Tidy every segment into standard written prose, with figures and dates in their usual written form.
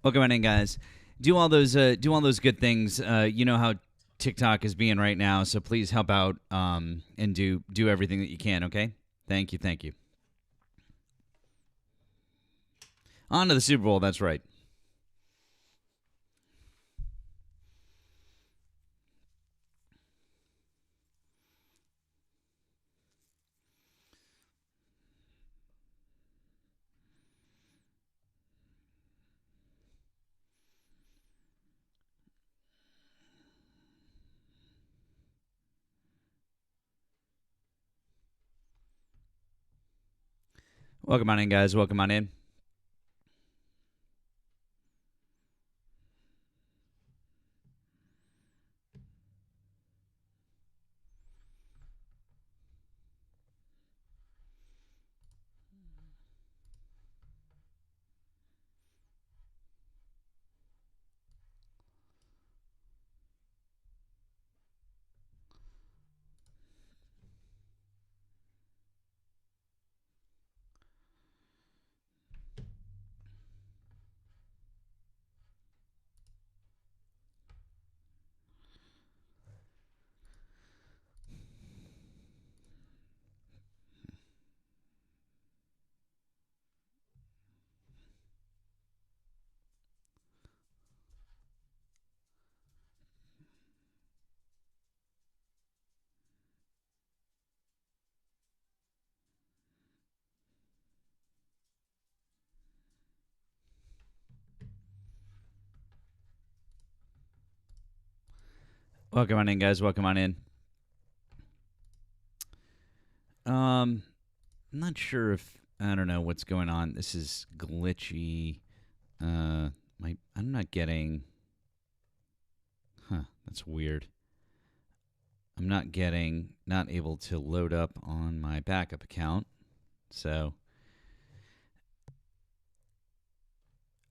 Welcome on in, guys. Do all those good things. You know how TikTok is being right now, so please help out and do everything that you can. Okay, thank you, thank you. On to the Super Bowl. That's right. Welcome on in, guys. Welcome on in. Welcome on in, guys. Welcome on in. I'm not sure if I don't know what's going on. This is glitchy. I'm not getting. Huh, that's weird. I'm not able to load up on my backup account. So,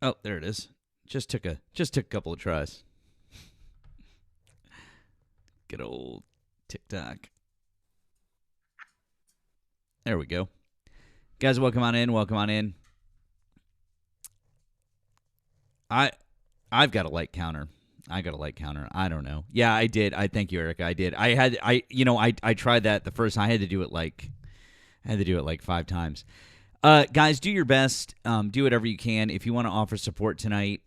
oh, there it is. Just took a couple of tries. Good old TikTok. There we go. Guys, welcome on in. Welcome on in. I've got a light counter. I don't know. Yeah, I did. I thank you, Erica. I did. I tried that the first time. I had to do it like 5 times. Guys, do your best. Do whatever you can. If you want to offer support tonight,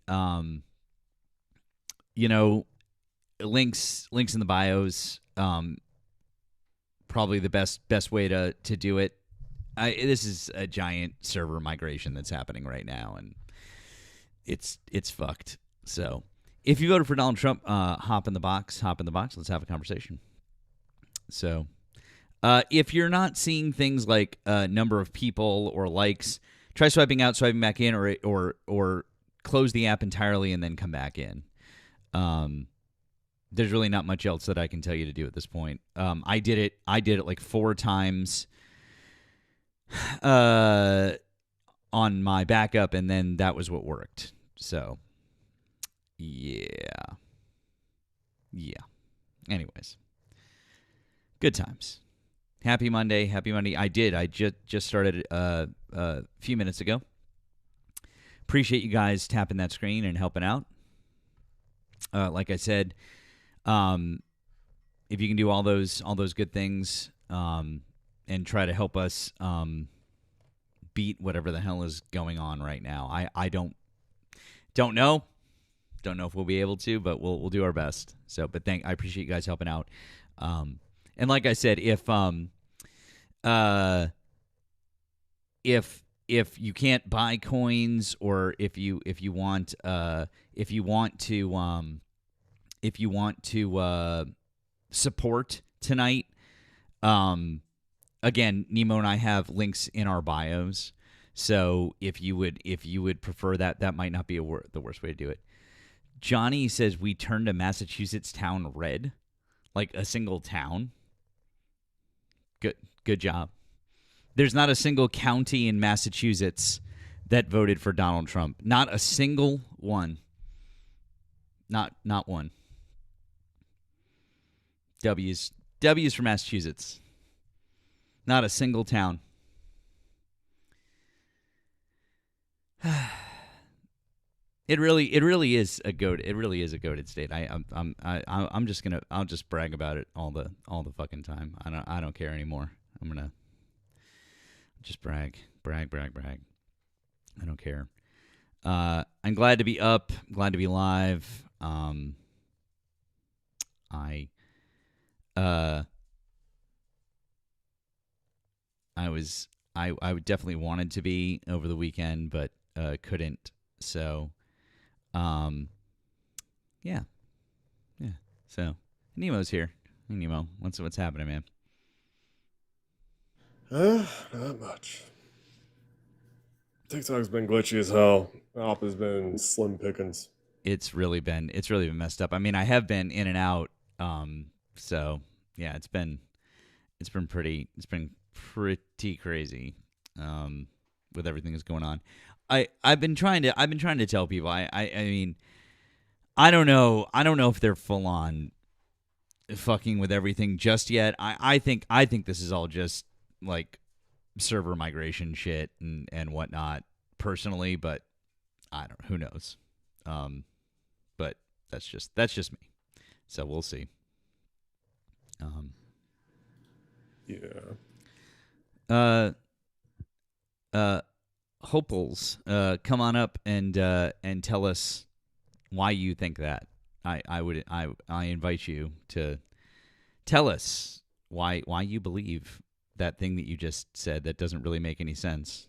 links in the bios. Probably the best way to do it. This is a giant server migration that's happening right now, and it's fucked. So if you voted for Donald Trump, hop in the box. Let's have a conversation. So if you're not seeing things like number of people or likes, try swiping out, swiping back in, or close the app entirely and then come back in. There's really not much else that I can tell you to do at this point. I did it like 4 times on my backup, and then that was what worked. So, yeah. Anyways, good times. Happy Monday. I just started a few minutes ago. Appreciate you guys tapping that screen and helping out. Like I said, if you can do all those good things and try to help us beat whatever the hell is going on right now. I don't know if we'll be able to, but we'll do our best. So, but I appreciate you guys helping out. And like I said, if you can't buy coins, or if you want to support tonight, again, Nemo and I have links in our bios. So if you would prefer that, that might not be the worst way to do it. Johnny says we turned a Massachusetts town red, like a single town. Good job. There's not a single county in Massachusetts that voted for Donald Trump. Not a single one. Not one. W's for Massachusetts. Not a single town. It really is a goat. It really is a goated state. I'll just brag about it all the fucking time. I don't care anymore. I'm gonna just brag. I don't care. I'm glad to be up. Glad to be live. I definitely wanted to be over the weekend, but couldn't. So, yeah. So Nemo's here. Hey, Nemo, what's happening, man? Not much. TikTok's been glitchy as hell. Op has been slim pickings. It's really been messed up. I mean, I have been in and out. So yeah, it's been pretty crazy. With everything that's going on. I've been trying to tell people. I mean, I don't know if they're full on fucking with everything just yet. I think this is all just like server migration shit and whatnot personally, but I don't know. Who knows? But that's just me. So we'll see. Yeah. Hopefuls, come on up and tell us why you think that. I invite you to tell us why you believe that thing that you just said that doesn't really make any sense.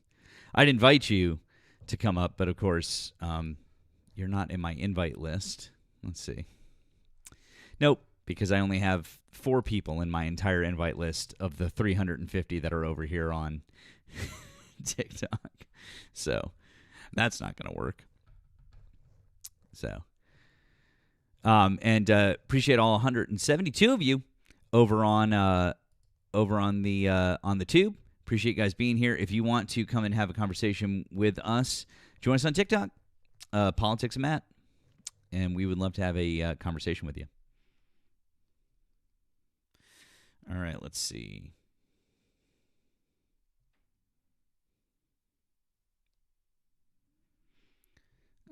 I'd invite you to come up, but of course, you're not in my invite list. Let's see. Nope, because I only have 4 people in my entire invite list of the 350 that are over here on TikTok. So that's not going to work. So, and appreciate all 172 of you over on the tube. Appreciate you guys being here. If you want to come and have a conversation with us, join us on TikTok, Politics and Matt, and we would love to have a conversation with you. All right, let's see.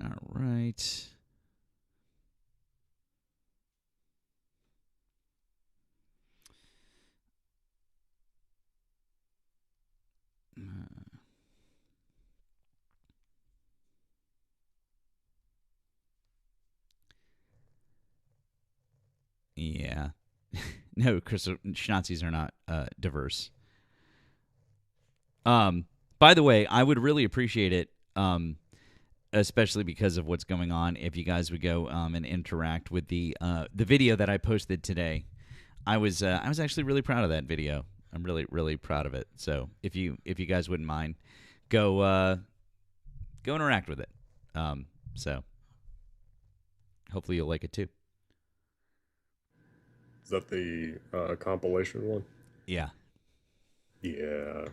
All right. Yeah. No, Chris, Schnazis are not diverse. By the way, I would really appreciate it, especially because of what's going on, if you guys would go and interact with the video that I posted today. I was actually really proud of that video. I'm really proud of it. So if you guys wouldn't mind, go interact with it. So hopefully you'll like it too. Is that the compilation one? Yeah. Yeah.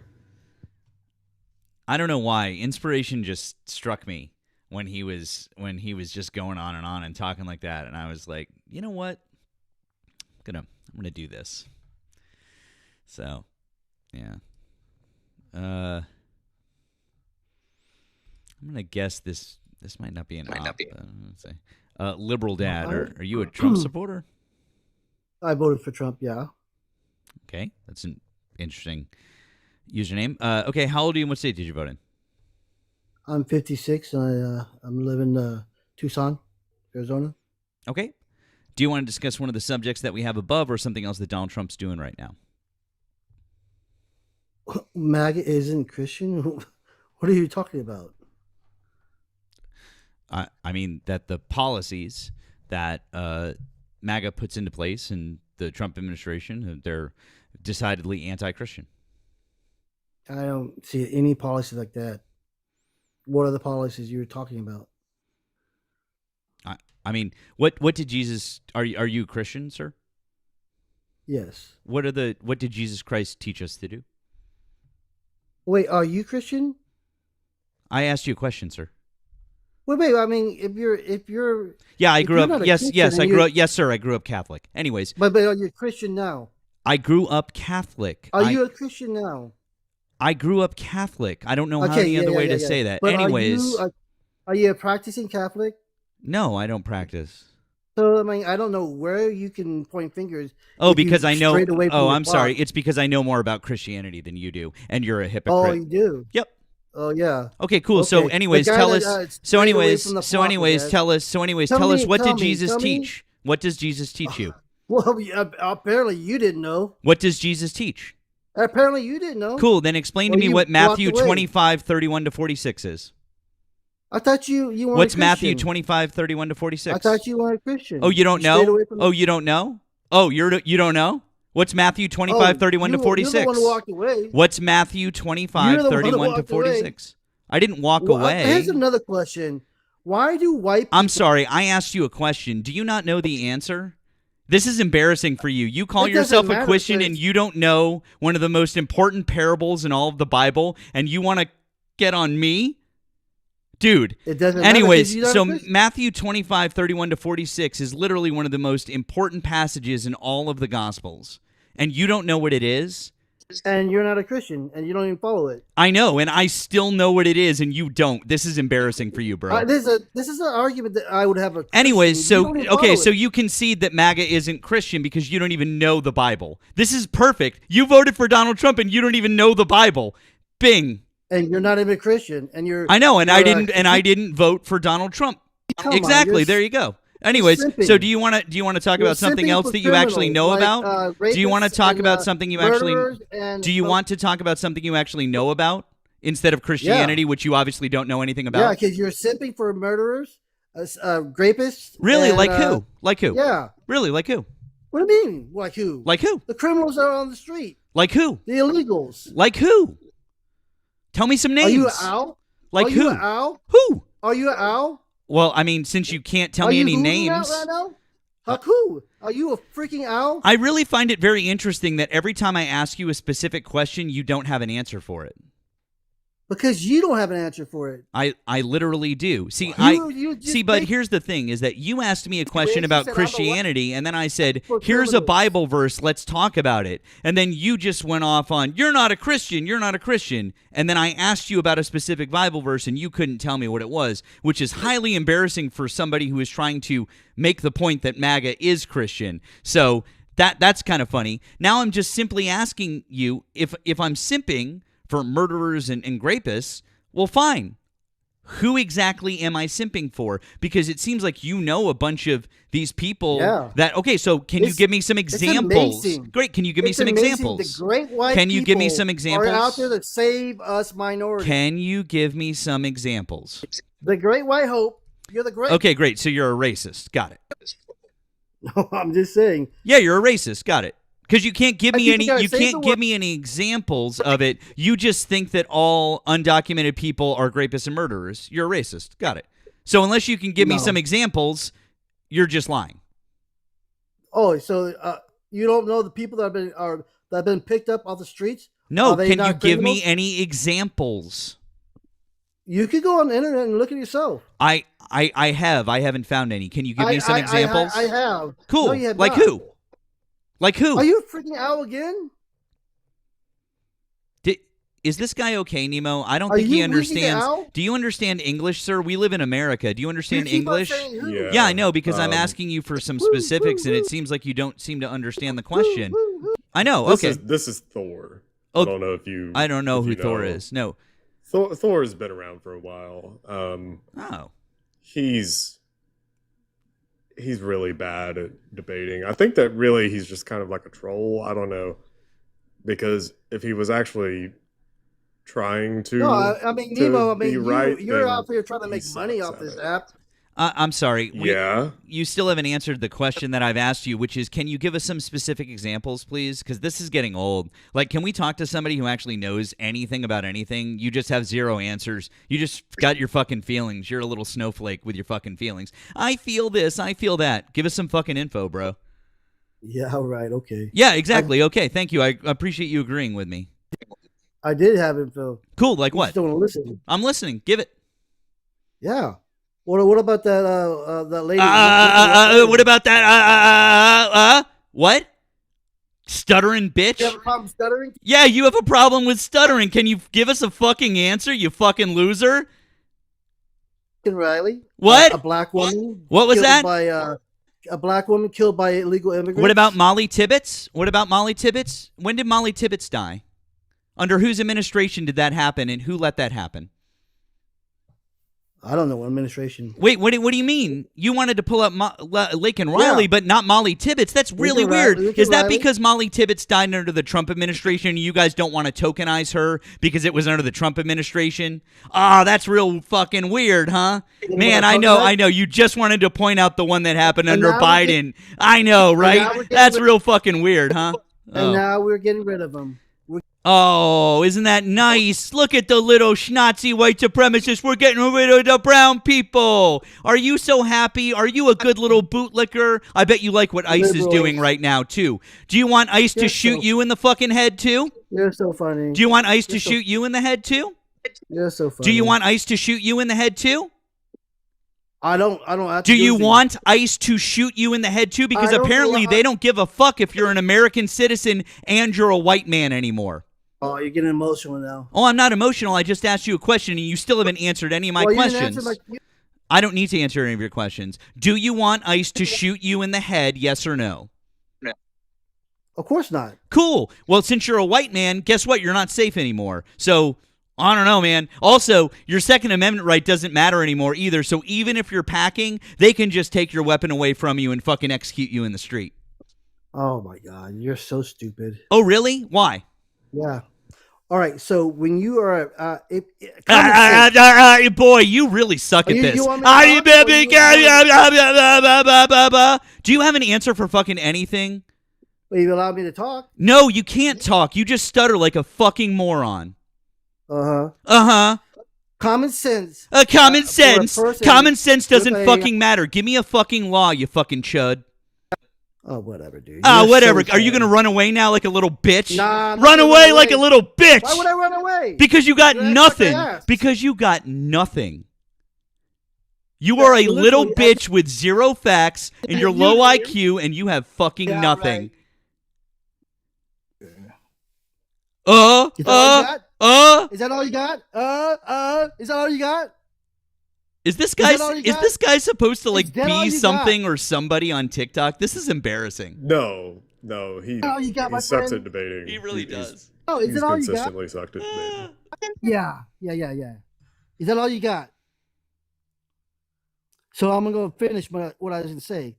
I don't know why. Inspiration just struck me when he was just going on and talking like that, and I was like, you know what? I'm gonna do this. So, yeah. I'm gonna guess this might not be an op. Let's say, liberal dad. Are you a Trump supporter? I voted for Trump. Yeah. Okay, that's an interesting username. Okay, how old are you and what state did you vote in? I'm 56. I'm living in Tucson, Arizona. Okay. Do you want to discuss one of the subjects that we have above or something else that Donald Trump's doing right now? MAGA isn't Christian? What are you talking about? I mean that the policies that MAGA puts into place in the Trump administration, they're decidedly anti-Christian. I don't see any policy like that. What are the policies you're talking about? I mean, what did Jesus? Are you Christian, sir? Yes. What did Jesus Christ teach us to do? Wait, are you Christian? I asked you a question, sir. Wait. I mean, if you're yeah, I grew up. Yes, I grew up. Yes, sir, I grew up Catholic. Anyways, but are you a Christian now? I grew up Catholic. Are you a Christian now? I grew up Catholic. I don't know any other way to say that. But anyways, Are you a practicing Catholic? No, I don't practice. So I mean, I don't know where you can point fingers. Oh, if you because I know. strayed away from Oh, the I'm sorry. flock. It's because I know more about Christianity than you do, and you're a Oh, hypocrite. you do. Yep. Oh, yeah. Okay, cool. So, Okay. The anyways, guy tell that, us. strayed away from the flock, Tell us. Tell us. What did Jesus tell me. teach? What does Jesus teach you? Well, apparently you didn't know. What does Jesus teach? Apparently you didn't know. Cool. Then explain to Well, me you what Matthew walked away. 25:31 to 46 is. I thought you weren't What's a Matthew Christian. 25:31 to 46? I thought you weren't a Christian. Oh, you don't strayed know? away from the- Oh, you don't know? Oh, you don't know? What's Matthew 25:31 to You're 46? the one who walked away. What's Matthew You're the 25:31 one to who walked away. 46? I didn't walk Well, away. Here's another question. Why do white people... I'm sorry, I asked you a question. Do you not know the answer? This is embarrassing for you. You call It doesn't yourself a matter, Christian because- and you don't know one of the most important parables in all of the Bible, and you want to get on me? Dude. It doesn't matter Anyways, 'cause you're not a so Christian. Matthew 25:31 to 46 is literally one of the most important passages in all of the Gospels. And you don't know what it is? And you're not a Christian, and you don't even follow it. I know, and I still know what it is, and you don't. This is embarrassing for you, bro. This is an argument that I would have a Christian. Anyways, You so don't even okay, follow so it. you concede that MAGA isn't Christian because you don't even know the Bible. This is perfect. You voted for Donald Trump and you don't even know the Bible. Bing. And you're not even a Christian, and you're... I know, and I you're, didn't vote for Donald Trump. Come on, Exactly. you're there you go. Anyways, simping. so do you want to talk You're about something simping else for that you actually know criminals, about? like, Do you want to rapists talk and, about something you actually murderers and Do you want to talk about something you actually know about instead of Christianity, which you obviously don't know anything about? Yeah, because you're simping for murderers, rapists. Really? and, Like who? Like who? Yeah. Really? Like who? What do you mean? Like who? Like who? The criminals that are on the street. Like who? The illegals. Like who? Tell me some names. Are you an owl? Like Are who? you an owl? Who? Are you an owl? Well, I mean, since you can't tell Are me you any hooting out names, right now? Like who? Are you a freaking owl? I really find it very interesting that every time I ask you a specific question, you don't have an answer for it. Because you don't have an answer for it. I literally do. See, You just see, but think- here's the thing: is that you asked me a question you about said, "I'm a what?" Christianity, and then I said, For "Here's a criminals. Bible verse. Let's talk about it." And then you just went off on, "You're not a Christian. You're not a Christian." And then I asked you about a specific Bible verse, and you couldn't tell me what it was, which is highly embarrassing for somebody who is trying to make the point that MAGA is Christian. So that's kind of funny. Now I'm just simply asking you if I'm simping for murderers and rapists. Well, fine. Who exactly am I simping for? Because it seems like you know a bunch of these people Yeah. that, okay, so can you It's- give me some it's examples? amazing. Great, can you give me It's some amazing examples? The great white Can you give me people some examples? Are out there to save us minorities. Can you give me some examples? The great white hope. You're the great. Okay, great. So you're a racist. Got it. No, I'm just saying. Yeah, you're a racist. Got it. Because you can't give I me think any. you gotta You save can't the give me any examples of it. You just think that all undocumented people are rapists and murderers. You're a racist. Got it. So unless you can give me No. some examples, you're just lying. Oh, so you don't know the people that have been picked up off the streets? No, Are they can you not give me criminals? any examples? You could go on the internet and look at yourself. I haven't found any. Can you give me some I examples? I have. Cool. No, you have Like not. who? Like who? Are you a freaking owl again? Is this guy okay, Nemo? I don't Are think he you winking at understands. Al? Do you understand English, sir? We live in America. Do you understand You keep on English? saying who. Yeah. Yeah, I know, because I'm Um, asking you for some woo, specifics, woo, and woo. it seems like you don't seem to understand the Woo, question. woo, woo. I know. This Okay. This is Thor. Oh, I don't know if you. I don't know if who you Thor know. is. No. Thor's been around for a while. Oh. He's really bad at debating. I think that really he's just kind of like a troll. I don't know, because if he was actually trying to, No, I mean, to Nemo, I be mean, right, you're then out there trying to he make money sucks off at this it. app. I'm sorry. Yeah. You still haven't answered the question that I've asked you, which is, can you give us some specific examples, please? Because this is getting old. Like, can we talk to somebody who actually knows anything about anything? You just have zero answers. You just got your fucking feelings. You're a little snowflake with your fucking feelings. I feel this. I feel that. Give us some fucking info, bro. Yeah, right. Okay. Yeah, exactly. Okay, thank you. I appreciate you agreeing with me. I did have info. Cool. Like You what? just don't want to listen. I'm listening. Give it. Yeah. What about that that lady? What about that? What? Stuttering bitch? You have a problem stuttering? Yeah, you have a problem with stuttering. Can you give us a fucking answer, you fucking loser? Riley. What? A black woman. What was killed that? By a black woman killed by illegal immigrants. What about Molly Tibbetts? What about Molly Tibbetts? When did Molly Tibbetts die? Under whose administration did that happen, and who let that happen? I don't know what administration. Wait, what do you mean? You wanted to pull up Laken Riley, Yeah. but not Molly Tibbetts? That's really weird. Laken Is that Riley. because Molly Tibbetts died under the Trump administration and you guys don't want to tokenize her because it was under the Trump administration? Ah, that's real fucking weird, huh? Man, I know. You just wanted to point out the one that happened And under now we're Biden. I know, now right? we're getting That's rid- real fucking weird, huh? And now we're getting rid of them. Oh, isn't that nice? Look at the little schnozzy white supremacists. We're getting rid of the brown people. Are you so happy? Are you a good little bootlicker? I bet you like what ICE is Liberals. doing right now, too. Do you want ICE to You're shoot so- you in the fucking head, too? You're so funny. Do you want ICE to You're so- shoot you in the head, too? You're so funny. Do you want ICE to shoot you in the head, too? I don't have to Do you anything. want ICE to shoot you in the head, too? Because I don't apparently want- they don't give a fuck if you're an American citizen and you're a white man anymore. Oh, you're getting emotional now. Oh, I'm not emotional. I just asked you a question, and you still haven't answered any of my Well, you didn't questions. answer I don't need to answer any of your questions. Do you want ICE to shoot you in the head, yes or no? Of course not. Cool. Well, since you're a white man, guess what? You're not safe anymore. So, I don't know, man. Also, your Second Amendment right doesn't matter anymore either. So even if you're packing, they can just take your weapon away from you and fucking execute you in the street. Oh my God, you're so stupid. Oh, really? Why? Yeah. All right. So when you are, Boy, you really suck at You- this. you want me to Do you have an answer for fucking anything? you allow me to talk. No, you can't talk. You just stutter like a fucking moron. Uh-huh. Common sense. Common for a sense. person Common sense doesn't with a- fucking matter. Give me a fucking law, you fucking chud. Oh, whatever, dude. Ah, You're whatever. so Are you sad. gonna run away now like a little bitch? Nah, I'm not run gonna away run like a away. little bitch. Why would I run away? Because you got You're an nothing. ass. Because you got nothing. You are a you little literally- bitch with zero facts and you're You- low IQ and you have fucking Yeah, nothing. right. Is that all you got? Is that all you got? Is that all you got? Is this Is guy that all you is got? this guy supposed to like Is that all be you got? something or somebody on TikTok? This is embarrassing. No, he Oh, you got he my sucks friend? at debating. He really He's- does. Oh, is He's that all you got? consistently sucked at debating. Yeah. Is that all you got? So I'm gonna finish what I was gonna say.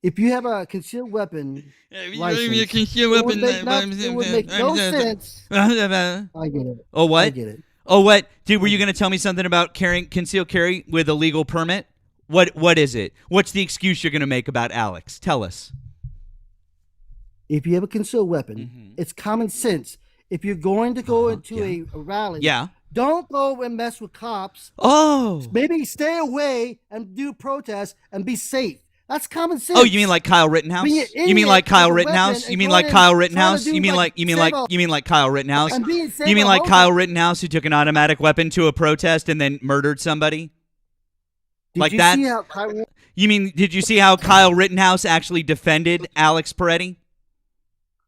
If you have a concealed weapon license, it would make no sense. I get it. Oh, I what? get it. Oh, what? Dude, were you going to tell me something about concealed carry with a legal permit? What is it? What's the excuse you're going to make about Alex? Tell us. If you have a concealed weapon, Mhm. it's common sense. If you're going to go into yeah. a rally, Yeah. don't go and mess with cops. Oh. Maybe stay away and do protests and be safe. That's common sense. Oh, you mean like Kyle Rittenhouse? Being an You mean idiot like Kyle with a Rittenhouse? weapon You and mean going like in Kyle trying to Rittenhouse? do You mean like you mean like Kyle Rittenhouse? and being safe You mean at like home? Kyle Rittenhouse who took an automatic weapon to a protest and then murdered somebody? Did like you that? See how Kyle, Did you see how Kyle Rittenhouse actually defended Alex Peretti?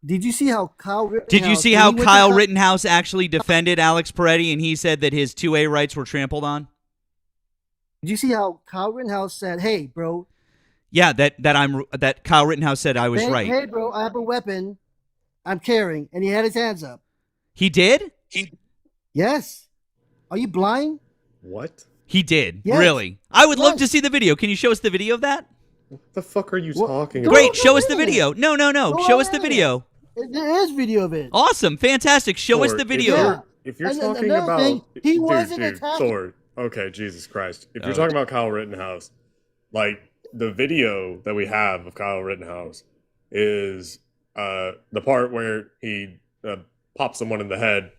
did you see how Kyle Rittenhouse? Did you see when how he went to Kyle co- Rittenhouse actually defended Alex Peretti and he said that his 2A rights were trampled on? Did you see how Kyle Rittenhouse said, "Hey, bro, Yeah, that Kyle Rittenhouse said I was hey, right. hey, bro, I have a weapon. I'm carrying," and he had his hands up. He did? Yes. Are you blind? What? He did. Yes. Really? I would love Yes. to see the video. Can you show us the video of that? What the fuck are you What? talking Go about? Great, show us the ahead. video. No. Go Show us the ahead. video. There is video of it. Awesome, fantastic. Show us Thor, the if video. Yeah. If you're And talking another about thing, he dude, wasn't dude, attacking- Thor. Okay, Jesus Christ. If you're Oh. talking about Kyle Rittenhouse, like the video that we have of Kyle Rittenhouse is the part where he pops someone in the head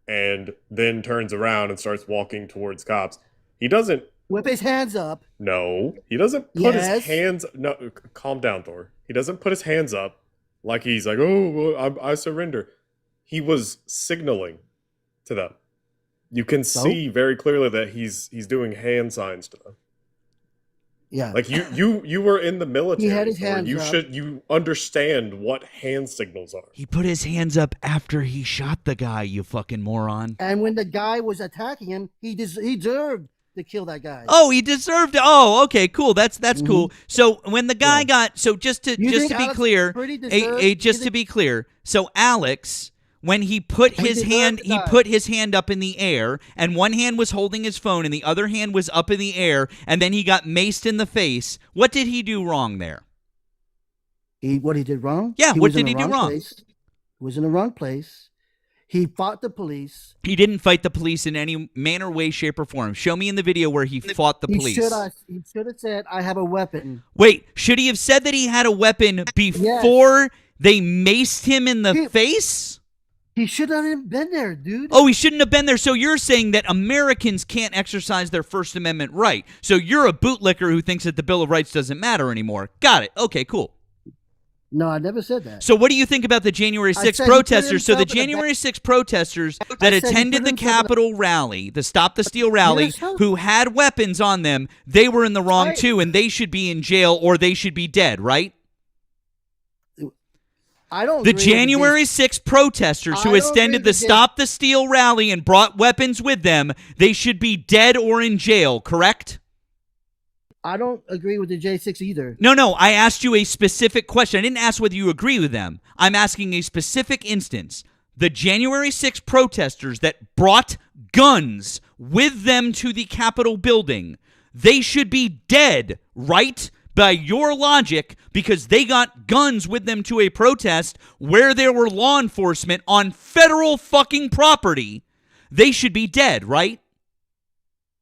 and then turns around and starts walking towards cops. He doesn't. With his hands up. No, he doesn't put Yes. his hands. No, calm down, Thor. He doesn't put his hands up like he's like, oh, well, I surrender. He was signaling to them. You can So? see very clearly that he's doing hand signs to them. Yeah. Like you were in the military. He had his Thor. hands You up. you understand what hand signals are. He put his hands up after he shot the guy, you fucking moron. And when the guy was attacking him, he deserved to kill that guy. Oh, he deserved it. Oh, okay, cool. That's cool. So when the guy got just to be clear, so Alex, when he put his hand up in the air, and one hand was holding his phone and the other hand was up in the air, and then he got maced in the face. What did he do wrong there? What he did wrong? Yeah, what did he do wrong? He was in the wrong place. He fought the police. He didn't fight the police in any manner, way, shape, or form. Show me in the video where he fought the police. He should have said, I have a weapon. Wait, should he have said that he had a weapon before they maced him in the face? He shouldn't have been there, dude. Oh, he shouldn't have been there. So you're saying that Americans can't exercise their First Amendment right. So you're a bootlicker who thinks that the Bill of Rights doesn't matter anymore. Got it. Okay, cool. No, I never said that. So what do you think about the January 6th protesters? So the January 6th protesters that attended the Capitol rally, the Stop the Steal rally, who had weapons on them, they were in the wrong too, and they should be in jail or they should be dead, right? I don't. The January 6th protesters who attended the Stop the Steal rally and brought weapons with them, they should be dead or in jail, correct? I don't agree with the J6 either. No, I asked you a specific question. I didn't ask whether you agree with them. I'm asking a specific instance. The January 6th protesters that brought guns with them to the Capitol building, they should be dead, right? By your logic, because they got guns with them to a protest where there were law enforcement on federal fucking property. They should be dead, right?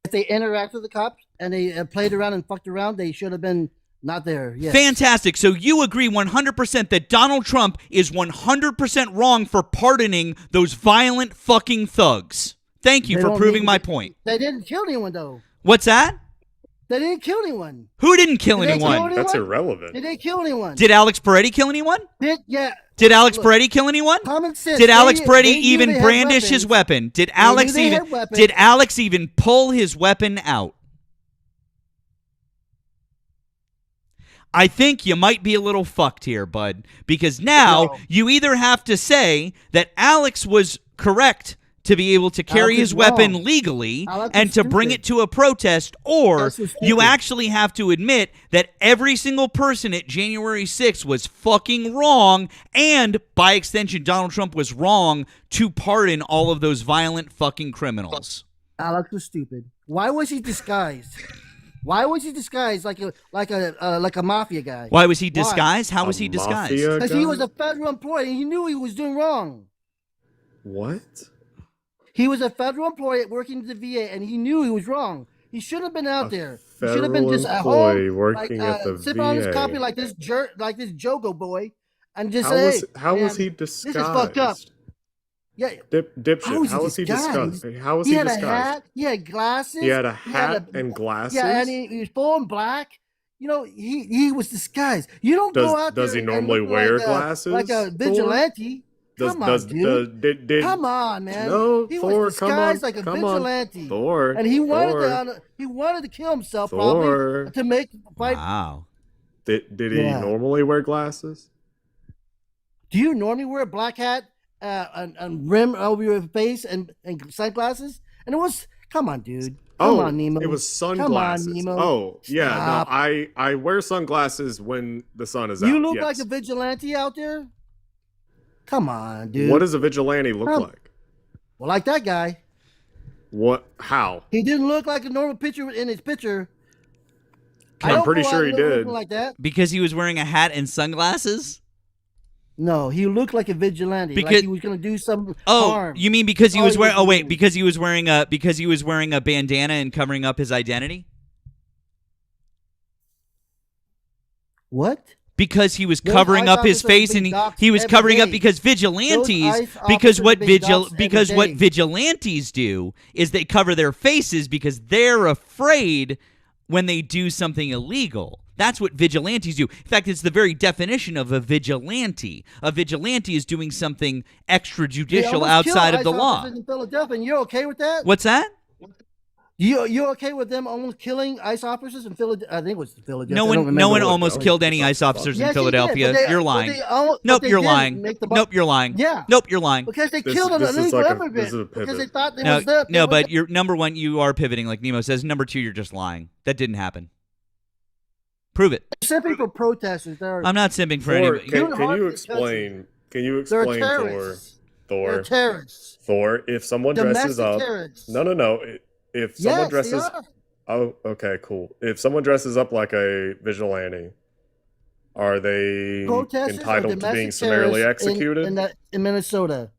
If they interacted with the cops and they played around and fucked around, they should have been not there. Yes. Fantastic. So you agree 100% that Donald Trump is 100% wrong for pardoning those violent fucking thugs. Thank you for proving my point. They didn't kill anyone, though. What's that? They didn't kill anyone. Who didn't kill anyone? That's irrelevant. They didn't kill anyone. Did Alex Peretti kill anyone? Yeah. Did Alex Peretti kill anyone? Common sense. Did Alex Peretti even brandish his weapon? Did Alex even pull his weapon out? I think you might be a little fucked here, bud, because now you either have to say that Alex was correct to be able to carry his weapon legally and to bring it to a protest, or you actually have to admit that every single person at January 6th was fucking wrong, and by extension, Donald Trump was wrong to pardon all of those violent fucking criminals. Alex was stupid. Why was he disguised? Why was he disguised like a mafia guy? Why was he disguised? How was he disguised? Because he was a federal employee and he knew he was doing wrong. What? He was a federal employee working at the VA, and he knew he was wrong. He shouldn't have been out there. He should have been just at home, working at the sipping VA. on his coffee like this jerk, like this Jogo boy, and just how was he disguised? This is fucked up. Yeah, dipshit. How was he disguised? How was he disguised? He had a hat. He had glasses. He had a hat and glasses. Yeah, and he was full in black. You know, he was disguised. You don't go out there. Does he normally wear glasses? Like a vigilante. Come on, dude. Come on, man. No, he Thor, was disguised like a vigilante. Thor, and he wanted to kill himself probably to make fight. Wow. Did he normally wear glasses? Do you normally wear a black hat and rim over your face and sunglasses? And it was, come on, dude. Come on, Nemo. It was sunglasses. Come on, Nemo. Oh, yeah. No, I wear sunglasses when the sun is out. You look like a vigilante out there? Come on, dude. What does a vigilante look like? Well, like that guy. What? How? He didn't look like a normal picture in his picture. I'm pretty sure he did. Like that. Because he was wearing a hat and sunglasses? No, he looked like a vigilante. Like he was going to do some harm. You mean because he was wearing? Oh wait, because he was wearing a bandana and covering up his identity? What? Because he was covering up his face, and he was covering up because vigilantes. Because what vigilantes do is they cover their faces because they're afraid when they do something illegal. That's what vigilantes do. In fact, it's the very definition of a vigilante. A vigilante is doing something extrajudicial outside of the law. In Philadelphia, and you're okay with that? What's that? You okay with them almost killing ICE officers in Philadelphia? I think it was Philadelphia. No one almost killed any ICE officers in Philadelphia. You're lying. Nope, you're lying. Nope, you're lying. Yeah. Nope, you're lying. Because they killed an illegal immigrant. Because they thought they was there. No, but you're number one. You are pivoting, like Nemo says. Number two, you're just lying. That didn't happen. Prove it. Simping for protesters. I'm not simping for anybody. Can you explain? Can you explain Thor? They're terrorists. Thor, if someone dresses up. Terrorists. No. If someone dresses. Oh, okay, cool. If someone dresses up like a vigilante, are they entitled to being summarily executed? In Minnesota.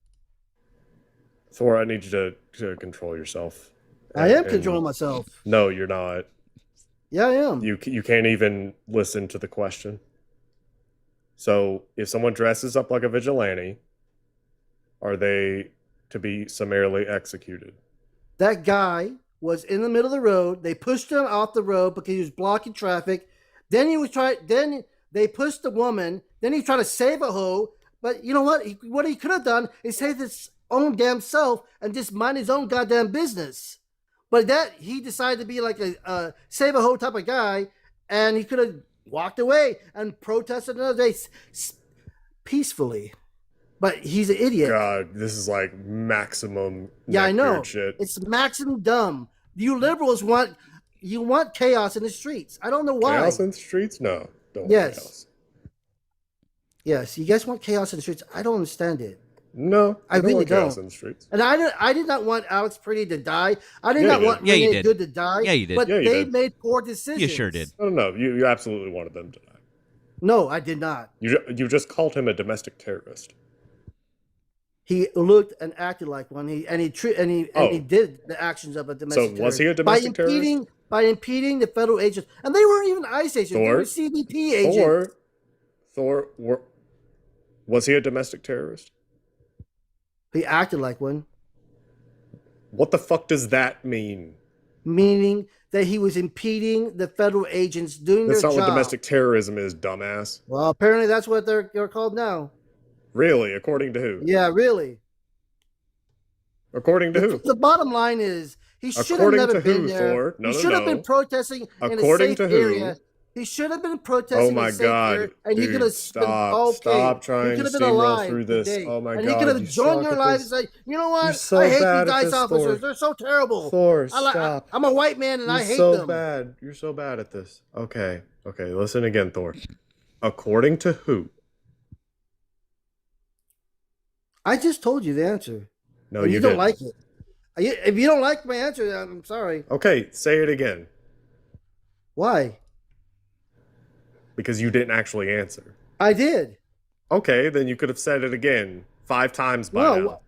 Thor, I need you to control yourself. I am controlling myself. No, you're not. Yeah, I am. You can't even listen to the question. So, if someone dresses up like a vigilante, are they to be summarily executed? That guy was in the middle of the road. They pushed him off the road because he was blocking traffic. Then they pushed the woman. Then he tried to save a hoe. But you know what? What he could have done is save his own damn self and just mind his own goddamn business. But he decided to be like a save a hoe type of guy, and he could have walked away and protested another day peacefully. But he's an idiot. God, this is like maximum. Yeah, I know. Shit. It's maximum dumb. You liberals want chaos in the streets. I don't know why. Chaos in the streets? No. Don't yes. Want chaos. Yes, you guys want chaos in the streets. I don't understand it. No, I really want don't. Chaos in the streets. And I did not want Alex Pretty to die. I did not want Renee Good to die. Yeah, you did. But they made poor decisions. You sure did. No, you absolutely wanted them to die. No, I did not. You just called him a domestic terrorist. He looked and acted like one. He did the actions of a domestic terrorist. So was he a domestic terrorist? By impeding the federal agents, and they weren't even ICE agents. They were CBP agents. Thor, was he a domestic terrorist? He acted like one. What the fuck does that mean? Meaning that he was impeding the federal agents doing their job. That's not what domestic terrorism is, dumbass. Well, apparently that's what they're called now. Really? According to who? Yeah, really. According to who? The bottom line is he should have never been there. He should have been protesting in a safe area. He should have been protesting. Oh my God! And he could have stop trying to steamroll through this. Oh my God! And he could have joined your lives and say, "You know what? I hate these ICE officers. They're so terrible." Thor, stop! I'm a white man and I hate them. Bad. You're so bad at this. Okay. Listen again, Thor. According to who? I just told you the answer. No, you don't like it. If you don't like my answer, I'm sorry. Okay, say it again. Why? Because you didn't actually answer. I did. Okay, then you could have said it again 5 times by now.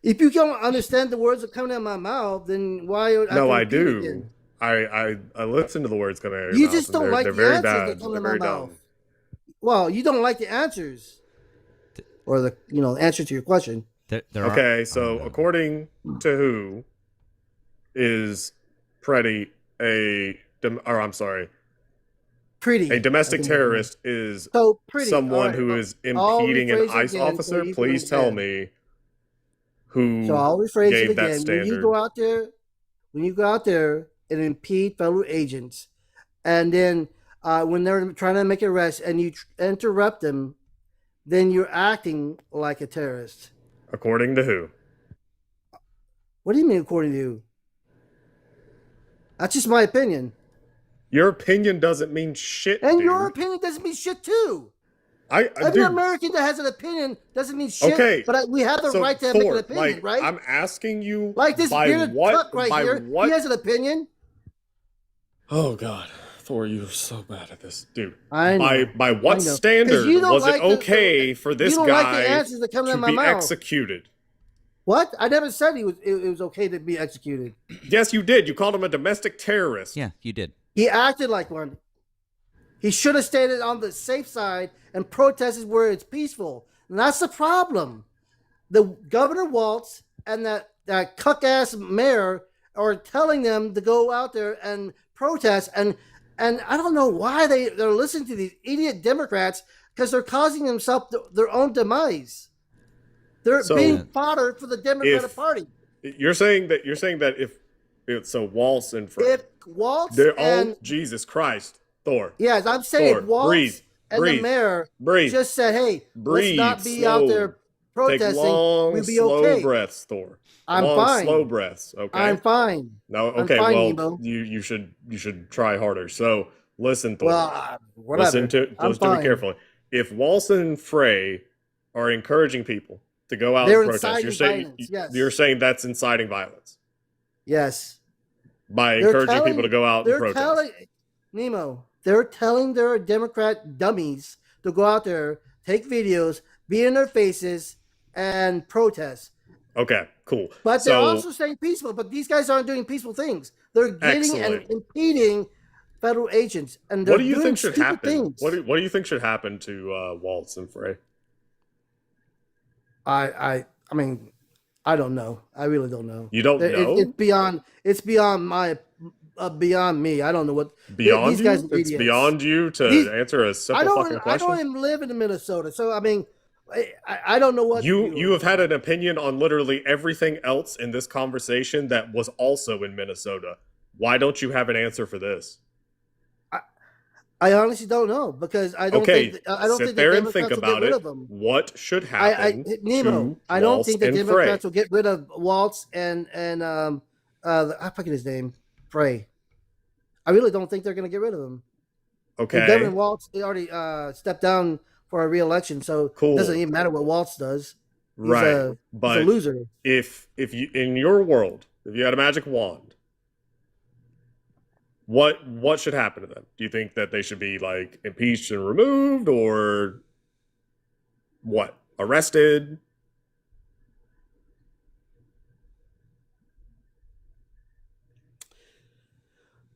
If you don't understand the words that come out of my mouth, then why? No, I do. I listen to the words coming out of your mouth. You just don't like the answers that come out of my mouth. Well, you don't like the answers, or the answer to your question. Okay, so according to who is Pretty a domestic terrorist is someone who is impeding an ICE officer? Please tell me who So I'll rephrase gave it again. that standard. When you go out there and impede federal agents, and then when they're trying to make an arrest and you interrupt them, then you're acting like a terrorist. According to who? What do you mean according to who? That's just my opinion. Your opinion doesn't mean shit, and dude. Your opinion doesn't mean shit too. Every American that has an opinion doesn't mean shit. Okay, but we have the right to make an opinion, right? I'm asking you, like this bearded cuck right here. What? He has an opinion. Oh God, Thor, you're so bad at this, dude. I know. By what standard was it okay for this guy to be executed? What? I never said it was okay to be executed. Yes, you did. You called him a domestic terrorist. Yeah, you did. He acted like one. He should have stayed on the safe side and protested where it's peaceful. And that's the problem. The Governor Walz and that cuck-ass mayor are telling them to go out there and protest. And I don't know why they're listening to these idiot Democrats, because they're causing themselves their own demise. They're being fodder for the Democratic Party. You're saying that if so Waltz and Frey. If Waltz and Jesus Christ, Thor. Yes, I'm saying Thor, Waltz and the mayor just said, "Hey, let's not be out there protesting. Take long, we'll be slow okay." breaths, Thor. I'm long, fine. Slow breaths. Okay. I'm fine. No. Okay. I'm fine, well, Nemo. you should try harder. So listen, Thor. Well, whatever. Listen to me carefully. If Waltz and Frey are encouraging people to go out and protest, you're saying that's inciting violence. Yes. By encouraging people to go out and protest. Nemo, they're telling their Democrat dummies to go out there, take videos, be in their faces, and protest. Okay, cool. But they're also saying peaceful, but these guys aren't doing peaceful things. They're getting and impeding federal agents. And they're what do you think should happen? Things. What do you think should happen to Waltz and Frey? I mean, I don't know. I really don't know. You don't know? It's beyond me. I don't know what beyond these guys. It's beyond you to answer a simple fucking question. I don't even live in Minnesota, so I mean, I don't know what you have had an opinion on literally everything else in this conversation that was also in Minnesota. Why don't you have an answer for this? I honestly don't know because I don't think sit there and think about it. What should happen? Nemo, I don't think the Democrats will get rid of Waltz and I forget his name, Frey. I really don't think they're going to get rid of him. Okay, Devin Waltz already stepped down for a re-election, so cool. It doesn't even matter what Waltz does. He's right, but he's a loser. If you in your world, if you had a magic wand, what should happen to them? Do you think that they should be like impeached and removed, or what? Arrested?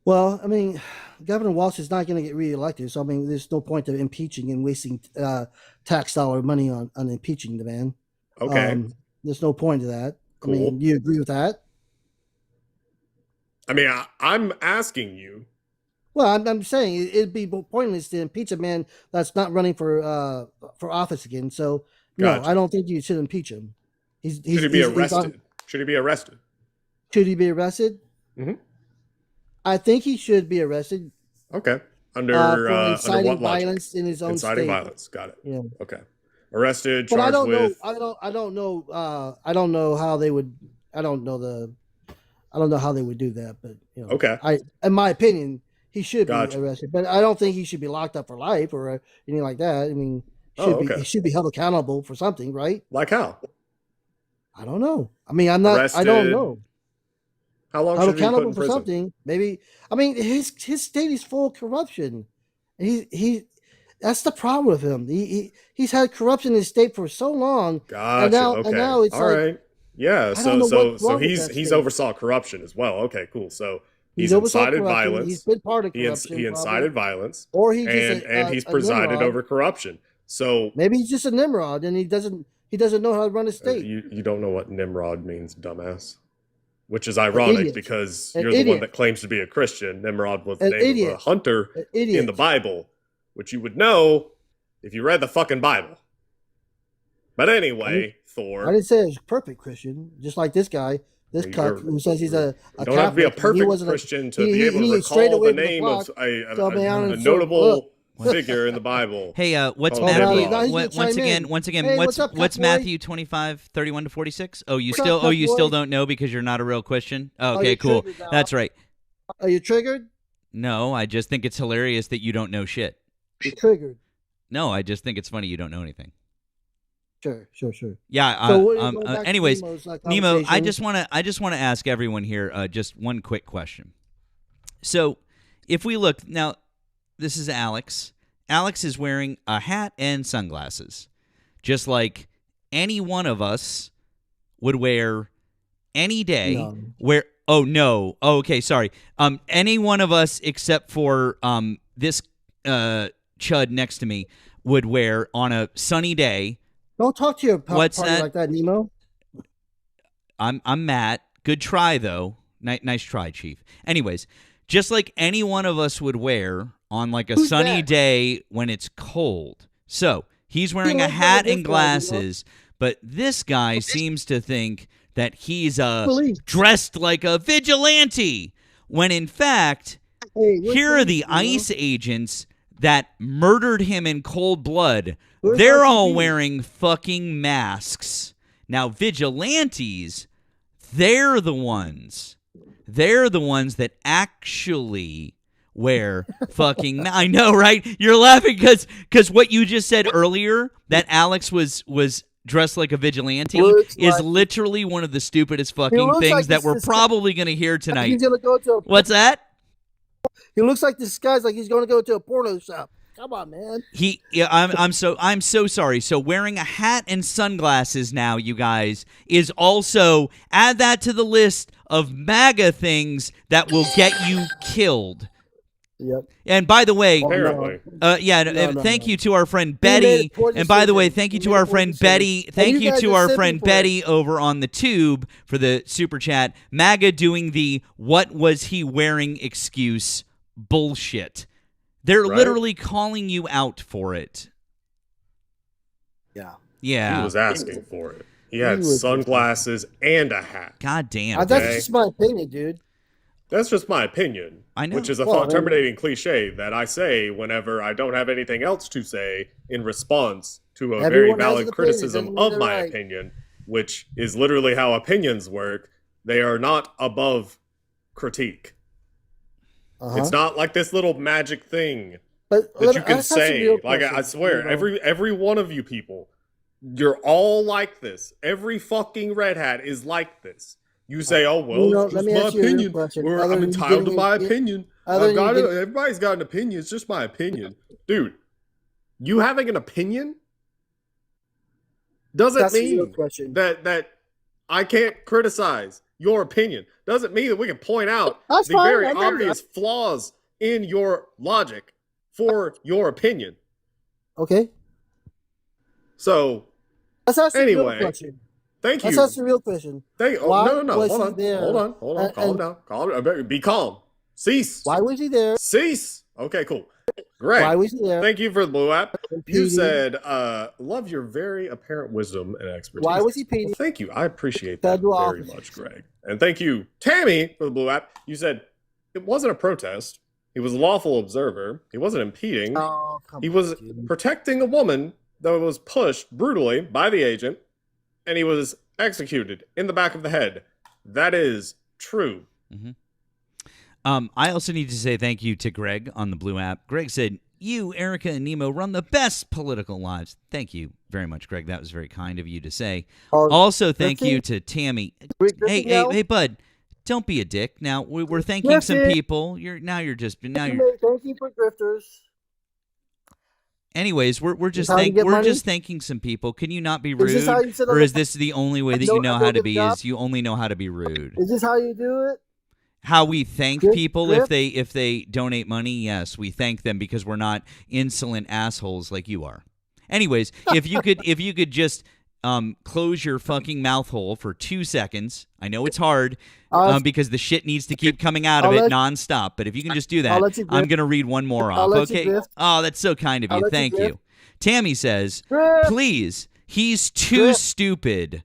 Well, I mean, Governor Waltz is not going to get reelected, so I mean, there's no point of impeaching and wasting tax dollar money on impeaching the man. Okay, there's no point to that. Cool. I mean, do you agree with that? I mean, I'm asking you. Well, I'm saying it'd be pointless to impeach a man that's not running for office again. So no, I don't think you should impeach him. Should he be arrested? Should he be arrested? Should he be arrested? Mm-hmm. I think he should be arrested. Okay. Under inciting what violence in his own inciting state. Violence. Got it. Yeah. Okay. Arrested. But charged with. I don't know how they would. I don't know how they would do that. But you know. Okay. In my opinion, he should be arrested. But I don't think he should be locked up for life or anything like that. I mean, he should be held accountable for something, right? Like how? I don't know. I mean, I'm not. Arrested. I don't know. How long should he be put in accountable for prison? something? Maybe. I mean, his state is full of corruption. He that's the problem with him. He's had corruption in his state for so long. Gotcha. And now it's all right. Yeah. So he's state. oversaw corruption as well. Okay. Cool. So he's incited violence. He's been part of corruption. He incited violence. Or he's he's presided over corruption. So maybe he's just a Nimrod and he doesn't know how to run a state. You don't know what Nimrod means, dumbass. Which is ironic because you're the one that claims to be a Christian. Nimrod was the name of a hunter in the Bible, which you would know if you read the fucking Bible. But anyway, Thor. I didn't say it was perfect Christian, just like this guy, this cuck who says he's a you don't have to be a perfect Christian to be able to recall the name of a notable figure in the Bible. Hey, what's Matthew? Once again, what's Matthew 25:31-46? Oh, you still don't know because you're not a real Christian? Oh, okay, cool. That's right. Are you triggered? No, I just think it's hilarious that you don't know shit. You're triggered. No, I just think it's funny you don't know anything. Sure. Yeah. So anyways, Nemo, I just want to ask everyone here just one quick question. So, if we look now. This is Alex. Alex is wearing a hat and sunglasses, just like any one of us would wear any day. Okay, sorry. Any one of us except for this chud next to me would wear on a sunny day. Don't talk to your party like that, Nemo. I'm Matt. Good try though. Nice try, Chief. Anyways, just like any one of us would wear on like a sunny day when it's cold. So he's wearing a hat and glasses, but this guy seems to think that he's dressed like a vigilante, when in fact, here are the ICE agents that murdered him in cold blood. They're all wearing fucking masks. Now, vigilantes, they're the ones that actually wear fucking I know, right? You're laughing because what you just said earlier, that Alex was dressed like a vigilante, is literally one of the stupidest fucking things that we're probably going to hear tonight. He's gonna go to What's that? He looks like this guy's like he's going to go to a porno shop. Come on, man. I'm so sorry. So wearing a hat and sunglasses now, you guys, is also, add that to the list of MAGA things that will get you killed. Yep. And by the way, apparently, thank you to our friend Betty. And by the way, thank you to our friend Betty. Thank you to our friend Betty over on the tube for the super chat. MAGA doing the "what was he wearing" excuse bullshit. They're literally calling you out for it. Yeah. Yeah. He was asking for it. He had sunglasses and a hat. God damn. That's just my opinion, dude. That's just my opinion. I know. Which is a thought-terminating cliche that I say whenever I don't have anything else to say in response to a very valid criticism of my opinion, which is literally how opinions work. They are not above critique. It's not like this little magic thing that you can say. Like, I swear, every one of you people, you're all like this. Every fucking red hat is like this. You say, "Oh well, it's just my opinion. I'm entitled to my opinion. Everybody's got an opinion. It's just my opinion, dude. You having an opinion doesn't mean that I can't criticize your opinion. Doesn't mean that we can point out very obvious flaws in your logic for your opinion. Okay. So, anyway, thank you. That's a real question. No. Hold on. Calm down. Be calm. Cease. Why was he there? Cease. Okay, cool. Greg, why was he there? Thank you for the blue app. You said, love your very apparent wisdom and expertise. Why was he peeing? Well, thank you. I appreciate that very much, Greg. And thank you, Tammy, for the blue app. You said it wasn't a protest. He was a lawful observer. He wasn't impeding. He was protecting a woman that was pushed brutally by the agent, and he was executed in the back of the head. That is true. Mm-hmm. I also need to say thank you to Greg on the blue app. Greg said, "You, Erica, and Nemo run the best political lives." Thank you very much, Greg. That was very kind of you to say. Also, thank you to Tammy. Hey, bud, don't be a dick. Now we're thanking some people. Thank you for grifters. Anyways, we're just thanking some people. Can you not be rude? Is this the only way that you know how to be? Is you only know how to be rude? Is this how you do it? How we thank people if they donate money? Yes, we thank them because we're not insolent assholes like you are. Anyways, if you could just close your fucking mouth hole for 2 seconds. I know it's hard because the shit needs to keep coming out of it nonstop. But if you can just do that, I'm gonna read one more off. Okay? Oh, that's so kind of you. Thank you. Tammy says, "Please, he's too stupid."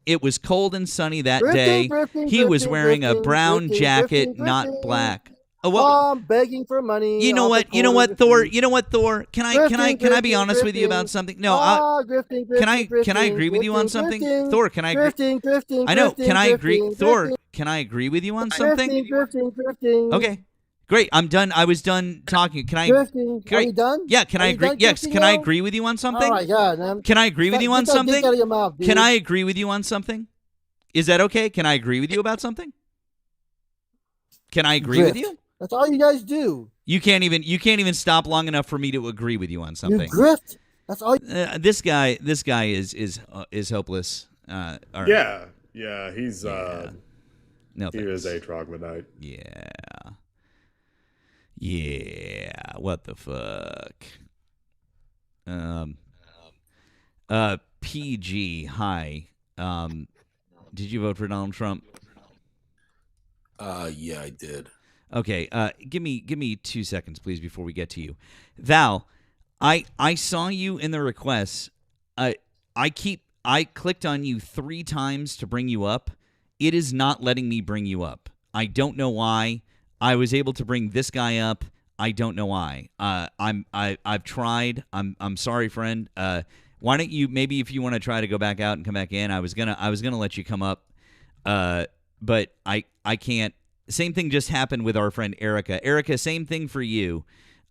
It was cold and sunny that day. He was wearing a brown jacket, not black. Oh, well, I'm begging for money. You know what, Thor? Can I be honest with you about something? No, can I agree with you on something? Thor, can I agree? I know. Can I agree? Thor, can I agree with you on something? Okay. Great, I'm done. I was done talking. Can I? Are you done? Yeah. Can I agree? Yes. Can I agree with you on something? Oh my God, man. Can I agree with you on something? Out of your mouth, dude. Can I agree with you on something? Is that okay? Can I agree with you about something? Can I agree with you? That's all you guys do. You can't even stop long enough for me to agree with you on something. You grift. That's all. This guy is hopeless. Yeah. He's no. He is a troglodyte. Yeah, what the fuck? PG, hi. Did you vote for Donald Trump? Yeah, I did. Okay, give me 2 seconds, please, before we get to you. Val, I saw you in the requests. I I clicked on you 3 times to bring you up. It is not letting me bring you up. I don't know why. I was able to bring this guy up. I don't know why. I've tried. I'm sorry, friend. Why don't you, maybe if you want to try to go back out and come back in, I was gonna let you come up, but I can't. Same thing just happened with our friend Erica. Erica, same thing for you.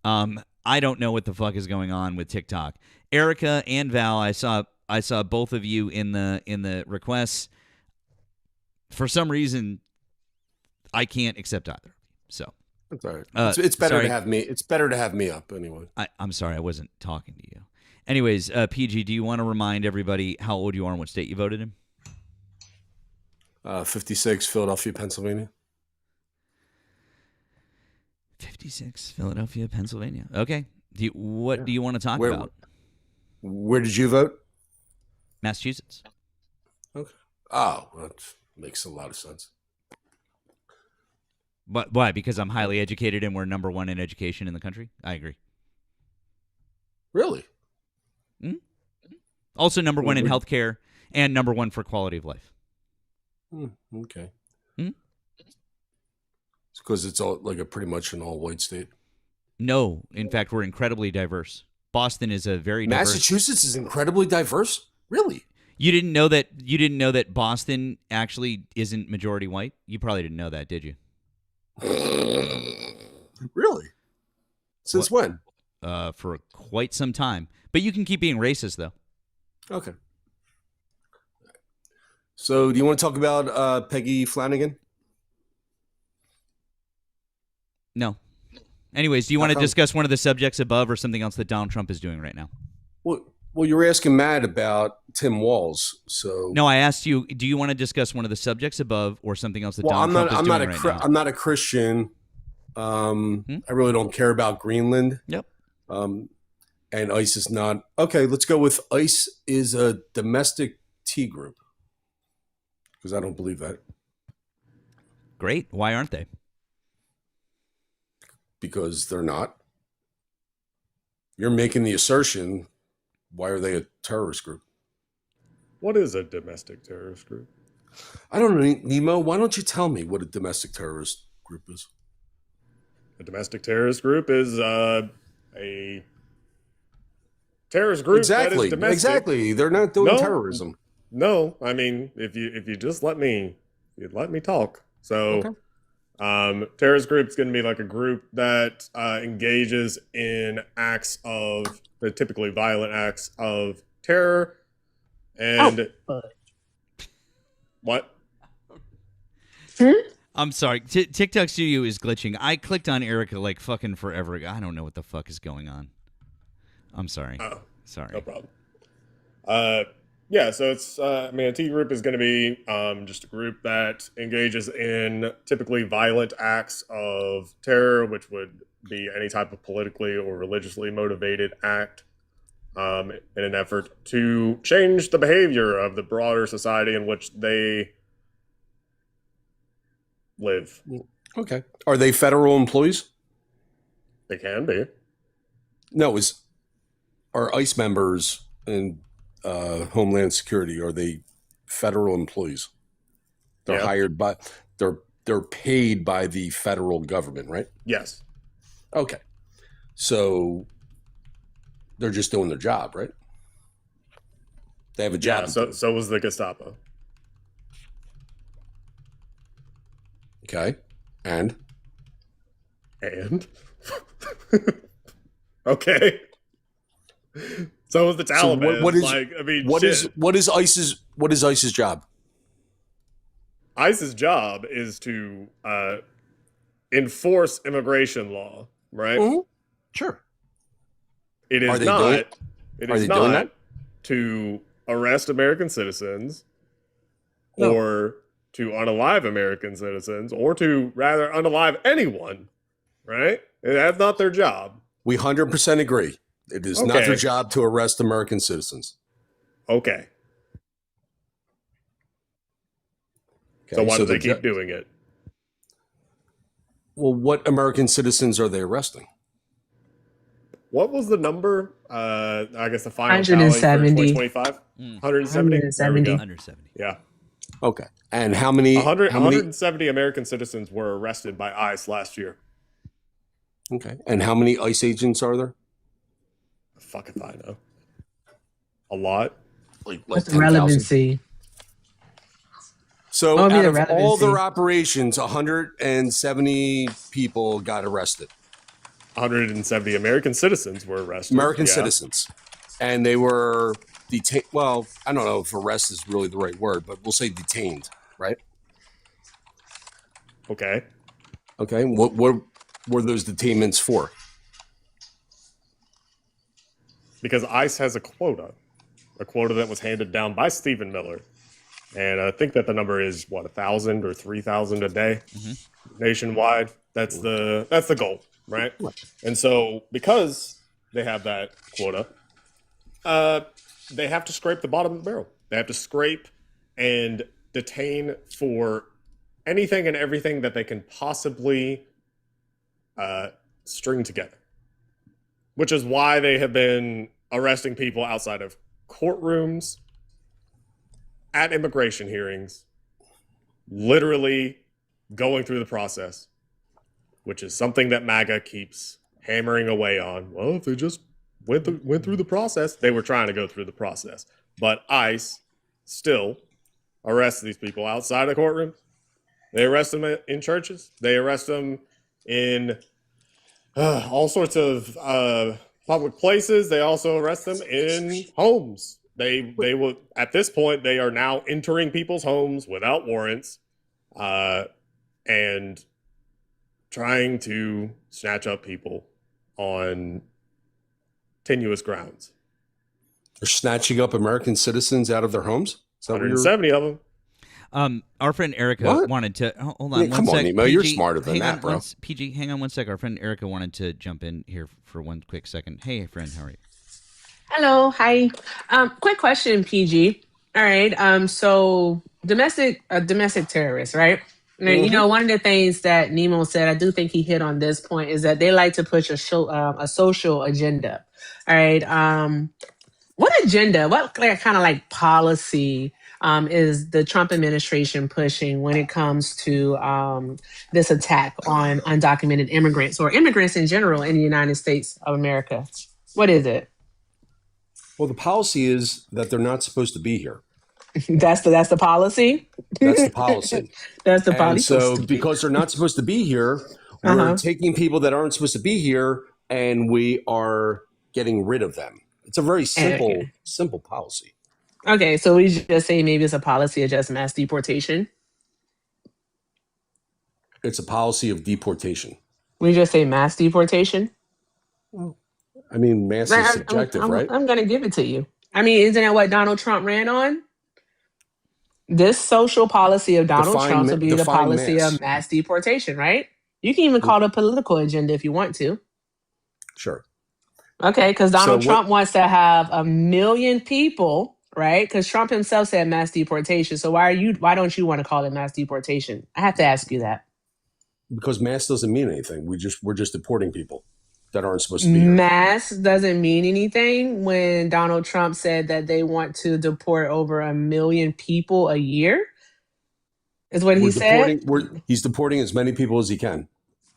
I don't know what the fuck is going on with TikTok. Erica and Val, I saw both of you in the requests. For some reason, I can't accept either. So that's all right. It's better to have me. It's better to have me up anyway. I'm sorry, I wasn't talking to you. Anyways, PG, do you want to remind everybody how old you are and what state you voted in? 56, Philadelphia, Pennsylvania. 56, Philadelphia, Pennsylvania. Okay. What do you want to talk about? Where did you vote? Massachusetts. Okay. Oh, that makes a lot of sense. But why? Because I'm highly educated and we're number 1 in education in the country? I agree. Really? Mm-hmm. Also number 1 in healthcare and number 1 for quality of life. Okay. Mm-hmm. It's because it's all like pretty much an all-white state. No, in fact, we're incredibly diverse. Boston is a very diverse. Massachusetts is incredibly diverse. Really? You didn't know that Boston actually isn't majority white? You probably didn't know that, did you? Really? Since when? For quite some time. But you can keep being racist, though. Okay. So, do you want to talk about Peggy Flanagan? No. Anyways, do you want to discuss one of the subjects above or something else that Donald Trump is doing right now? Well, you were asking Matt about Tim Walz, so... No, I asked you, do you want to discuss one of the subjects above or something else that Donald Trump is doing right now? I'm not a Christian. I really don't care about Greenland. Yep. And ICE is not... Okay, let's go with ICE is a domestic T group. Because I don't believe that. Great. Why aren't they? Because they're not. You're making the assertion... Why are they a terrorist group? What is a domestic terrorist group? I don't know, Nemo. Why don't you tell me what a domestic terrorist group is? A domestic terrorist group is a terrorist group. Exactly. That is domestic. Exactly. They're not doing terrorism. No, I mean, if you just let me talk. So, okay. Terrorist group is going to be like a group that engages in acts of typically violent acts of terror and what? I'm sorry. TikTok Studio is glitching. I clicked on Erica like fucking forever ago. I don't know what the fuck is going on. I'm sorry. Oh, sorry. No problem. Yeah, so it's a T group is going to be just a group that engages in typically violent acts of terror, which would be any type of politically or religiously motivated act in an effort to change the behavior of the broader society in which they live. Okay. Are they federal employees? They can be. No, are ICE members in Homeland Security, are they federal employees? They're hired by, they're paid by the federal government, right? Yes. Okay. So they're just doing their job, right? They have a job. Yeah, so was the Gestapo. Okay. And? Okay. So was the Taliban. So what is ICE's job? ICE's job is to enforce immigration law, right? Mm-hmm. Sure. It is not. It is not to arrest American citizens, or to unalive American citizens, or to rather unalive anyone, right? That's not their job. We 100% agree. It is not their job to arrest American citizens. Okay. So why do they keep doing it? Well, what American citizens are they arresting? What was the number? I guess the final tally for 2025? 170? There we go. 170. Yeah. Okay. And how many? 170 American citizens were arrested by ICE last year. Okay. And how many ICE agents are there? Fuck if I know. A lot. Like What's the relevancy? So out of all their operations, 170 people got arrested. 170 American citizens were arrested. American citizens. And they were detained. Well, I don't know if arrest is really the right word, but we'll say detained, right? Okay. Okay. What were those detainments for? Because ICE has a quota that was handed down by Stephen Miller. And I think that the number is, 1,000 or 3,000 a day nationwide. That's the goal, right? And so because they have that quota, they have to scrape the bottom of the barrel. They have to scrape and detain for anything and everything that they can possibly string together, which is why they have been arresting people outside of courtrooms, at immigration hearings, literally going through the process, which is something that MAGA keeps hammering away on. Well, if they just went through the process, they were trying to go through the process. But ICE still arrests these people outside of courtrooms. They arrest them in churches. They arrest them in all sorts of public places. They also arrest them in homes. They will, at this point, they are now entering people's homes without warrants, and trying to snatch up people on tenuous grounds. They're snatching up American citizens out of their homes? 170 of them. Our friend Erica wanted to hold on. Come on, Nemo, you're smarter than that, bro. PG, hang on one sec. Our friend Erica wanted to jump in here for one quick second. Hey, friend, how are you? Hello, hi. Quick question, PG. All right. So domestic terrorists, right? Mm-hmm. You know, one of the things that Nemo said, I do think he hit on this point, is that they like to push a social agenda. All right. What agenda? What kind of like policy is the Trump administration pushing when it comes to this attack on undocumented immigrants or immigrants in general in the United States of America? What is it? Well, the policy is that they're not supposed to be here. That's the policy. That's the policy. That's the policy. So, because they're not supposed to be here, we're taking people that aren't supposed to be here, and we are getting rid of them. It's a very simple policy. Okay, so we just say maybe it's a policy of just mass deportation. It's a policy of deportation. We just say mass deportation. I mean, mass is subjective, right? I'm going to give it to you. I mean, isn't that what Donald Trump ran on? This social policy of Donald Trump will be the policy of mass deportation, right? You can even call it a political agenda if you want to. Sure. Okay, because Donald Trump wants to have 1 million people, right? Because Trump himself said mass deportation. So why don't you want to call it mass deportation? I have to ask you that. Because mass doesn't mean anything. We're just deporting people that aren't supposed to be here. Mass doesn't mean anything when Donald Trump said that they want to deport over 1 million people a year, is what he said. He's deporting as many people as he can.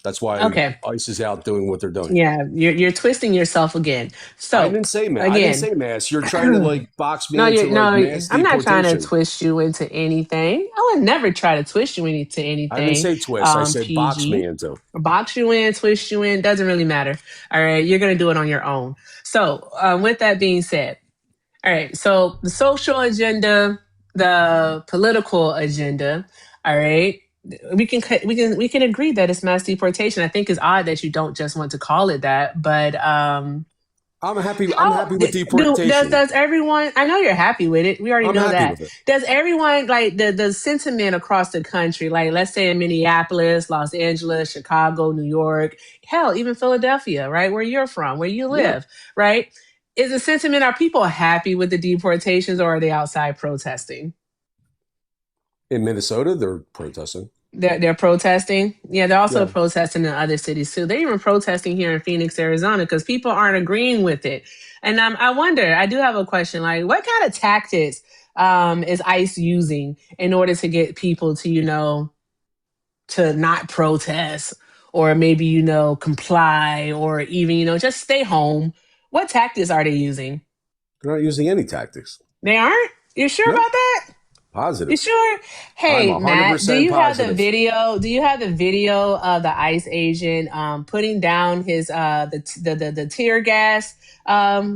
That's why ICE is out doing what they're doing. Yeah, you're twisting yourself again. So I didn't say mass. I didn't say mass. You're trying to box me into mass I'm not trying to twist you into anything. I would never try to twist you into anything. I didn't say twist. I said PG. Box me into. Box you in, twist you in, doesn't really matter. All right, you're going to do it on your own. So with that being said, all right, so the social agenda, the political agenda, all right, we can agree that it's mass deportation. I think it's odd that you don't just want to call it that, but I'm happy with deportation. Does everyone? I know you're happy with it. We already know that. Does everyone, like the sentiment across the country, like let's say in Minneapolis, Los Angeles, Chicago, New York, hell, even Philadelphia, right, where you're from, where you live, right? Is the sentiment, are people happy with the deportations, or are they outside protesting? In Minnesota, they're protesting. They're protesting. Yeah, they're also protesting in other cities too. They're even protesting here in Phoenix, Arizona, because people aren't agreeing with it. And I wonder. I do have a question. Like, what kind of tactics is ICE using in order to get people to to not protest, or maybe comply, or even just stay home? What tactics are they using? They're not using any tactics. They aren't? You sure about that? Positive. You sure? Hey, Matt, do you have the video? Do you have the video of the ICE agent putting down his the tear gas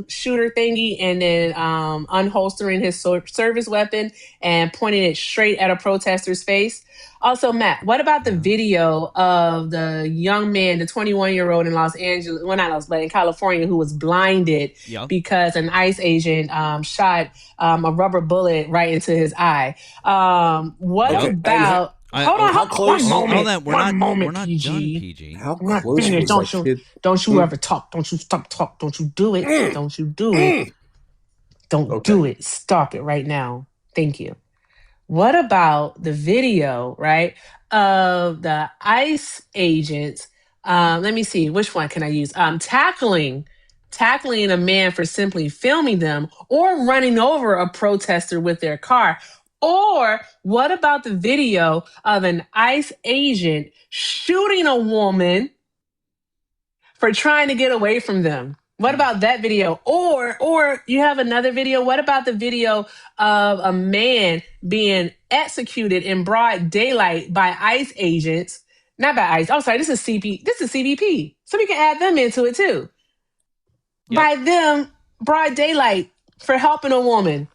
shooter thingy, and then unholstering his service weapon and pointing it straight at a protester's face? Also, Matt, what about the video of the young man, the 21-year-old in Los Angeles, well, not Los, but in California, who was blinded because an ICE agent shot a rubber bullet right into his eye? What about? Hold on, how close? One moment. We're not PG. done, PG. How close was that kid? Don't you ever talk? Don't you stop talk? Don't you do it? Don't you do it? Don't do it. Stop it right now. Thank you. What about the video, right, of the ICE agents? Let me see, which one can I use? Tackling a man for simply filming them, or running over a protester with their car. Or what about the video of an ICE agent shooting a woman for trying to get away from them? What about that video? Or you have another video. What about the video of a man being executed in broad daylight by ICE agents? Not by ICE. I'm sorry, this is CBP. So we can add them into it too. Yep. By them, broad daylight, for helping a woman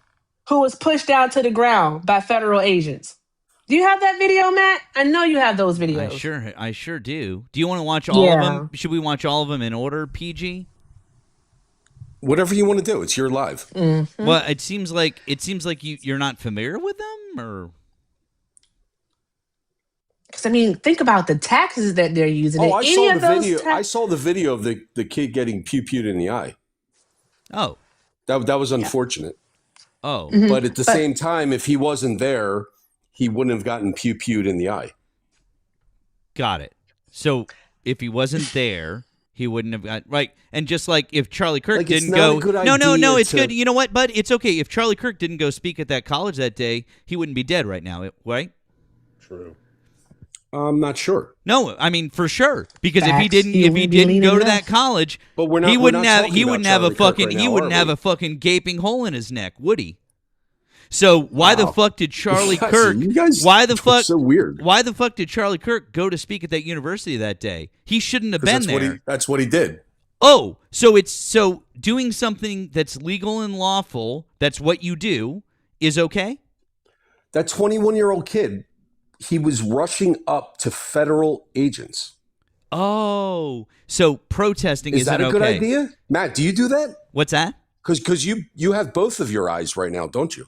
who was pushed down to the ground by federal agents. Do you have that video, Matt? I know you have those videos. I sure do. Do you want to watch all of them? Should we watch all of them in order, PG? Whatever you want to do. It's your live. Mm-hmm. Well, it seems like you're not familiar with them, or because think about the taxes that they're using. Oh, I saw the video of the kid getting pew-pewed in the eye. Oh, that was unfortunate. Oh, but at the same time, if he wasn't there, he wouldn't have gotten pew-pewed in the eye. Got it. So if he wasn't there, he wouldn't have got right. And just like if Charlie Kirk didn't go, no, it's good. You know what, bud? It's okay. If Charlie Kirk didn't go speak at that college that day, he wouldn't be dead right now, right? True. I'm not sure. No, I mean for sure, because if he didn't go to that college, but he wouldn't have a fucking gaping hole in his neck, would he? So why the fuck did Charlie Kirk? Why the fuck? So weird. Why the fuck did Charlie Kirk go to speak at that university that day? He shouldn't have been there. That's what he did. Oh, so doing something that's legal and lawful, that's what you do, is okay? That 21-year-old kid, he was rushing up to federal agents. Oh, so protesting isn't okay. Is that a good idea? Matt, do you do that? What's that? Because you have both of your eyes right now, don't you?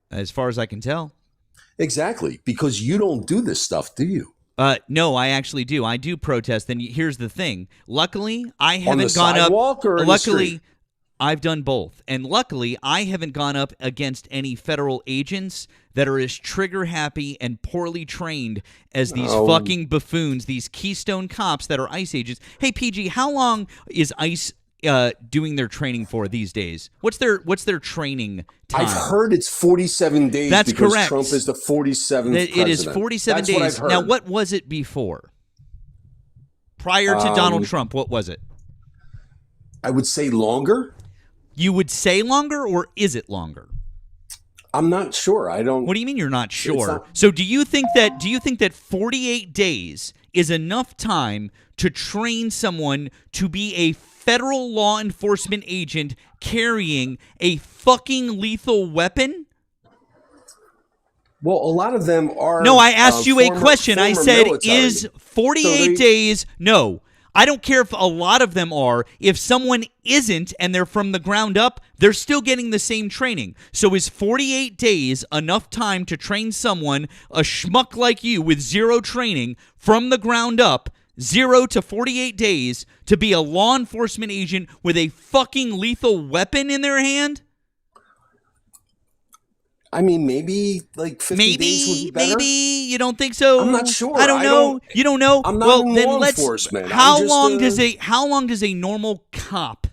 As far as I can tell. Exactly, because you don't do this stuff, do you? No, I actually do. I do protest. And here's the thing. Luckily, I haven't gone up. On the sidewalk or in the street? I've done both. And luckily, I haven't gone up against any federal agents that are as trigger-happy and poorly trained as these fucking buffoons, these Keystone cops that are ICE agents. Hey, PG, how long is ICE doing their training for these days? What's their training time? I've heard it's 47 days. That's because correct. Trump is the 47th president. It is 47 days. What I've heard. Now, what was it before? Prior to Donald Trump, what was it? I would say longer. You would say longer, or is it longer? I'm not sure. I don't. What do you mean you're not sure? So do you think that 48 days is enough time to train someone to be a federal law enforcement agent carrying a fucking lethal weapon? Well, a lot of them are. No, I asked you a question. I said, military. is 48 days? No. I don't care if a lot of them are. If someone isn't and they're from the ground up, they're still getting the same training. So is 48 days enough time to train someone, a schmuck like you with zero training, from the ground up, 0 to 48 days, to be a law enforcement agent with a fucking lethal weapon in their hand? I mean, maybe like 50 days would be better. Maybe you don't think so. I'm not sure. I don't know. You don't know. I'm not well, in then law let's. enforcement. How long does a normal cop,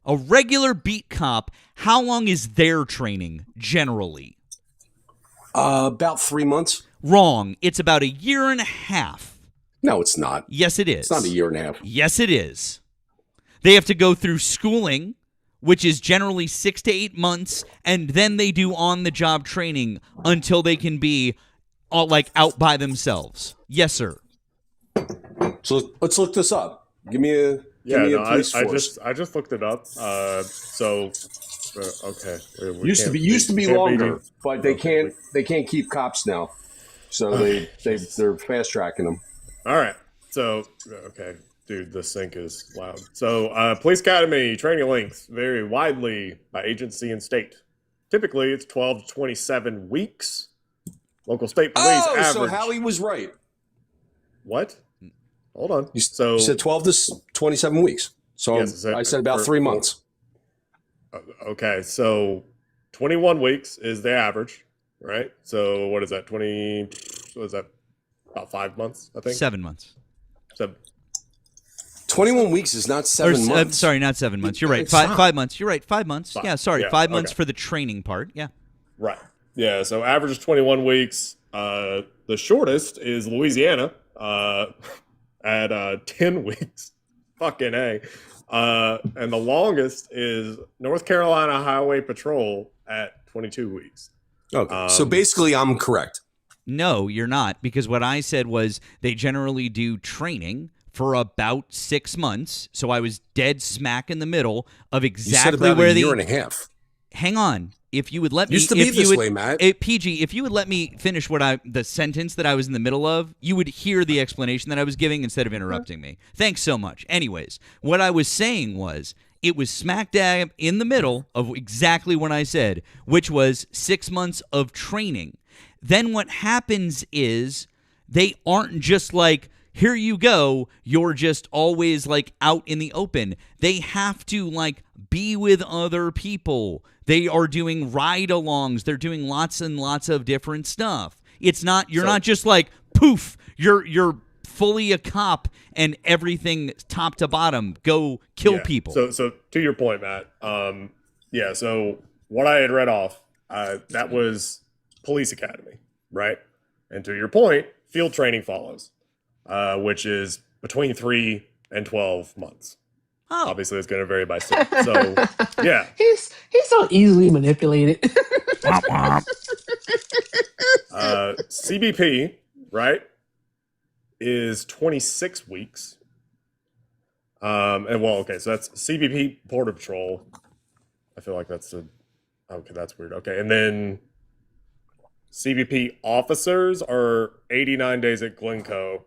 a regular beat cop, how long is their training generally? About 3 months. Wrong. It's about 1.5 years. No, it's not. Yes, it is. It's not 1.5 years. Yes, it is. They have to go through schooling, which is generally 6 to 8 months, and then they do on-the-job training until they can be out by themselves. Yes, sir. So let's look this up. Give me a police force. I just looked it up. Okay. Used to be longer, but they can't keep cops now. So they're fast tracking them. All right. So okay. Dude, the sync is loud. So, police academy training lengths vary widely by agency and state. Typically, it's 12 to 27 weeks. Local state police average. So Howie was right. What? Hold on. You said 12 to 27 weeks. So yes, I said about 3 months. Okay, so 21 weeks is the average, right? So what is that? What is that? About 5 months, I think. 7 months. 21 weeks is not 7 months. Sorry, not 7 months. You're right. 5 months. You're right. 5 months. Yeah, sorry. 5 months for the training part. Yeah. Right. Yeah, so average is 21 weeks. The shortest is Louisiana at 10 weeks. Fucking A. And the longest is North Carolina Highway Patrol at 22 weeks. Okay. So basically I'm correct. No, you're not, because what I said was they generally do training for about 6 months. So I was dead smack in the middle of exactly you said about where a year and a half. Hang on. If you would let me, used to be this way, Matt. PG, if you would let me finish the sentence that I was in the middle of, you would hear the explanation that I was giving instead of interrupting me. Thanks so much. Anyways, what I was saying was it was smack dab in the middle of exactly what I said, which was 6 months of training. Then what happens is they aren't just like, here you go, you're just always out in the open. They have to be with other people. They are doing ride-alongs. They're doing lots and lots of different stuff. It's not not just poof, you're fully a cop and everything top to bottom, go kill people. So to your point, Matt, so what I had read off, that was police academy, right? And to your point, field training follows. Which is between 3 and 12 months. Oh. Obviously, it's going to vary by state. So, yeah. He's so easily manipulated. CBP, right, is 26 weeks. So that's CBP Border Patrol. I feel like that's that's weird. Okay, and then CBP officers are 89 days at Glencoe,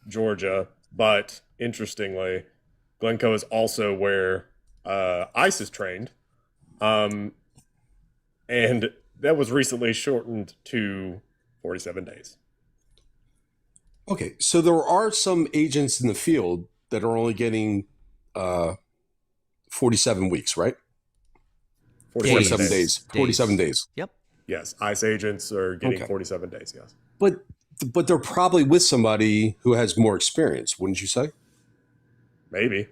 Georgia, but interestingly, Glencoe is also where ICE is trained, and that was recently shortened to 47 days. Okay, so there are some agents in the field that are only getting 47 weeks, right? 47 days. 47 days. Yep. Yes, ICE agents are getting 47 days, yes. But they're probably with somebody who has more experience, wouldn't you say? Maybe.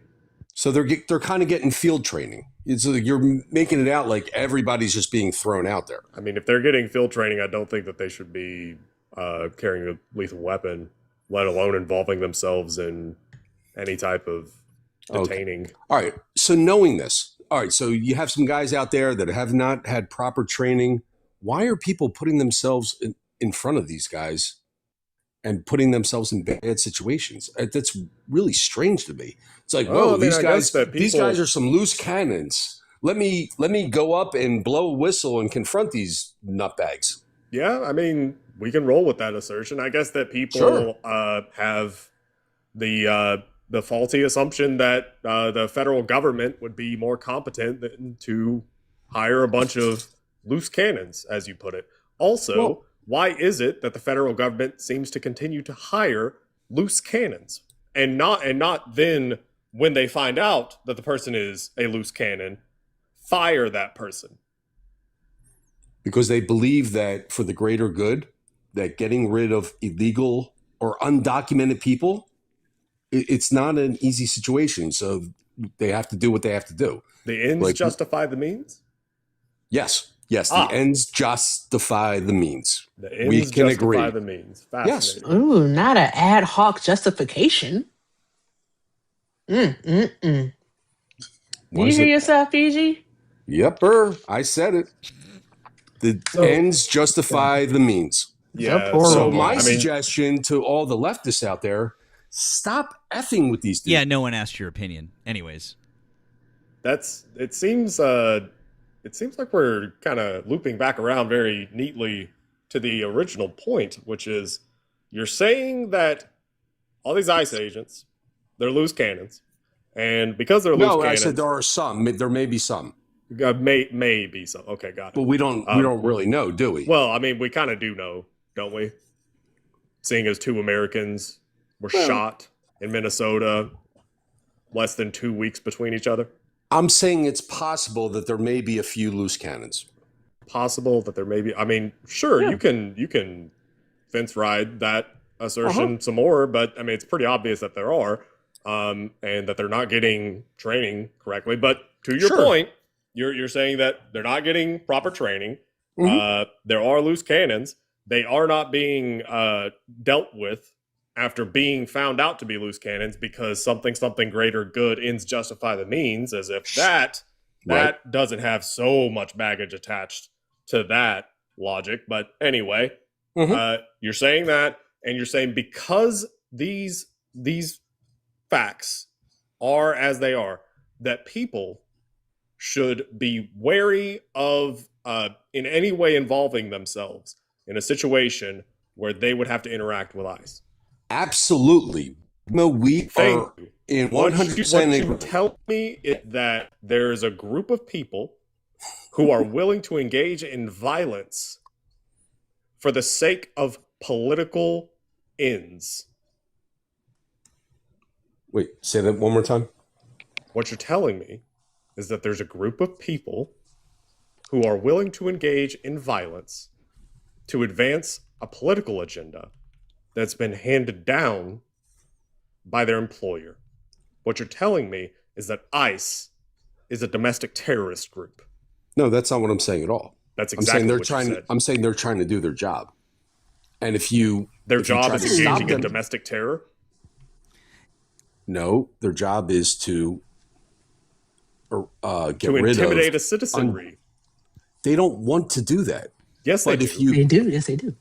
So they're kind of getting field training. You're making it out like everybody's just being thrown out there. I mean, if they're getting field training, I don't think that they should be carrying a lethal weapon, let alone involving themselves in any type of detaining. Okay. All right. So knowing this, so you have some guys out there that have not had proper training. Why are people putting themselves in front of these guys and putting themselves in bad situations? That's really strange to me. It's like, these guys are some loose cannons. Let me go up and blow a whistle and confront these nutbags. Yeah, I mean, we can roll with that assertion. I guess that people have the faulty assumption that the federal government would be more competent than to hire a bunch of loose cannons, as you put it. Also, why is it that the federal government seems to continue to hire loose cannons and not then, when they find out that the person is a loose cannon, fire that person? because they believe that for the greater good, that getting rid of illegal or undocumented people, it's not an easy situation. So they have to do what they have to do. The ends justify the means? Yes. Yes, the ends justify the means. The ends we can justify the means. Yes. Ooh, not an ad hoc justification. Did you hear yourself, PG? Yepper, I said it. The ends justify the means. Yeah. So my suggestion to all the leftists out there, stop effing with these dudes. Yeah, no one asked your opinion. Anyways. It seems like we're kind of looping back around very neatly to the original point, which is you're saying that all these ICE agents, they're loose cannons. And because they're loose cannons... No, I said there are some. There may be some. May be some. Okay, got it. But we don't really know, do we? Well, I mean, we kind of do know, don't we? Seeing as 2 Americans were shot in Minnesota less than 2 weeks between each other. I'm saying it's possible that there may be a few loose cannons. Possible that there may be. I mean, sure, you can fence ride that assertion some more, but I mean, it's pretty obvious that there are, and that they're not getting training correctly. But to your point, you're saying that they're not getting proper training. There are loose cannons. They are not being dealt with after being found out to be loose cannons because something greater good ends justify the means, as if that doesn't have so much baggage attached to that logic. But anyway, you're saying that, and you're saying because these facts are as they are, that people should be wary of in any way involving themselves in a situation where they would have to interact with ICE. Absolutely. No, we are in 100%. What you tell me is that there's a group of people who are willing to engage in violence for the sake of political ends. Wait, say that one more time. What you're telling me is that there's a group of people who are willing to engage in violence to advance a political agenda that's been handed down by their employer. What you're telling me is that ICE is a domestic terrorist group. No, that's not what I'm saying at all. That's exactly what you said. I'm saying they're trying to do their job. And their job is engaging in domestic terror? No, their job is to get rid of... To intimidate a citizenry. They don't want to do that. Yes, they do. They do. Yes, they do.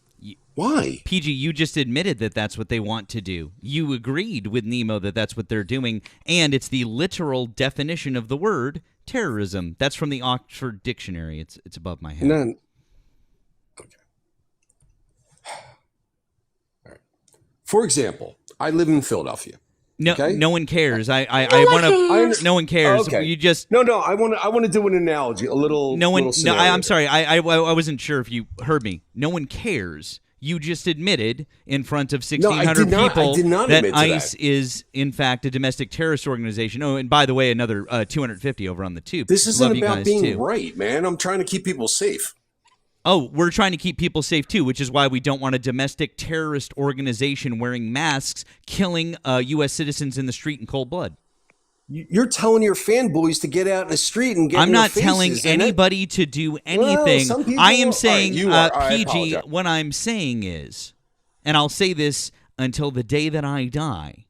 Why? PG, you just admitted that that's what they want to do. You agreed with Nemo that that's what they're doing, and it's the literal definition of the word terrorism. That's from the Oxford Dictionary. It's above my head. Okay. All right. For example, I live in Philadelphia. No, no one cares. I want to. No one cares. Okay. You just no. I want to do an analogy, a little. No one. Little no, I'm sorry. I wasn't sure if you heard me. No one cares. You just admitted in front of 1,600 people that ICE is, in fact, a domestic terrorist organization. Oh, and by the way, another 250 over on the tube. This isn't about being right, man. I'm trying to keep people safe. Oh, we're trying to keep people safe, too, which is why we don't want a domestic terrorist organization wearing masks, killing U.S. citizens in the street in cold blood. You're telling your fanboys to get out in the street and get I'm not telling anybody to do anything. Well, I am saying, right, PG, what I'm saying is, and I'll say this until the day that I die,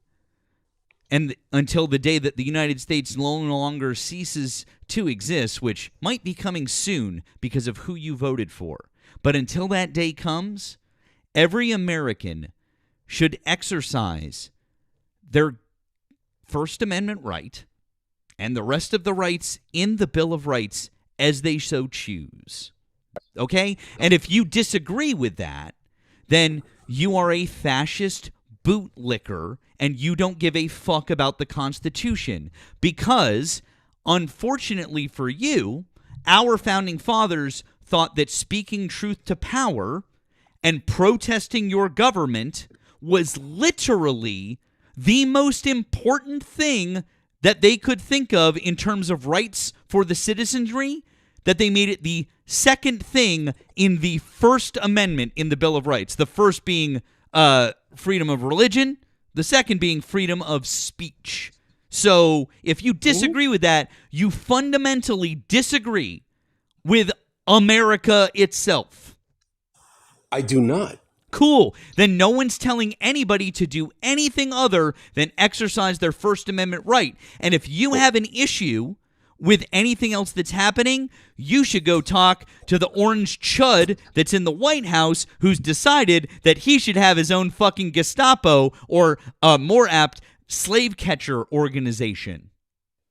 and until the day that the United States no longer ceases to exist, which might be coming soon because of who you voted for. But until that day comes, every American should exercise their First Amendment right and the rest of the rights in the Bill of Rights as they so choose. Okay? And if you disagree with that, then you are a fascist bootlicker and you don't give a fuck about the Constitution because, unfortunately for you, our founding fathers thought that speaking truth to power and protesting your government was literally the most important thing that they could think of in terms of rights for the citizenry, that they made it the second thing in the First Amendment in the Bill of Rights. The first being freedom of religion, the second being freedom of speech. So if you disagree with that, you fundamentally disagree with America itself. I do not. Cool. Then no one's telling anybody to do anything other than exercise their First Amendment right. And if you have an issue with anything else that's happening, you should go talk to the orange chud that's in the White House who's decided that he should have his own fucking Gestapo or, more apt, slave catcher organization.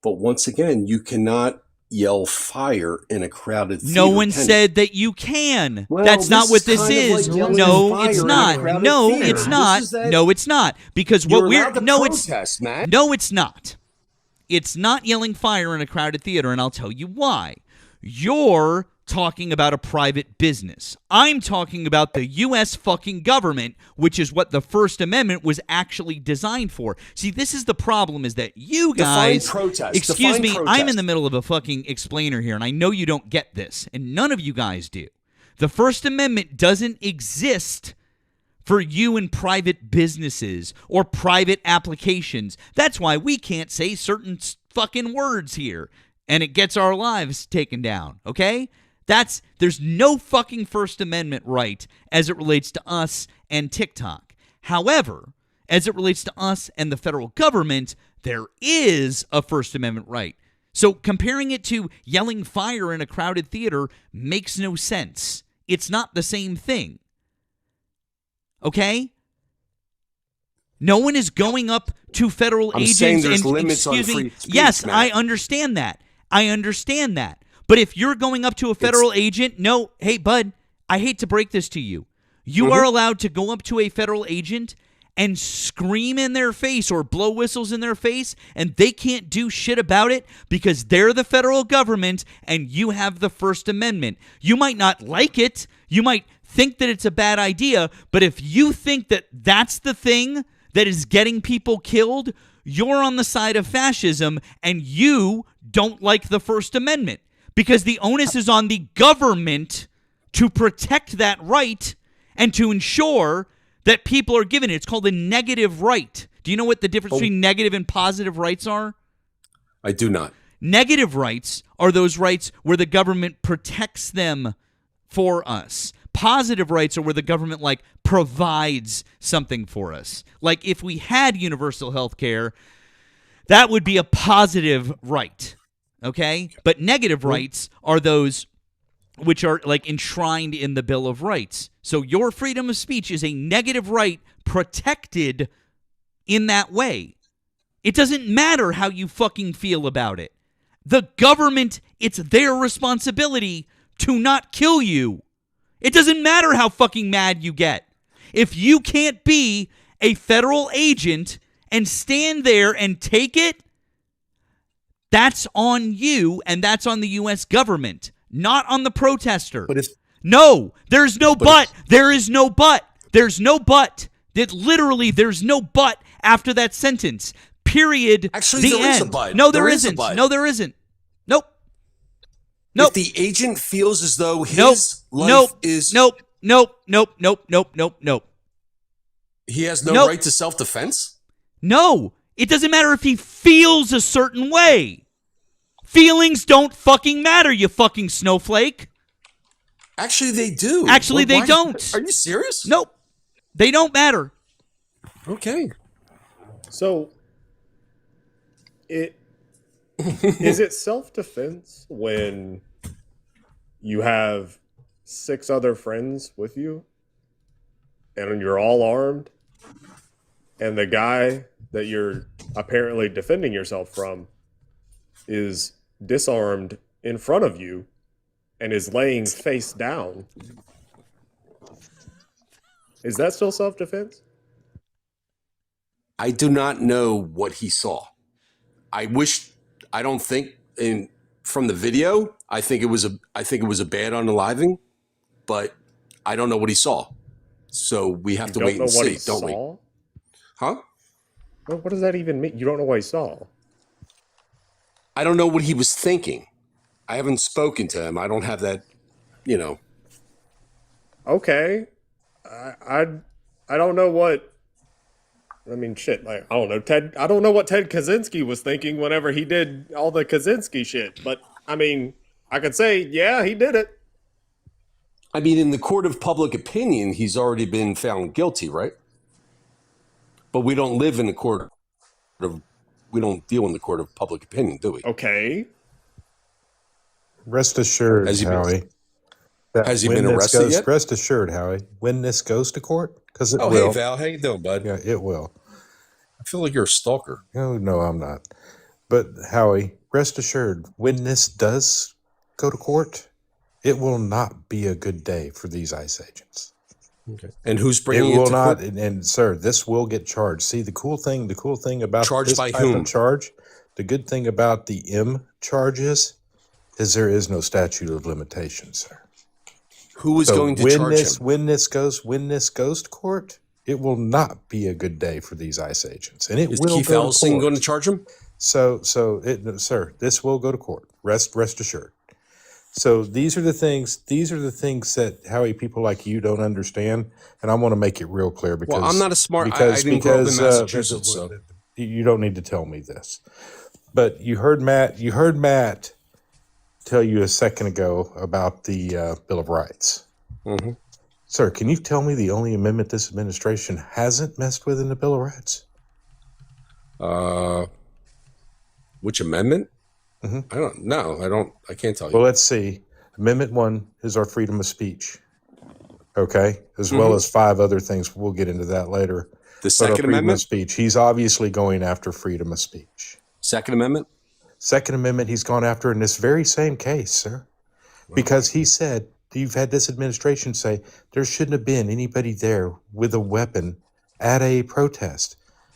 But once again, you cannot yell fire in a crowded theater. No one said that you can. Well, that's not what this is. Like no, it's not. No, theater. It's not. No, it's not. Because what we're protest, Matt. No, it's not. It's not yelling fire in a crowded theater, and I'll tell you why. You're talking about a private business. I'm talking about the U.S. fucking government, which is what the First Amendment was actually designed for. See, this is the problem, is that you guys... Define protest. Excuse me, I'm in the middle of a fucking explainer here, and I know you don't get this, and none of you guys do. The First Amendment doesn't exist for you and private businesses or private applications. That's why we can't say certain fucking words here, and it gets our lives taken down, okay? There's no fucking First Amendment right as it relates to us and TikTok. However, as it relates to us and the federal government, there is a First Amendment right. So comparing it to yelling fire in a crowded theater makes no sense. It's not the same thing. Okay? No one is going up to federal agents saying there's and limits on free speech, yes, Matt. I understand that. But if you're going up to a federal agent, no, hey, bud, I hate to break this to you. You are allowed to go up to a federal agent and scream in their face or blow whistles in their face, and they can't do shit about it because they're the federal government and you have the First Amendment. You might not like it. You might think that it's a bad idea, but if you think that that's the thing that is getting people killed, you're on the side of fascism and you don't like the First Amendment. Because the onus is on the government to protect that right and to ensure that people are given it. It's called a negative right. Do you know what the difference between negative and positive rights are? I do not. Negative rights are those rights where the government protects them for us. Positive rights are where the government, like, provides something for us. Like, if we had universal health care, that would be a positive right. Okay? But negative rights are those which are like enshrined in the Bill of Rights. So your freedom of speech is a negative right protected in that way. It doesn't matter how you fucking feel about it. The government, it's their responsibility to not kill you. It doesn't matter how fucking mad you get. If you can't be a federal agent and stand there and take it, that's on you, and that's on the U.S. government, not on the protester. But no, there's no but. There is no but. There's no but. Literally, there's no but after that sentence. Period. Actually, there is a but. No, there isn't. No, there isn't. Nope. If the agent feels as though his life is... Nope. He has no right to self-defense? No. It doesn't matter if he feels a certain way. Feelings don't fucking matter, you fucking snowflake. Actually, they do. Actually, they don't. Are you serious? Nope. They don't matter. Okay. So, is it self-defense when you have 6 other friends with you and you're all armed and the guy that you're apparently defending yourself from is disarmed in front of you and is laying face down? Is that still self-defense? I do not know what he saw. I don't think from the video, I think it was a bad unaliving, but I don't know what he saw. So we have to wait and see, don't we? Huh? Well, what does that even mean? You don't know what he saw. I don't know what he was thinking. I haven't spoken to him. I don't have that you know. Okay. I don't know what. I mean, shit. Like, I don't know, Ted. I don't know what Ted Kaczynski was thinking whenever he did all the Kaczynski shit. But I mean, I could say, yeah, he did it. I mean, in the court of public opinion, he's already been found guilty, right? But we don't live in the court of. We don't deal in the court of public opinion, do we? Okay. Rest assured, Howie. Has he been arrested yet? Rest assured, Howie, when this goes to court, because it will. Hey, Val, how you doing, bud? Yeah, it will. I feel like you're a stalker. No, I'm not. But Howie, rest assured, when this does go to court, it will not be a good day for these ICE agents. Okay. And who's bringing it? It will not. And sir, this will get charged. See, the cool thing about charged by whom? Charge. The good thing about the M charges is there is no statute of limitations, sir. Who is going to charge him? When this goes to court, it will not be a good day for these ICE agents, and it is will Keith go Ellison to court. going to charge him? Sir, this will go to court. Rest assured. So these are the things that Howie people like you don't understand, and I want to make it real clear because I'm not a smart. I didn't grow up in Massachusetts, so you don't need to tell me this. But you heard Matt tell you a second ago about the Bill of Rights. Mm-hmm. Sir, can you tell me the only amendment this administration hasn't messed with in the Bill of Rights? Which amendment? Mm-hmm. I don't know. I can't tell you. Well, let's see. Amendment 1 is our freedom of speech. Okay? As well as 5 other things. We'll get into that later. The Second freedom Amendment? of speech. He's obviously going after freedom of speech. Second Amendment? Second Amendment he's gone after in this very same case, sir. Because he said, you've had this administration say, there shouldn't have been anybody there with a weapon at a protest.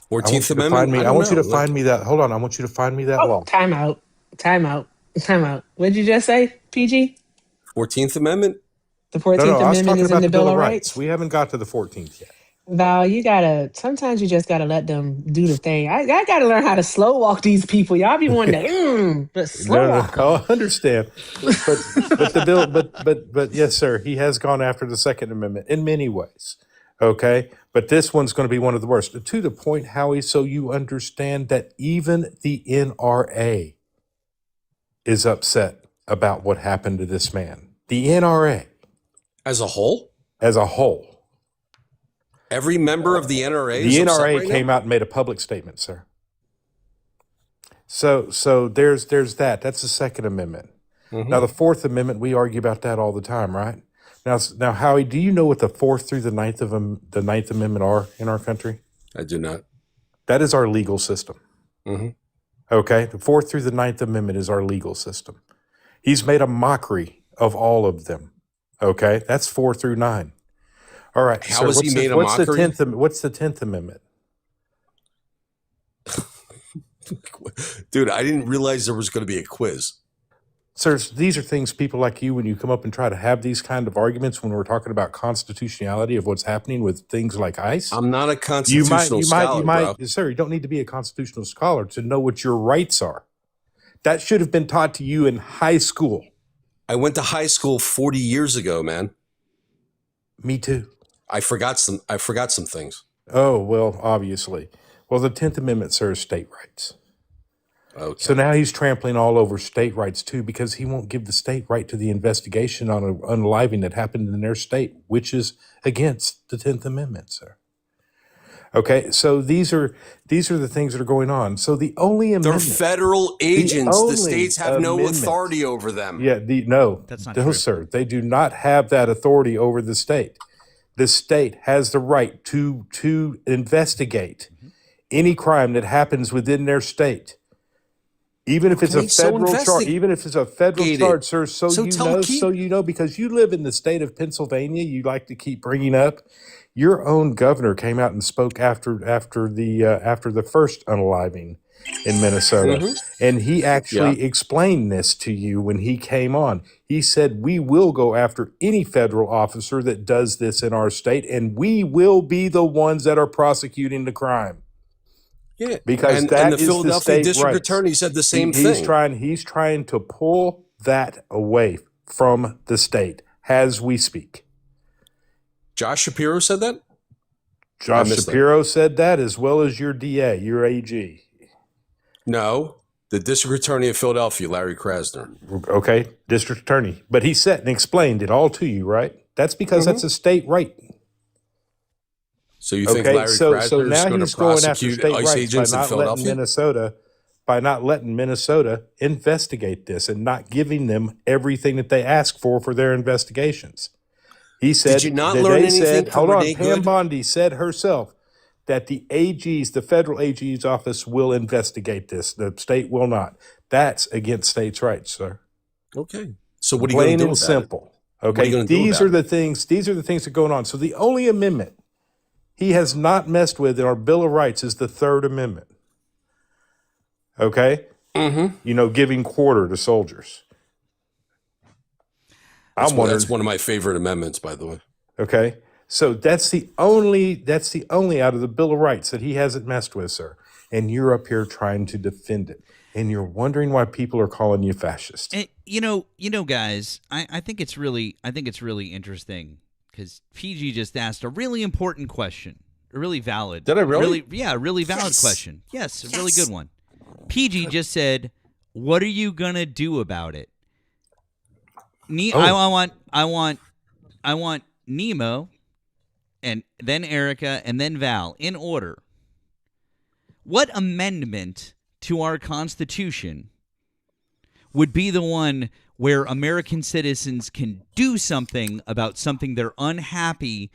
14th Amendment? I want you to find me that. Hold on. I want you to find me that law. Time out. What did you just say, PG? 14th Amendment? The 14th Amendment is in the Bill of Rights? We haven't got to the 14th yet. Val, sometimes you just gotta let them do the thing. I gotta learn how to slow walk these people. Y'all be wanting to slow walk. I understand. But the bill, but yes, sir, he has gone after the Second Amendment in many ways. Okay. But this one's going to be one of the worst. To the point, Howie, so you understand that even the NRA is upset about what happened to this man. The NRA. As a whole? As a whole. Every member of the NRA The NRA came out and made a public statement, sir. So there's that. That's the Second Amendment. Mm-hmm. Now, the Fourth Amendment, we argue about that all the time, right? Now, Howie, do you know what the Fourth through the Ninth Amendment are in our country? I do not. That is our legal system. Mm-hmm. Okay? The Fourth through the Ninth Amendment is our legal system. He's made a mockery of all of them. Okay? That's 4 through 9. All right. How has he made a mockery? What's the 10th Amendment? Dude, I didn't realize there was going to be a quiz. Sir, these are things people like you, when you come up and try to have these kind of arguments when we're talking about constitutionality of what's happening with things like ICE. I'm not a constitutional scholar, bro. Sir, you don't need to be a constitutional scholar to know what your rights are. That should have been taught to you in high school. I went to high school 40 years ago, man. Me too. I forgot some things. Oh, well, obviously. Well, the 10th Amendment, sir, is state rights. Okay. So now he's trampling all over state rights too, because he won't give the state right to the investigation on an unaliving that happened in their state, which is against the 10th Amendment, sir. Okay, so these are the things that are going on. So the only amendment, they're federal agents. The states have no authority over them. Yeah, that's not true, sir. They do not have that authority over the state. The state has the right to investigate any crime that happens within their state. Even if it's a federal charge, sir, so you know, because you live in the state of Pennsylvania, you like to keep bringing up. Your own governor came out and spoke after the first unaliving in Minnesota, and he actually explained this to you when he came on. He said, "We will go after any federal officer that does this in our state, and we will be the ones that are prosecuting the crime." Yeah, because and the Philadelphia district attorney said the same thing. He's trying to pull that away from the state. as we speak. Josh Shapiro said that? Josh Shapiro said that, as well as your DA, your AG. No, the district attorney of Philadelphia, Larry Krasner. Okay, district attorney. But he said and explained it all to you, right? That's because that's a state right. So you think Larry Krasner is going to prosecute ICE agents in Philadelphia? By not letting Minnesota investigate this and not giving them everything that they ask for their investigations. He said, did you not learn anything from Renee Good? Pam Bondi said herself that the federal AG's office will investigate this. The state will not. That's against states' rights, sir. Okay. So what are you going to do about simple. It? Okay. These are the things that are going on. So the only amendment he has not messed with in our Bill of Rights is the Third Amendment. Okay? Mm-hmm. Giving quarter to soldiers. That's one of my favorite amendments, by the way. Okay? So that's the only out of the Bill of Rights that he hasn't messed with, sir. And you're up here trying to defend it. And you're wondering why people are calling you fascist. And, guys, I think it's really interesting because PG just asked a really important question, a really valid. Did I really? A really valid question. Yes, a really good one. PG just said, "What are you gonna do about it?" I want Nemo, and then Erica, and then Val in order. What amendment to our Constitution would be the one where American citizens can do something about something they're unhappy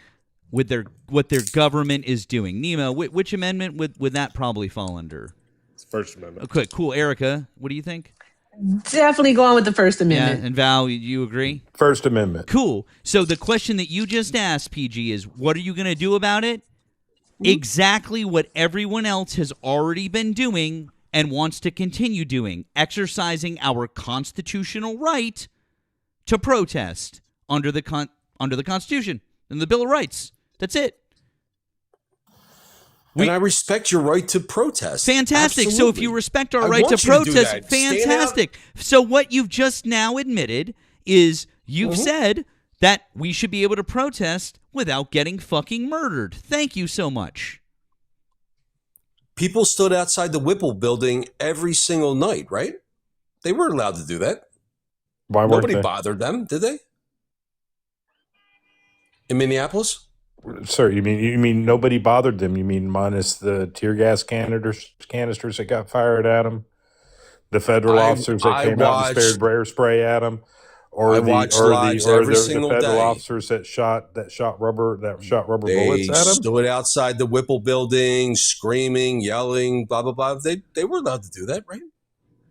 with what their government is doing? Nemo, which amendment would that probably fall under? It's First Amendment. Okay, cool. Erica, what do you think? Definitely going with the First Amendment. Yeah, and Val, you agree? First Amendment. Cool. So the question that you just asked, PG, is what are you going to do about it? Exactly what everyone else has already been doing and wants to continue doing, exercising our constitutional right to protest under the Constitution and the Bill of Rights. That's it. And I respect your right to protest. Fantastic. Absolutely. So if you respect our right to protest, fantastic. So what you've just now admitted is you've said that we should be able to protest without getting fucking murdered. Thank you so much. People stood outside the Whipple building every single night, right? They weren't allowed to do that. Why weren't Nobody they? bothered them, did they? In Minneapolis? Sir, you mean nobody bothered them? You mean minus the tear gas canisters that got fired at them, the federal officers that came out and spared bear spray at them, or the federal officers that shot rubber bullets at them? They stood outside the Whipple building, screaming, yelling, blah blah blah. They were allowed to do that, right?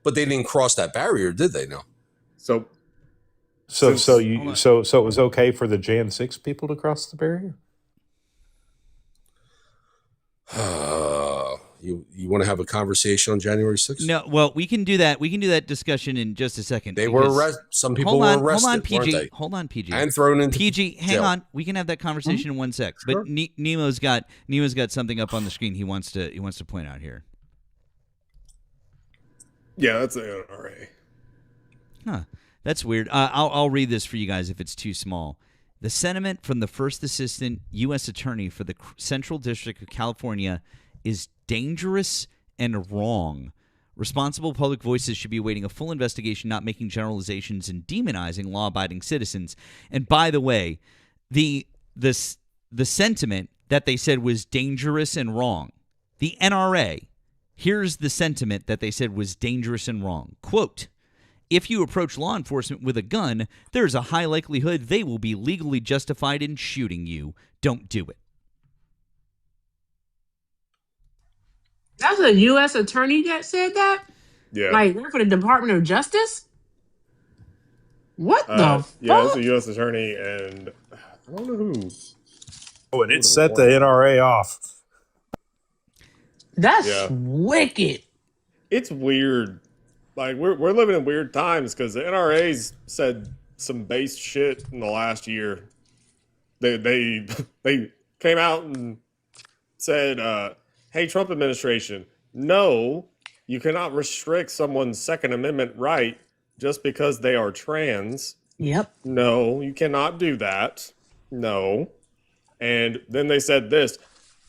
But they didn't cross that barrier, did they? No. So it was okay for the Jan 6 people to cross the barrier? You want to have a conversation on January 6th? No, well, we can do that. We can do that discussion in just a second. They were arrested. Some people were arrested. Hold on, PG. And thrown into PG. Hang jail. on. We can have that conversation in 1 sec. But sure. Nemo's got something up on the screen. He wants to point out here. Yeah, that's an NRA. Huh. That's weird. I'll read this for you guys if it's too small. The sentiment from the first assistant U.S. attorney for the Central District of California is dangerous and wrong. Responsible public voices should be awaiting a full investigation, not making generalizations and demonizing law-abiding citizens. And by the way, the sentiment that they said was dangerous and wrong. The NRA, here's the sentiment that they said was dangerous and wrong. Quote, if you approach law enforcement with a gun, there is a high likelihood they will be legally justified in shooting you. Don't do it. That's a U.S. attorney that said that? Yeah. Like, for the Department of Justice? What the fuck? Yeah, it's a U.S. attorney, and I don't know who. Oh, and it set the NRA off. That's wicked. It's weird. Like, we're living in weird times because the NRA's said some base shit in the last year. They came out and said, hey, Trump administration, no, you cannot restrict someone's Second Amendment right just because they are trans. Yep. No, you cannot do that. No. And then they said this.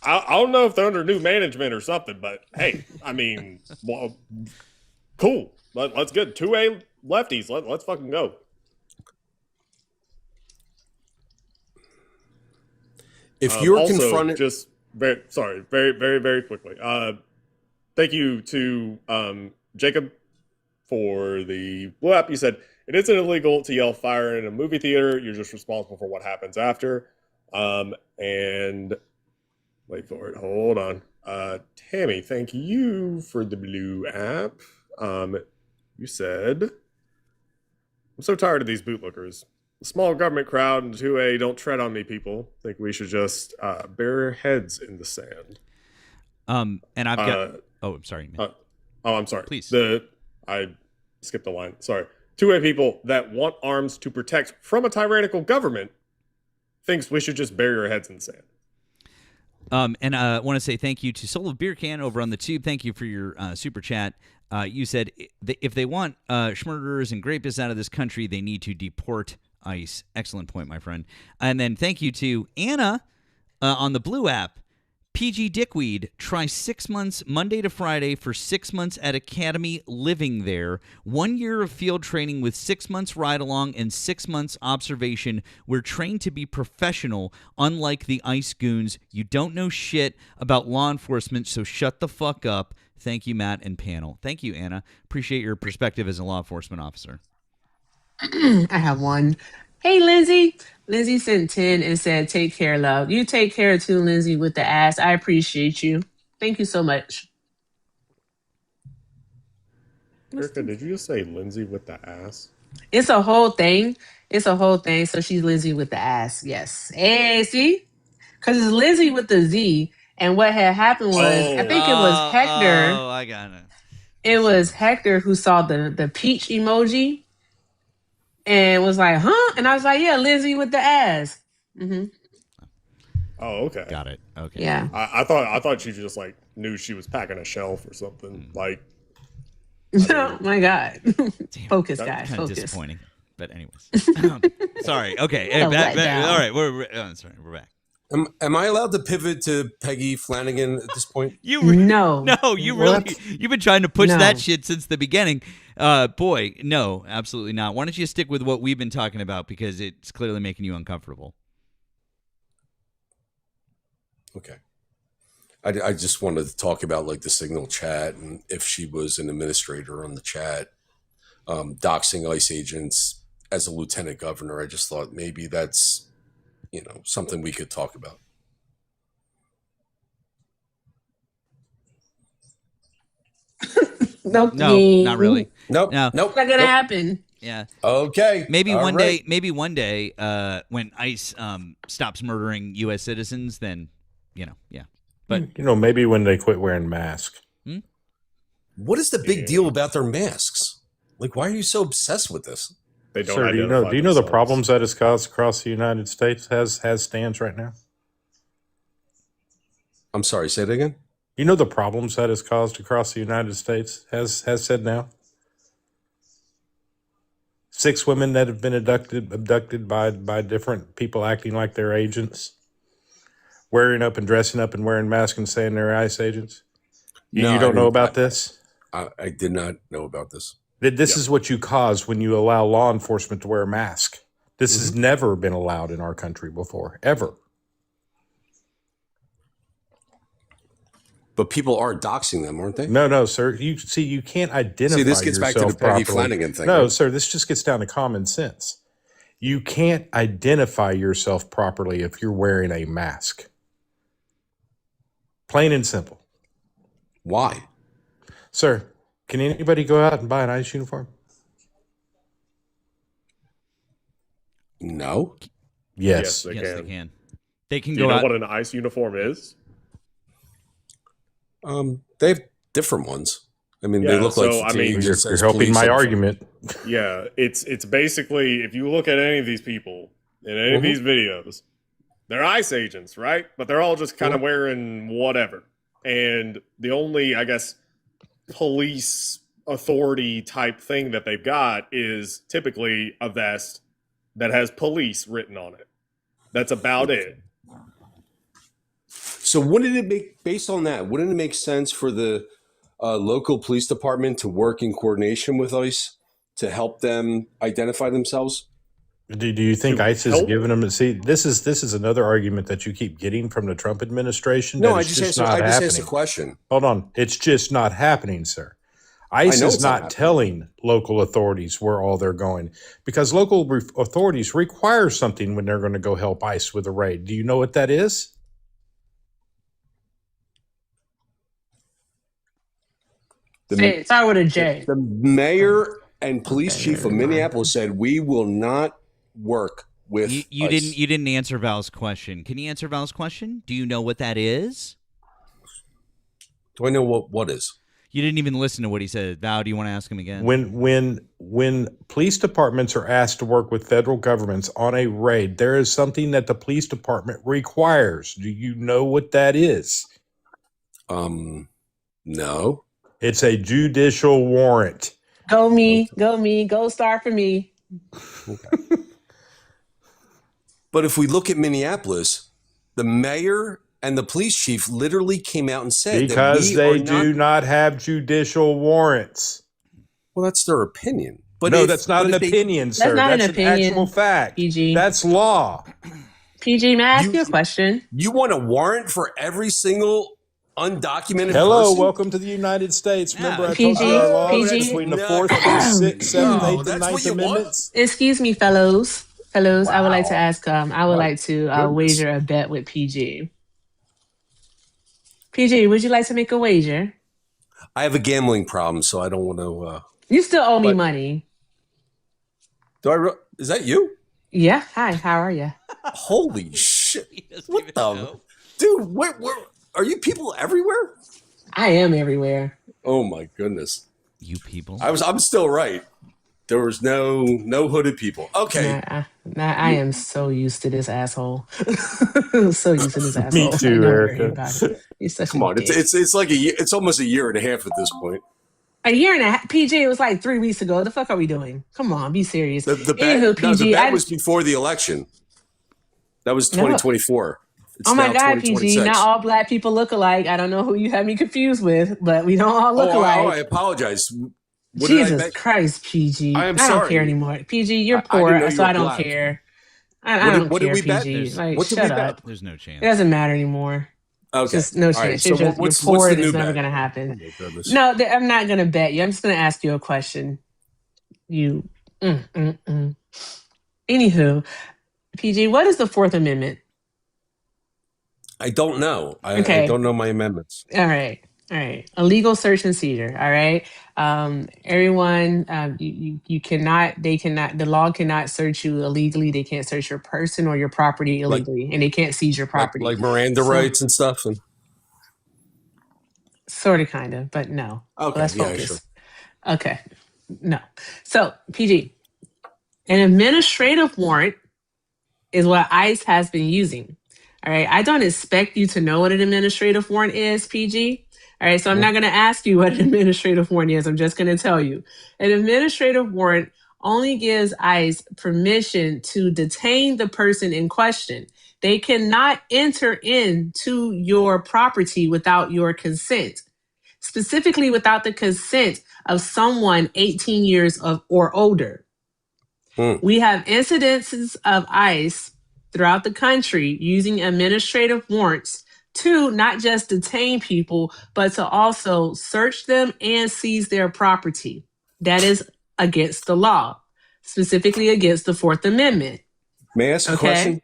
I don't know if they're under new management or something, but hey, I mean, well, cool. Let's get 2A lefties. Let's fucking go. If you're also, confronted, just very very quickly. Thank you to Jacob for the Blue app. You said it isn't illegal to yell fire in a movie theater. You're just responsible for what happens after. And wait for it. Hold on. Tammy, thank you for the Blue app. You said, I'm so tired of these bootlickers. The small government crowd and 2A don't tread on me, people. Think we should just bury our heads in the sand. And I've got. I'm sorry. I'm sorry. Please. I skipped a line. Sorry. 2A people that want arms to protect from a tyrannical government thinks we should just bury our heads in the sand. And I want to say thank you to Soul of Beer Can over on the tube. Thank you for your super chat. You said if they want schmurderers and grapists out of this country, they need to deport ICE. Excellent point, my friend. And then thank you to Anna on the Blue app. PG Dickweed, try 6 months Monday to Friday for 6 months at Academy living there. 1 year of field training with 6 months ride along and 6 months observation. We're trained to be professional, unlike the ICE goons. You don't know shit about law enforcement, so shut the fuck up. Thank you, Matt and panel. Thank you, Anna. Appreciate your perspective as a law enforcement officer. I have one. Hey, Lindsay. Lindsay sent 10 and said, take care, love. You take care too, Lindsay, with the ass. I appreciate you. Thank you so much. Erica, did you just say Lindsay with the ass? It's a whole thing. It's a whole thing. So she's Lindsay with the ass. Yes. Hey, see? Because it's Lindsay with the Z. And what had happened was, I think it was Hector. Oh, I got it. It was Hector who saw the peach emoji and was like, huh? And I was like, yeah, Lindsay with the ass. Mm-hmm. Oh, okay. Got it. Okay. Yeah. I thought she just like knew she was packing a shelf or something. Like, Oh my God. Damn, Focus, that- guys. Kind of Focus. disappointing. But anyways. Sorry. Okay. Hey, back. All right. Sorry. We're back. am I allowed to pivot to Peggy Flanagan at this point? No. No, you really, What? you've been trying to push No. that shit since the beginning. Boy, no, absolutely not. Why don't you stick with what we've been talking about because it's clearly making you uncomfortable. Okay. I just wanted to talk about like the Signal chat and if she was an administrator on the chat, doxing ICE agents as a lieutenant governor. I just thought maybe that's, something we could talk about. Nope. No, not really. Nope. No. Nope. Not gonna nope. happen. Yeah. Okay. Maybe All one right. day. Maybe one day, when ICE stops murdering U.S. citizens, then yeah. But maybe when they quit wearing masks. What is the big deal about their masks? Like, why are you so obsessed with this? they don't. Sir, do you know the themselves. problems that it's caused across the United States has stands right now? I'm sorry, say it again. You know the problems that it's caused across the United States has said now? 6 women that have been abducted by different people acting like they're agents, wearing up and dressing up and wearing masks and saying they're ICE agents. You No, I don't know didn't- about this? I did not know about this. This is what you cause when you allow law enforcement to wear a mask. This has never been allowed in our country before, ever. But people are doxing them, aren't they? No, sir. You can't identify See, this gets back to the yourself Peggy properly. Flanagan thing. No, right? sir, this just gets down to common sense. You can't identify yourself properly if you're wearing a mask. Plain and simple. Why? Sir, can anybody go out and buy an ICE uniform? No. Yes. They Yes, can. they can. They can Do go you know out. what an ICE uniform is? They have different ones. I mean, they Yeah, look so, like I mean- fatigues. You're It says helping police my on the front. argument. Yeah, it's basically, if you look at any of these people in any of these videos, they're ICE agents, right? But they're all just kind of wearing whatever. And the only, I guess, police authority type thing that they've got is typically a vest that has police written on it. That's about it. So wouldn't it make, based on that, wouldn't it make sense for the local police department to work in coordination with ICE to help them identify themselves? Do you think ICE is giving them? See, this is another argument that you keep getting from the Trump administration. No, I just asked a question. Hold on, it's just not happening, sir. ICE is not telling local authorities where all they're going because local authorities require something when they're going to go help ICE with a raid. Do you know what that is? Start with a J. The mayor and police chief of Minneapolis said we will not work with you ICE. You didn't answer Val's question. Can you answer Val's question? Do you know what that is? Do I know what is? You didn't even listen to what he said. Val, do you want to ask him again? When police departments are asked to work with federal governments on a raid, there is something that the police department requires. Do you know what that is? No. It's a judicial warrant. Go me, go star for me. Okay. But if we look at Minneapolis, the mayor and the police chief literally came out and said because they do not have judicial warrants. Well, that's their opinion. But no, that's not an opinion, sir. That's an actual fact. PG. That's law. PG, may I ask you a question? You want a warrant for every single undocumented person? Welcome to the United States. Remember, I PG, told you our law PG. between the 4th, 5th, 6th, 7th, 8th, and 9th Amendments. Excuse me, fellows. Wow. I would like to ask. I would like to wager a bet with PG. PG, would you like to make a wager? I have a gambling problem, so I don't want to. You still owe me money. Do is that you? Yeah. Hi. How are you? Holy shit! What the, dude? Where are you? People everywhere? I am everywhere. Oh my goodness! You people. I'm still right. There was no hooded people. Okay. I am so used to this asshole. So used to this asshole. Me too, Erica. He's such Come on, it's like it's almost a year and a half at this point. A year and a half. PG, it was like 3 weeks ago. What the fuck are we doing? Come on, be serious. The bet was before the election. That was 2024. Oh my God, PG! Not all black people look alike. I don't know who you have me confused with, but we don't all look alike. I apologize. What Jesus Christ, PG! I don't care anymore. PG, you're poor, so I don't care. I don't care, PG. Like, shut up. There's no chance. It doesn't matter anymore. Okay. Just no chance. Right. So you're poor. It's never going to happen. Oh, no, I'm not going to bet you. I'm just going to ask you a question. Anywho, PG, what is the Fourth Amendment? I don't know. I don't know my amendments. All right. A legal search and seizure. All right. Everyone, the law cannot search you illegally. They can't search your person or your property illegally, and they can't seize your property. Like Miranda rights and stuff. Sort of, kind of, but no. Okay. Let's focus. Sure. Okay. No. So, PG, an administrative warrant is what ICE has been using. All right. I don't expect you to know what an administrative warrant is, PG. All right. So I'm not going to ask you what an administrative warrant is. I'm just going to tell you. An administrative warrant only gives ICE permission to detain the person in question. They cannot enter into your property without your consent, specifically without the consent of someone 18 years or older. We have incidences of ICE throughout the country using administrative warrants to not just detain people, but to also search them and seize their property. That is against the law, specifically against the Fourth Amendment. May I ask a question?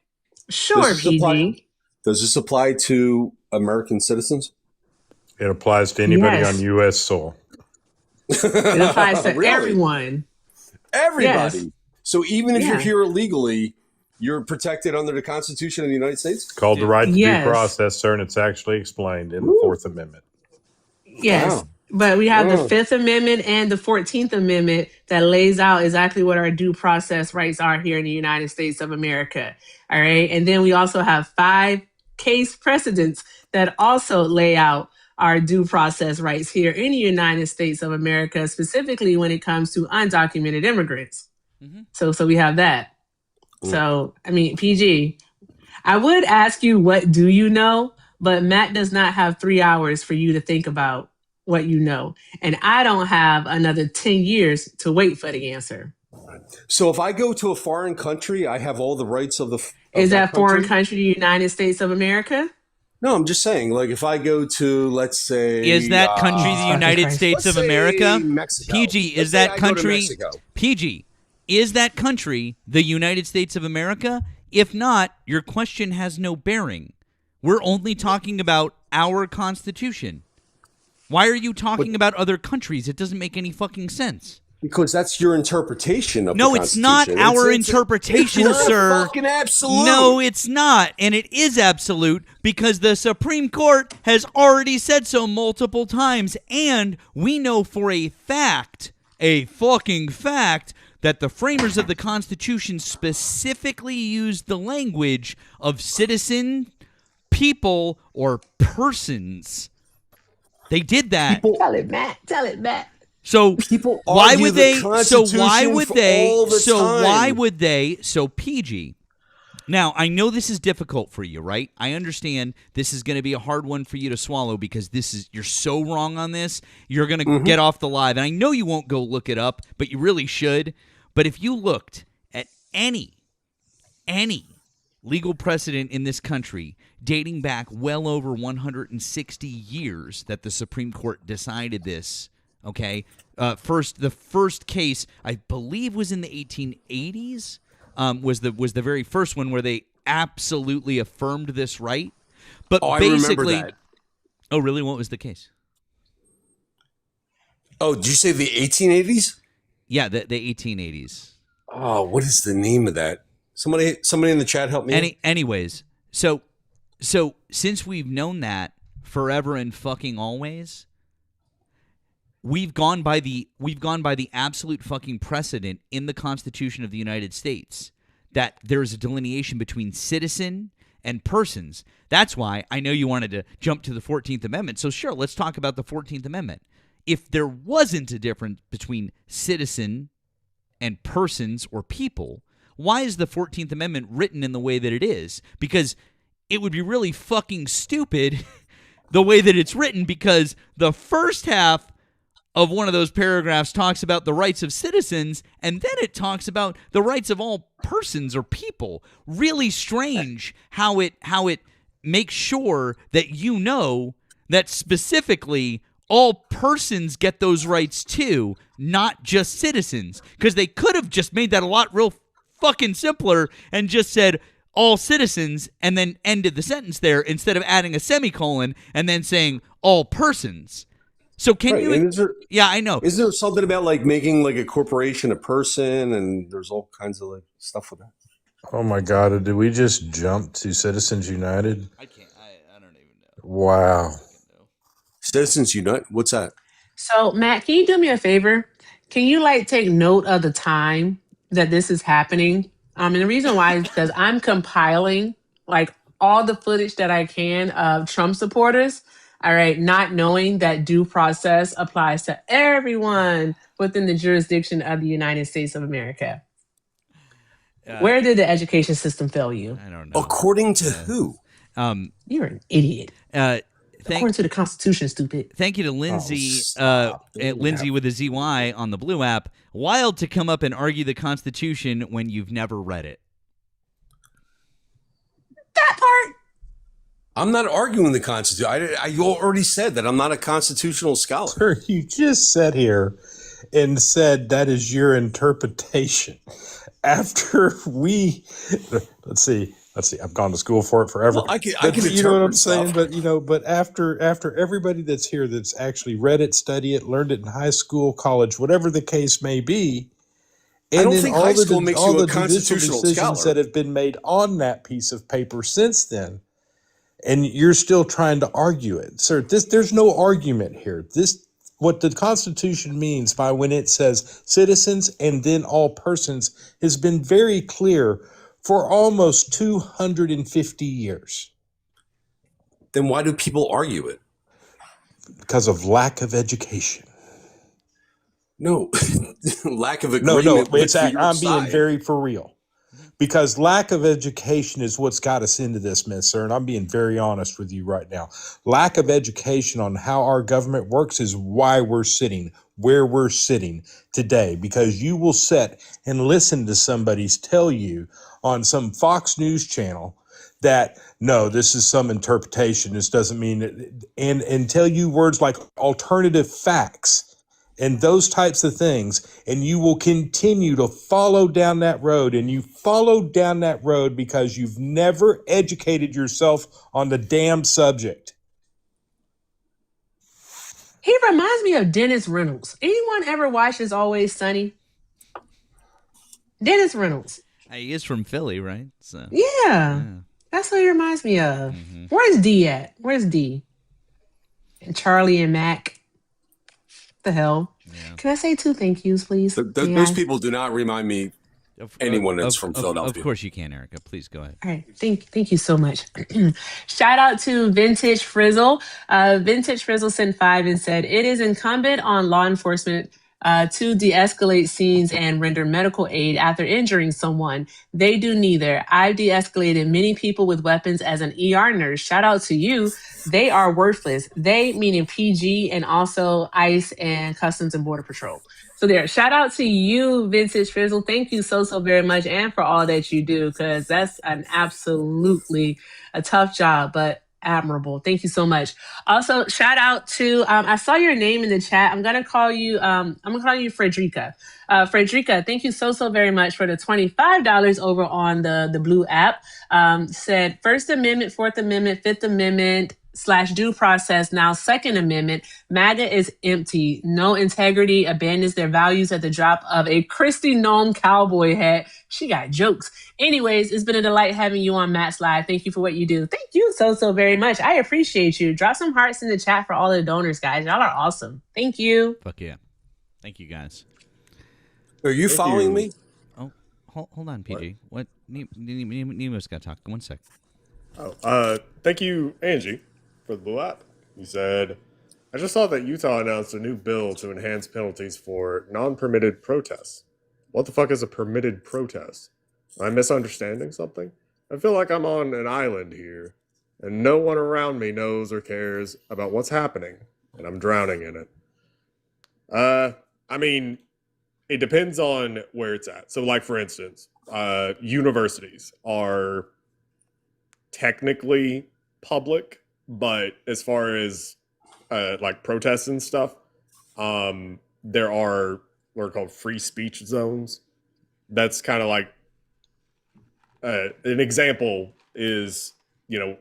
Sure, PG. Does this apply to American citizens? It applies to anybody on U.S. soil. It applies to everyone. Everybody. Yes. So even if you're here illegally, you're protected under the Constitution of the United States? It's called the right to due process, sir, and it's actually explained in the Fourth Amendment. Yes. Wow. But we have the Fifth Amendment and the 14th Amendment that lays out exactly what our due process rights are here in the United States of America. All right. And then we also have 5 case precedents that also lay out our due process rights here in the United States of America, specifically when it comes to undocumented immigrants. Mm-hmm. So we have that. So, I mean, PG, I would ask you, what do you know? But Matt does not have 3 hours for you to think about what you know. And I don't have another 10 years to wait for the answer. So if I go to a foreign country, I have all the rights of the. Is that foreign country the United States of America? No, I'm just saying, like, if I go to, let's say, is that country the United States of America? Mexico. PG, is that country PG? Is that country the United States of America? If not, your question has no bearing. We're only talking about our Constitution. Why are you talking about other countries? It doesn't make any fucking sense. Because that's your interpretation of no, the it's not our interpretation, it's sir. Fucking absolute. No, it's not, and it is absolute because the Supreme Court has already said so multiple times, and we know for a fucking fact, that the framers of the Constitution specifically used the language of citizen, people, or persons. They did that. Tell it, Matt. So people why would they? So PG. Now, I know this is difficult for you, right? I understand this is going to be a hard one for you to swallow because you're so wrong on this. You're going to get off the live. And I know you won't go look it up, but you really should. But if you looked at any legal precedent in this country dating back well over 160 years that the Supreme Court decided this, okay? The first case, I believe, was in the 1880s. Was the very first one where they absolutely affirmed this right. But basically, I remember that. Oh, really? What was the case? Oh, did you say the 1880s? Yeah, the 1880s. Oh, what is the name of that? Somebody in the chat help me. Anyways, so since we've known that forever and fucking always, we've gone by the absolute fucking precedent in the Constitution of the United States that there is a delineation between citizen and persons. That's why I know you wanted to jump to the 14th Amendment. So sure, let's talk about the 14th Amendment. If there wasn't a difference between citizen and persons or people, why is the 14th Amendment written in the way that it is? Because it would be really fucking stupid the way that it's written, because the first half of one of those paragraphs talks about the rights of citizens, and then it talks about the rights of all persons or people. Really strange how it makes sure that you know that specifically all persons get those rights too, not just citizens. Because they could have just made that a lot real fucking simpler and just said all citizens and then ended the sentence there instead of adding a semicolon and then saying all persons. So can you? Yeah, I know. Is there something about like making like a corporation a person, and there's all kinds of like stuff with that? Oh my God! Did we just jump to Citizens United? I can't. I don't even know. Wow. Citizens United. What's that? So Matt, can you do me a favor? Can you take note of the time that this is happening? And the reason why is because I'm compiling all the footage that I can of Trump supporters. All right, not knowing that due process applies to everyone within the jurisdiction of the United States of America. Where did the education system fail you? I don't know. According to who? You're an idiot. According to the Constitution, stupid. Thank you to Lindsay, Lindsay with a ZY on the Blue app. Wild to come up and argue the Constitution when you've never read it. That part. I'm not arguing the Constitution. I already said that I'm not a constitutional scholar. Sir, you just sat here and said that is your interpretation. After we, let's see. I've gone to school for it forever. Well, I can you know what I'm stuff. saying? But after everybody that's here that's actually read it, studied it, learned it in high school, college, whatever the case may be, and I don't then think all high the, school makes all you a the judicial constitutional decisions scholar. that have been made on that piece of paper since then, and you're still trying to argue it, sir. There's no argument here. What the Constitution means by when it says citizens and then all persons has been very clear for almost 250 years. Then why do people argue it? Because of lack of education. No, lack of agreement. No, I'm being very for real. because lack of education is what's got us into this mess, sir. And I'm being very honest with you right now. Lack of education on how our government works is why we're sitting where we're sitting today, because you will sit and listen to somebody tell you on some Fox News channel that, no, this is some interpretation. This doesn't mean it, and tell you words like alternative facts and those types of things, and you will continue to follow down that road, and you follow down that road because you've never educated yourself on the damn subject. He reminds me of Dennis Reynolds. Anyone ever watch It's Always Sunny? Dennis Reynolds. He is from Philly, right? So Yeah. That's what he reminds me of. Mm-hmm. Where's D at? Where's D? And Charlie and Mac. The hell? Yeah. Can I say 2 thank yous, please? Those people do not remind me anyone that's from Philadelphia. Of course you can, Erica. Please go ahead. All right. Thank you so much. Shout out to Vintage Frizzle. Vintage Frizzle sent 5 and said, it is incumbent on law enforcement to de-escalate scenes and render medical aid after injuring someone. They do neither. I've de-escalated many people with weapons as an ER nurse. Shout out to you. They are worthless. They, meaning PG and also ICE and Customs and Border Patrol. So there, shout out to you, Vintage Frizzle. Thank you so very much, and for all that you do, because that's an absolutely a tough job, but admirable. Thank you so much. Also, shout out to I saw your name in the chat. I'm gonna call you Frederica. Frederica, thank you so very much for the $25 over on the Blue app. Said First Amendment, Fourth Amendment, Fifth Amendment / due process, now Second Amendment. MAGA is empty. No integrity, abandons their values at the drop of a Christy Gnome cowboy hat. She got jokes. Anyways, it's been a delight having you on Matt's Live. Thank you for what you do. Thank you so very much. I appreciate you. Drop some hearts in the chat for all the donors, guys. Y'all are awesome. Thank you. Fuck yeah. Thank you, guys. Are you following me? Oh, hold on, PG. What? Nemo's got to talk. 1 sec. Thank you, Angie, for the Blue app. You said, I just saw that Utah announced a new bill to enhance penalties for non-permitted protests. What the fuck is a permitted protest? Am I misunderstanding something? I feel like I'm on an island here, and no one around me knows or cares about what's happening, and I'm drowning in it. I mean, it depends on where it's at. So, like, for instance, universities are technically public, but as far as like protests and stuff, there are what are called free speech zones. That's kind of like an example is, you know,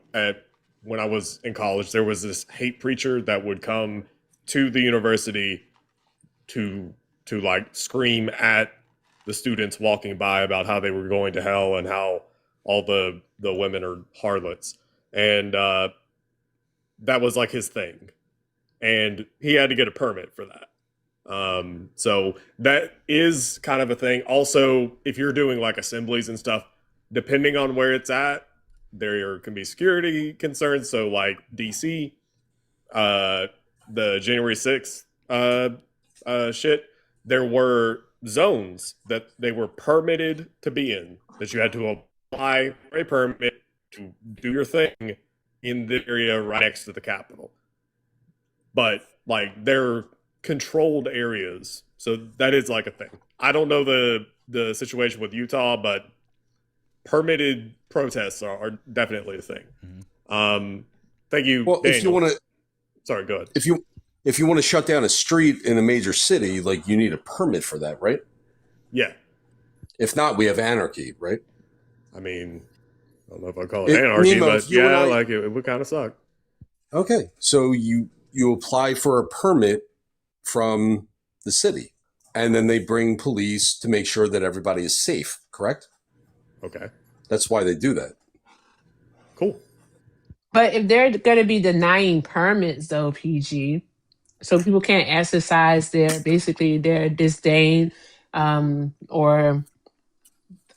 when I was in college, there was this hate preacher that would come to the university to like scream at the students walking by about how they were going to hell and how all the women are harlots. And that was like his thing. And he had to get a permit for that. So that is kind of a thing. Also, if you're doing like assemblies and stuff, depending on where it's at, there can be security concerns. So like DC, the January 6th shit, there were zones that they were permitted to be in, that you had to apply for a permit to do your thing in the area right next to the Capitol. But like they're controlled areas, so that is like a thing. I don't know the situation with Utah, but permitted protests are definitely a thing. Mm-hmm. Thank you. Well, Daniel. If you want to, sorry, go ahead. If you want to shut down a street in a major city, like you need a permit for that, right? Yeah. If not, we have anarchy, right? I mean, I don't know if I call it anarchy, Nemo, but yeah, like it would kind of suck. Okay, so you apply for a permit from the city, and then they bring police to make sure that everybody is safe, correct? Okay. That's why they do that. Cool. But if they're going to be denying permits, though, PG, so people can't exercise their disdain, or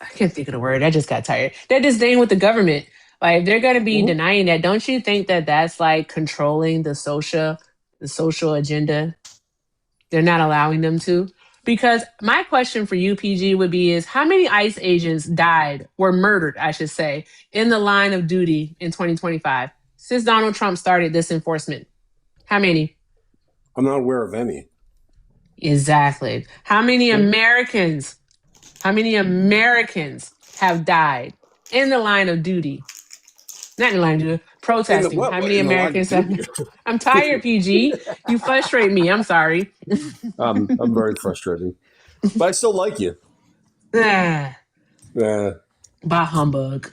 I can't think of the word. I just got tired. Their disdain with the government. Like, if they're going to be denying that, don't you think that that's like controlling the social agenda? They're not allowing them to. Because my question for you, PG, would be is how many ICE agents were murdered, I should say, in the line of duty in 2025 since Donald Trump started this enforcement? How many? I'm not aware of any. Exactly. How many Americans have died in the line of duty? Not in the line of duty, protesting. How many Americans have? I'm tired, PG. You frustrate me. I'm sorry. I'm very frustrating, but I still like you. Bah humbug.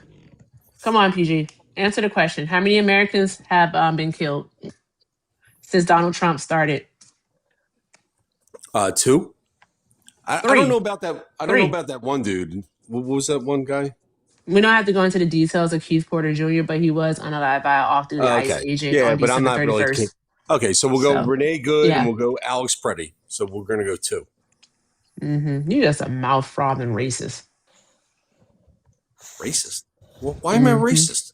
Come on, PG. Answer the question. How many Americans have been killed since Donald Trump started? 2. I Three. don't know about that. I don't know about that one dude. What was that one guy? We don't have to go into the details of Keith Porter Jr., but he was unalived by an off-duty ICE agent on but I'm December not 31st. really. Okay, so we'll go Renee Good and we'll go Alex Preddy. So we're going to go 2. You're just a mouth-frothing racist. Racist? Well, why am I racist?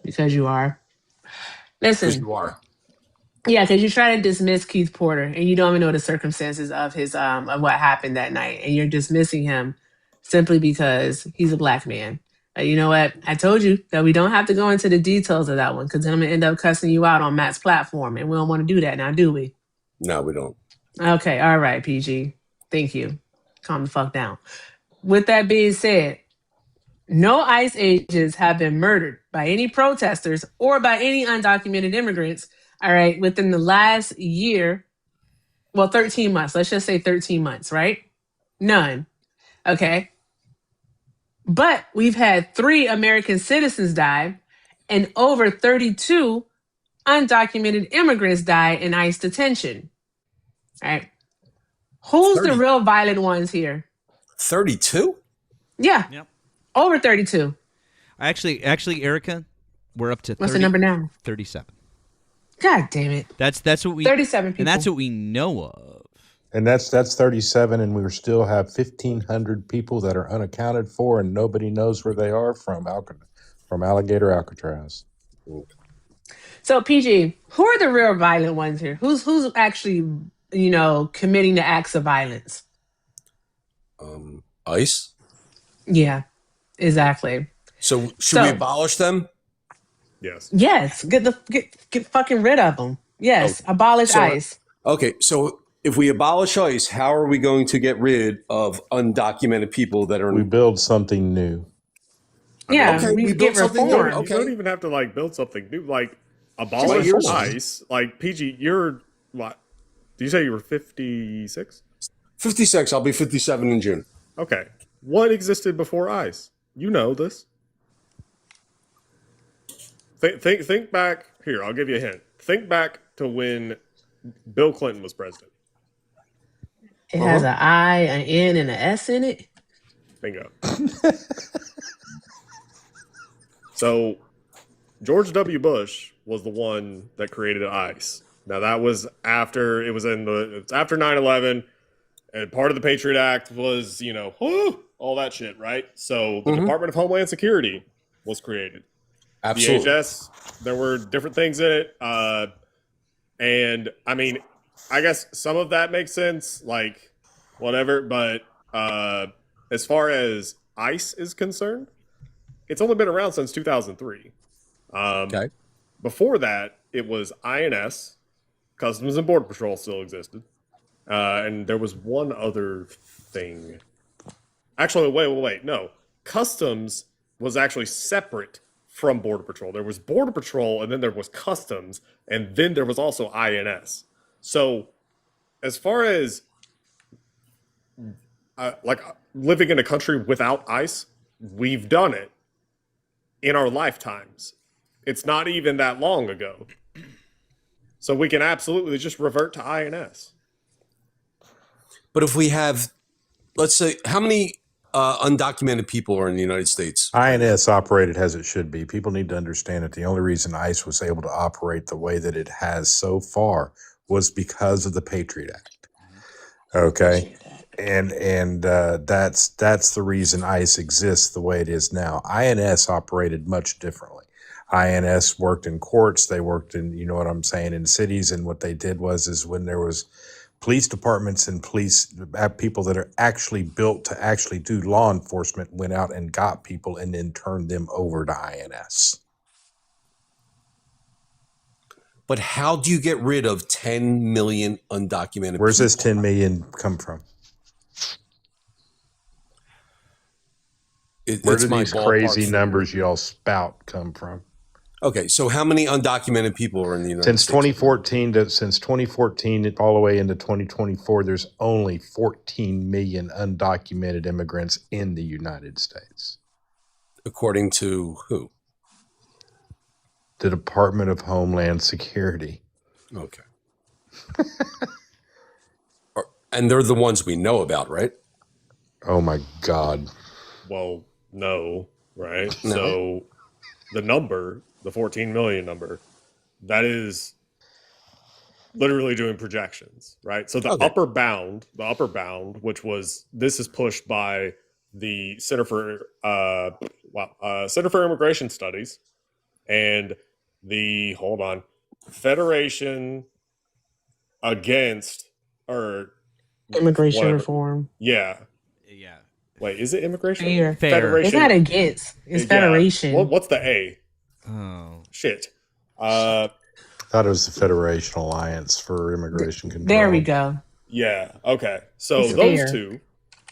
Because you are. Listen. Because you are. Yeah, because you try to dismiss Keith Porter and you don't even know the circumstances of his of what happened that night, and you're dismissing him simply because he's a black man. You know what? I told you that we don't have to go into the details of that one because then I'm gonna end up cussing you out on Matt's platform, and we don't want to do that now, do we? No, we don't. Okay, all right, PG. Thank you. Calm the fuck down. With that being said, no ICE agents have been murdered by any protesters or by any undocumented immigrants. All right, within the last year, 13 months. Let's just say 13 months, right? None. Okay. But we've had 3 American citizens die and over 32 undocumented immigrants die in ICE detention. All right. Who's 30. The real violent ones here? 32? Yeah. Yep. Over 32. Actually, Erica, we're up to 30, what's the number now? 37. God damn it. That's what we 37 people. And that's what we know of. And that's 37, and we still have 1,500 people that are unaccounted for, and nobody knows where they are from Alligator Alcatraz. So PG, who are the real violent ones here? Who's actually, committing the acts of violence? ICE? Yeah, exactly. So should we abolish them? Yes. Yes. Get fucking rid of them. Yes. Abolish ICE. Okay. So if we abolish ICE, how are we going to get rid of undocumented people that are? We build something new. Yeah. We build something new. You don't even have to build something new. Abolish ICE. PG, you're what? Did you say you were 56? 56. I'll be 57 in June. Okay. What existed before ICE? You know this. Think back. Here, I'll give you a hint. Think back to when Bill Clinton was president. It has an I, an N, and an S in it. Bingo. So, George W. Bush was the one that created ICE. Now that was after it's after 9/11, and part of the Patriot Act was all that shit, right? So the Department of Homeland Security was created. Absolutely. DHS, there were different things in it. And I mean, I guess some of that makes sense, whatever. But as far as ICE is concerned, it's only been around since 2003. Okay. Before that, it was INS, Customs and Border Patrol still existed. And there was one other thing. Actually, wait. No. Customs was actually separate from Border Patrol. There was Border Patrol, and then there was Customs, and then there was also INS. So, as far as living in a country without ICE, we've done it in our lifetimes. It's not even that long ago. So we can absolutely just revert to INS. But if we have, let's say, how many undocumented people are in the United States? INS operated as it should be. People need to understand that the only reason ICE was able to operate the way that it has so far was because of the Patriot Act. Okay, and that's the reason ICE exists the way it is now. INS operated much differently. INS worked in courts. They worked in, in cities. And what they did was when there was police departments and police people that are actually built to actually do law enforcement went out and got people and then turned them over to INS. But how do you get rid of 10 million undocumented Where's people? this 10 million come from? Where do these crazy numbers y'all spout come from? Okay, so how many undocumented people are in the United Since States? Since 2014 all the way into 2024, there's only 14 million undocumented immigrants in the United States. According to who? The Department of Homeland Security. Okay. And they're the ones we know about, right? Oh my God. Well, no, right? No. So the number, the 14 million number, that is literally doing projections, right? So the upper bound, which was, this is pushed by the Center for Immigration Studies and the Federation Against Immigration reform. Yeah. Yeah. Wait, is it immigration? Fair. Federation. It's not against. It's federation. What's the A? Oh. Shit. I thought it was the Federation Alliance for Immigration Control. There we go. Yeah. Okay. So It's those fair. two,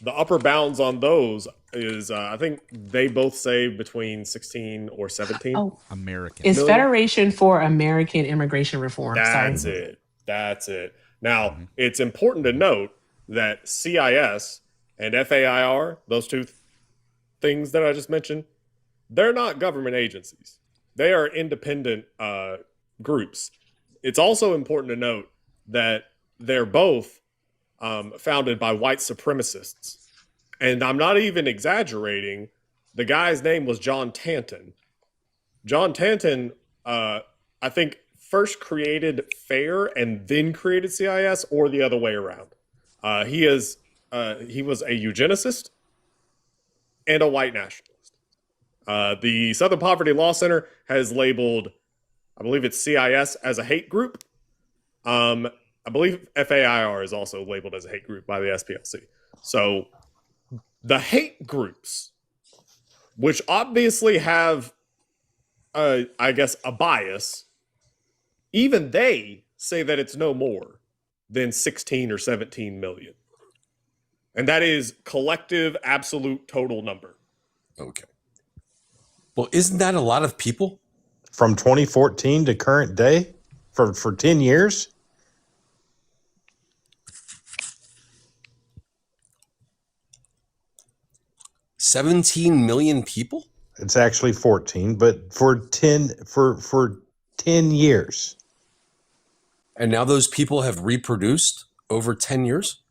the upper bounds on those is, I think they both say between 16 or 17. Oh, American. it's million? Federation for American Immigration Reform. That's Sorry. it. That's it. Now, it's important to note that CIS and FAIR, those two things that I just mentioned, they're not government agencies. They are independent groups. It's also important to note that they're both founded by white supremacists. And I'm not even exaggerating. The guy's name was John Tanton. John Tanton, I think, first created FAIR and then created CIS, or the other way around. He was a eugenicist and a white nationalist. The Southern Poverty Law Center has labeled, I believe it's CIS, as a hate group. I believe FAIR is also labeled as a hate group by the SPLC. So the hate groups, which obviously have, I guess, a bias, even they say that it's no more than 16 or 17 million. And that is collective, absolute, total number. Okay. Well, isn't that a lot of people? From 2014 to current day? For 10 years? $17 million people? It's actually 14, but for 10 years. And now those people have reproduced over 10 years?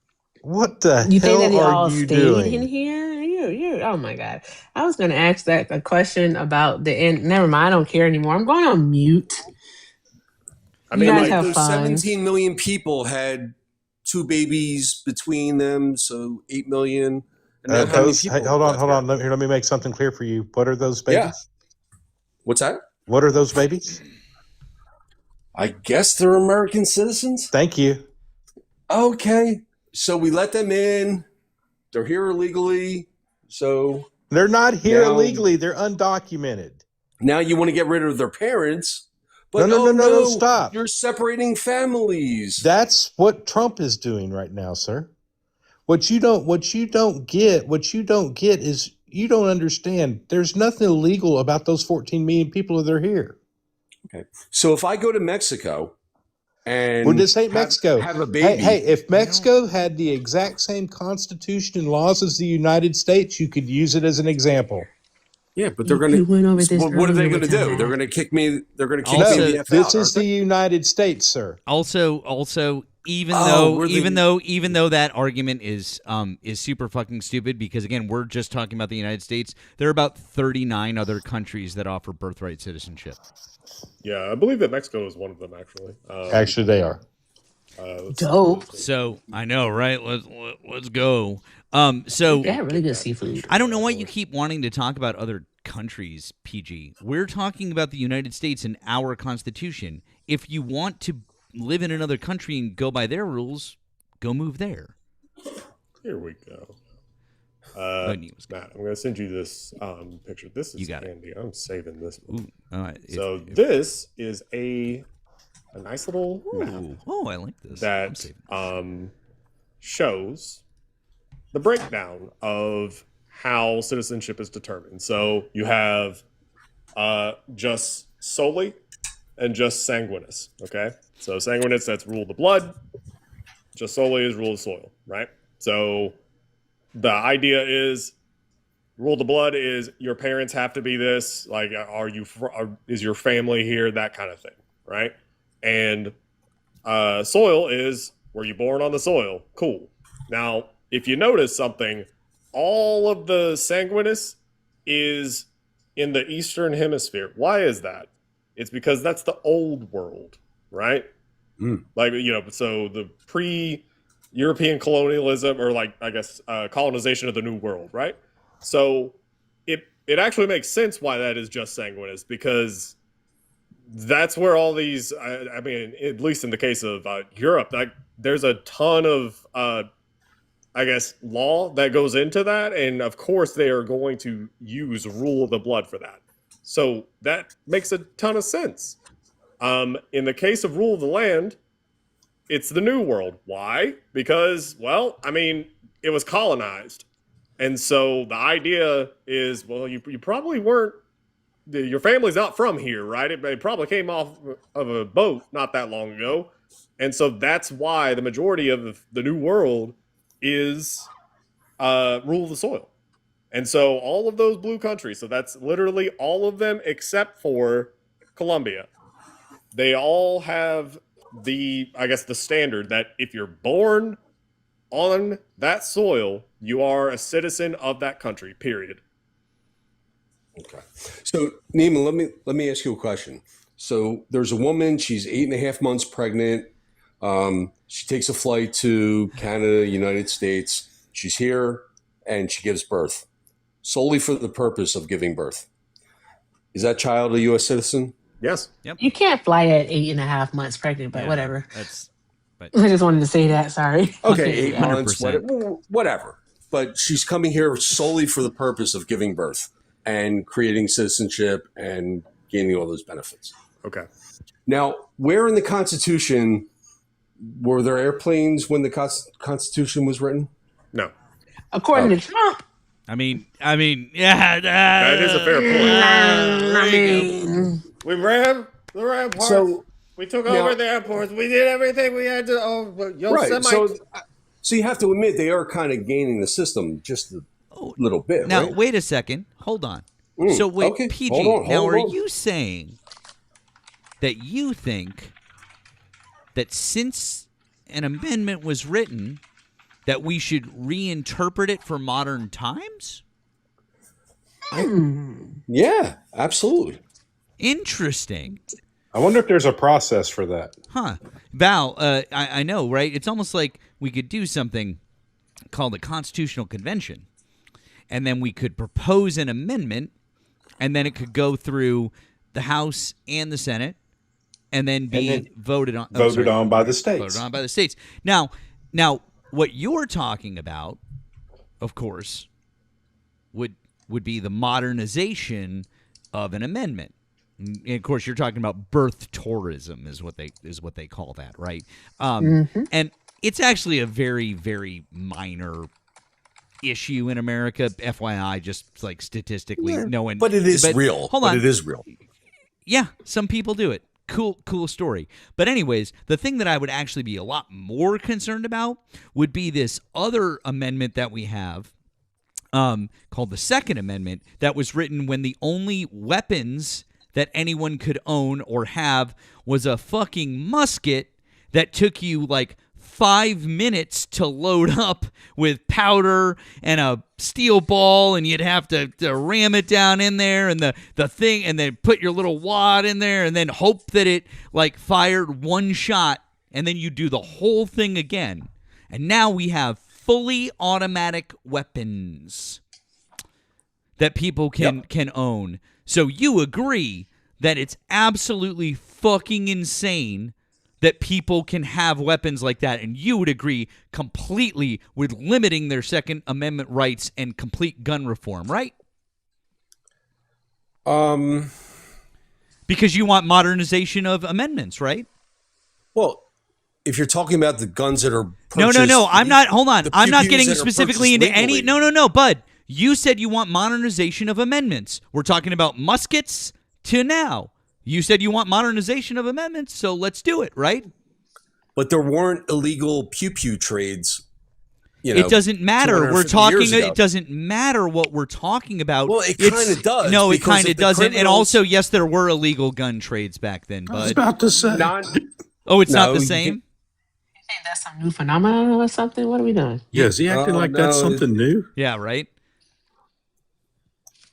What the You think that hell they all are you stayed doing? in here? You. Oh my God! I was going to ask that a question about the end. Never mind. I don't care anymore. I'm going on mute. I You mean, guys like, have those fun. 17 million people had 2 babies between them, so 8 million. And now how many people Hold on. left here? Let me make something clear for you. What are those babies? Yeah. What's that? What are those babies? I guess they're American citizens. Thank you. Okay. So we let them in. They're here illegally. So They're not here Now- illegally. They're undocumented. now you want to get rid of their parents. But No, stop. You're separating families. That's what Trump is doing right now, sir. What you don't get is you don't understand. There's nothing illegal about those 14 million people that are here. Okay. So if I go to Mexico and Well, this ain't Mexico. have a baby. Hey, if Mexico had the exact same constitution and laws as the United States, you could use it as an example. Yeah, but they're We going went over to. this What are they earlier going to with do? Tom. They're going to kick me. They're going to kick Also, me the F This out, is aren't the they? United States, sir. Also, even Oh, though that argument is super fucking stupid, because again, we're just talking about the United States. There are about 39 other countries that offer birthright citizenship. Yeah, I believe that Mexico is one of them, actually. Actually, they are. Dope. So I know, right? Let's go. So They have really good seafood. I don't know why you keep wanting to talk about other countries, PG. We're talking about the United States and our Constitution. If you want to live in another country and go by their rules, Go move there. Here we go. Matt, I'm going to send you this picture. This is handy. I'm saving this one. Ooh, this is a nice little map. Oh, I like this. That shows the breakdown of how citizenship is determined. So you have just solely and just sanguinis. Okay, so sanguinis, that's rule of the blood. Just solely is rule of the soil, right? So the idea is rule of the blood is your parents have to be this. Like, is your family here? That kind of thing, right? And soil is, were you born on the soil? Cool. Now, if you notice something, all of the sanguinis is in the Eastern Hemisphere. Why is that? It's because that's the old world, right? Like, so the pre-European colonialism, or like, I guess, colonization of the New World, right? So it actually makes sense why that is just sanguinis, because that's where all these, I mean, at least in the case of Europe, there's a ton of, I guess, law that goes into that. And of course, they are going to use rule of the blood for that. So that makes a ton of sense. In the case of rule of the land, it's the New World. Why? Because, well, I mean, it was colonized. And so the idea is, well, you probably weren't, your family's not from here, right? It probably came off of a boat not that long ago. And so that's why the majority of the New World is rule of the soil. And so all of those blue countries, so that's literally all of them except for Colombia, they all have the standard that if you're born on that soil, you are a citizen of that country, period. Okay. So, Neiman, let me ask you a question. So there's a woman, she's 8.5 months pregnant. She takes a flight to Canada, United States. She's here and she gives birth solely for the purpose of giving birth. Is that child a U.S. citizen? Yes. Yep. You can't fly at 8.5 months pregnant, but whatever. But I just wanted to say that. Sorry. Okay, 8 months, whatever. But she's coming here solely for the purpose of giving birth and creating citizenship and gaining all those benefits. Okay. Now, where in the Constitution were there airplanes when the Constitution was written? No. According to Trump. I mean, yeah. That is a fair point. We ran the ramparts. So, we took over the airports. We did everything we had to. Right. So you have to admit they are kind of gaining the system just a little bit. Now, right? wait a second. Hold on. So wait, okay. PG. Hold on. Are you saying that you think that since an amendment was written, that we should reinterpret it for modern times? Yeah, absolutely. Interesting. I wonder if there's a process for that. Huh. Val, I know, right? It's almost like we could do something called a constitutional convention, and then we could propose an amendment, and then it could go through the House and the Senate, and then be voted on. Voted on by the states. Voted on by the states. Now, what you're talking about, of course, would be the modernization of an amendment. And of course, you're talking about birth tourism is what they call that, right? And it's actually a very, very minor issue in America. FYI, just like statistically, no one. But it is real. Hold on, it is real. Yeah, some people do it. Cool story. But anyways, the thing that I would actually be a lot more concerned about would be this other amendment that we have, called the Second Amendment, that was written when the only weapons that anyone could own or have was a fucking musket that took you like 5 minutes to load up with powder and a steel ball, and you'd have to ram it down in there and the thing, and then put your little wad in there and then hope that it like fired one shot, and then you do the whole thing again. And now we have fully automatic weapons that people can own. So you agree that it's absolutely fucking insane that people can have weapons like that, and you would agree completely with limiting their Second Amendment rights and complete gun reform, right? Because you want modernization of amendments, right? Well, if you're talking about the guns that are purchased, no, I'm not. Hold on, I'm not getting that are specifically purchased into any. legally. No, Bud. You said you want modernization of amendments. We're talking about muskets to now. You said you want modernization of amendments, so let's do it, right? But there weren't illegal pew-pew trades. It doesn't matter. We're 250 talking. years ago. It doesn't matter what we're talking about. Well, it kind of does. No, it because kind of if the doesn't. And criminals- also, yes, there were illegal gun trades back then, I was Bud. about to say. Oh, it's not No, the you same? You think that's some new phenomenon or something? What are we doing? Yeah, is he acting like that's no, something new? Yeah, right?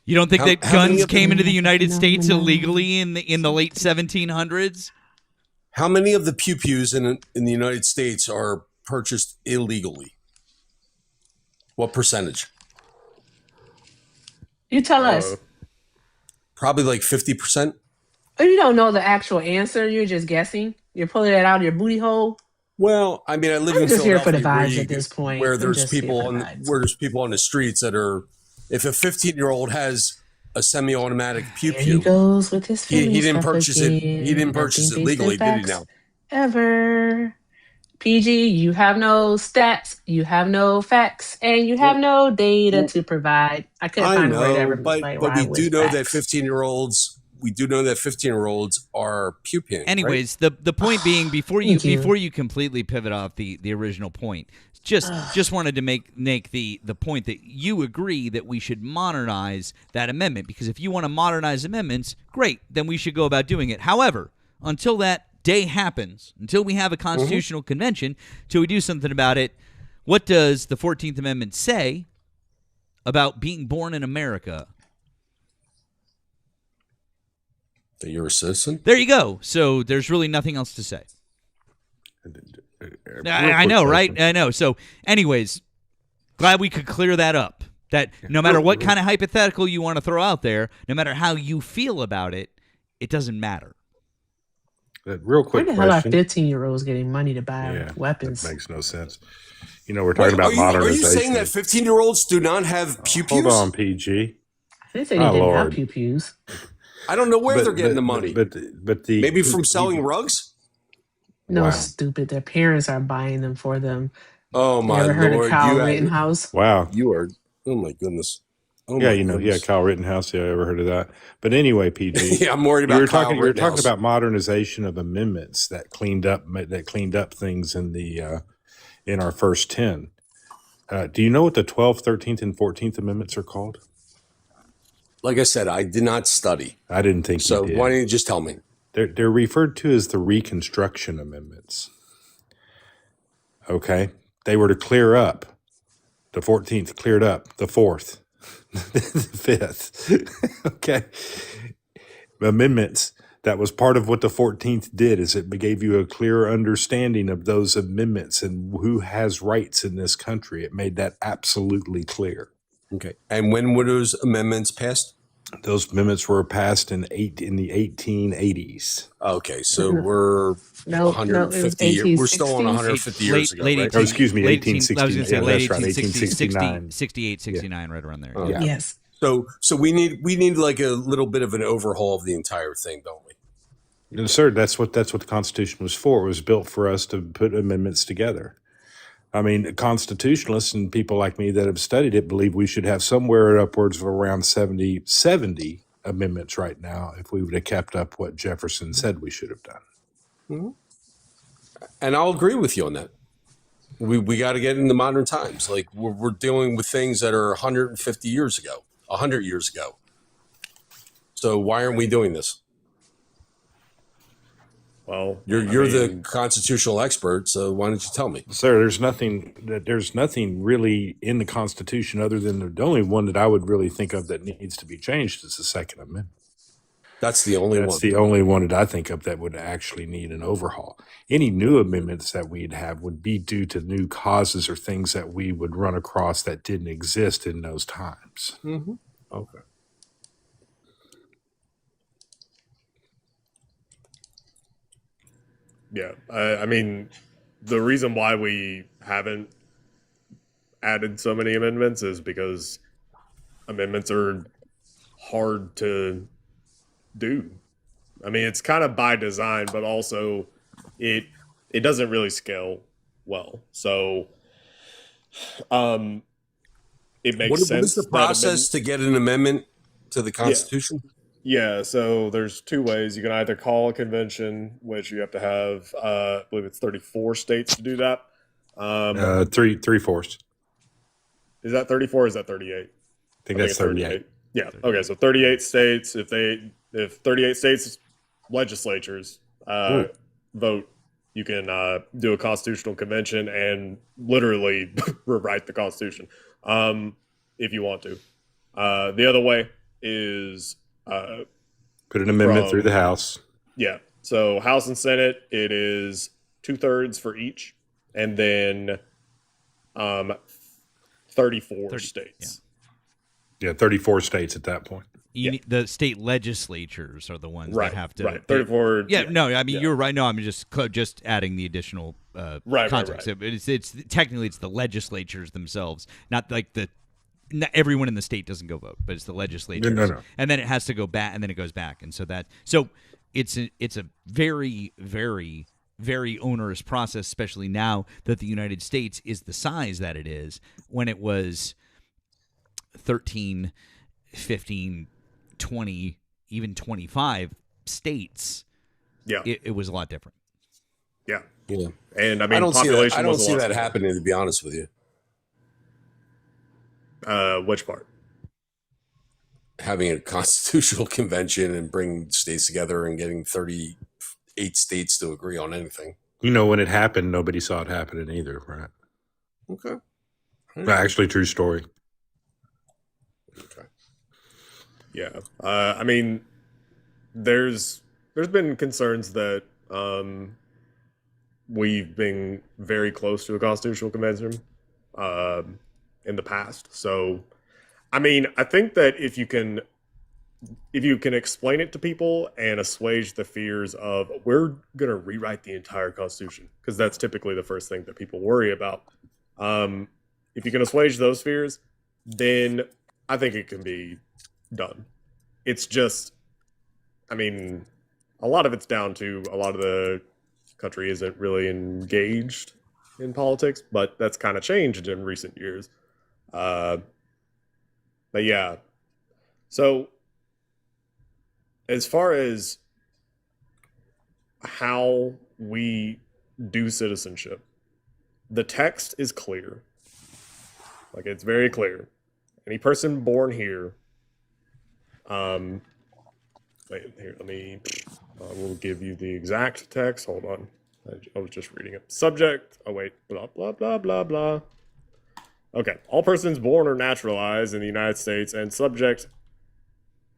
You don't think How- that how many guns of came them- into the United States illegally in the late 1700s? How many of the pew-pews in the United States are purchased illegally? What percentage? You tell us. Probably like 50%. Oh, you don't know the actual answer. You're just guessing. You're pulling it out of your booty hole. Well, I mean, I live I'm in just here for the Philadelphia vibes at this point. where I'm there's just here people for on the vibes. where there's people on the streets that are. If a 15-year-old has a semi-automatic Here he pew-pew, goes with his he feelings didn't stuff purchase it. again. He didn't purchase it Nothing beats legally, the did he? facts Now, ever. PG, you have no stats, you have no facts, and you have no data to provide. I couldn't I find a word know, ever but like we rhyme do with know that facts. 15-year-olds. We do know that 15-year-olds are pew-pewing. Anyways, the point being, before you completely pivot off the original point, just wanted to make the point that you agree that we should modernize that amendment, because if you want to modernize amendments, great, then we should go about doing it. However, until that day happens, until we have a constitutional convention, till we do something about it, what does the 14th Amendment say about being born in America? That you're a citizen. There you go. So there's really nothing else to say. I know, right? I know. So, anyways, glad we could clear that up. That no matter what kind of hypothetical you want to throw out there, no matter how you feel about it, it doesn't matter. Real Where quick the hell are question. 15-year-olds getting money to buy Yeah, weapons? that makes no sense. You know, we're talking about Are you modernization. saying that 15-year-olds do not have pew-pews? Hold on, PG. They said they Oh, didn't Lord. have pew-pews. I don't know where they're getting the money. But the Maybe from selling rugs? No, Wow. stupid. Their parents are buying them for them. Oh, You my ever heard of Lord. Kyle You are, Rittenhouse? Wow. you are, oh, my goodness. Oh, Yeah, my yeah, goodness. Kyle Rittenhouse. Yeah, I ever heard of that. But anyway, PG. Yeah, I'm worried about You were Kyle talking. You were talking Rittenhouse. about modernization of amendments that cleaned up things in the in our first 10. Do you know what the 12th, 13th, and 14th Amendments are called? Like I said, I did not study. I didn't think So you did. why don't you just tell me? They're referred to as the Reconstruction Amendments. Okay, they were to clear up. The 14th cleared up. The 4th, the 5th. Okay, amendments. That was part of what the 14th did. Is it gave you a clearer understanding of those amendments and who has rights in this country. It made that absolutely clear. Okay. And when were those amendments passed? Those amendments were passed in the 1880s. Okay, so we're No, it was 150 years. We're still on 1860s. 150 years ago, right? Oh, excuse me, late 18 I was going to say 1860. late That's right, 1860, 1869. 68, 69, right around there. Oh. Yeah. Yes. So we need like a little bit of an overhaul of the entire thing, don't we? Yes, sir. That's what the Constitution was for. It was built for us to put amendments together. I mean, constitutionalists and people like me that have studied it believe we should have somewhere upwards of around 70 amendments right now if we would have kept up what Jefferson said we should have done. And I'll agree with you on that. We got to get into modern times. Like we're dealing with things that are 150 years ago, 100 years ago. So why aren't we doing this? Well, You're the constitutional expert, so why don't you tell me? Sir, there's nothing really in the Constitution other than the only one that I would really think of that needs to be changed is the Second Amendment. That's the only That's one. the only one that I think of that would actually need an overhaul. Any new amendments that we'd have would be due to new causes or things that we would run across that didn't exist in those times. Mm-hmm. Okay. Yeah. I mean, the reason why we haven't added so many amendments is because amendments are hard to do. I mean, it's kind of by design, but also it doesn't really scale well. So it makes What sense. is the process to get an amendment to the Constitution? Yeah, so there's two ways. You can either call a convention, which you have to have, I believe it's 34 states to do that. 3/4. Is that 34 or is that 38? I think that's 38. Yeah. Okay. So 38 states. If 38 states legislatures vote, you can do a constitutional convention and literally rewrite the Constitution if you want to. The other way is put an amendment through the House. Yeah. So House and Senate, it is 2/3 for each, and then 34 states. Yeah, 34 states at that point. The state legislatures are the ones that have to. Right. 34. No, I mean, you're right. No, I'm just adding the additional context. Right. It's technically it's the legislatures themselves, not like not everyone in the state doesn't go vote, but it's the legislatures. No. And then it has to go back, and then it goes back, and so it's a very, very, very onerous process, especially now that the United States is the size that it is. When it was 13, 15, 20, even 25 states, it was a lot different. Yeah. And I mean, I don't see that happening, to be honest with you. Which part? Having a constitutional convention and bringing states together and getting 38 states to agree on anything. When it happened, nobody saw it happening either, right? Okay. Actually, true story. Okay. Yeah. I mean, there's been concerns that we've been very close to a constitutional convention in the past. So, I mean, I think that if you can explain it to people and assuage the fears of we're going to rewrite the entire Constitution, because that's typically the first thing that people worry about. If you can assuage those fears, then I think it can be done. It's just, I mean, a lot of it's down to a lot of the country isn't really engaged in politics, but that's kind of changed in recent years. But yeah, so as far as how we do citizenship, the text is clear. Like, it's very clear. Any person born here, wait, here, I will give you the exact text. Hold on. I was just reading it. Subject, blah, blah, blah, blah, blah. Okay, all persons born or naturalized in the United States and subject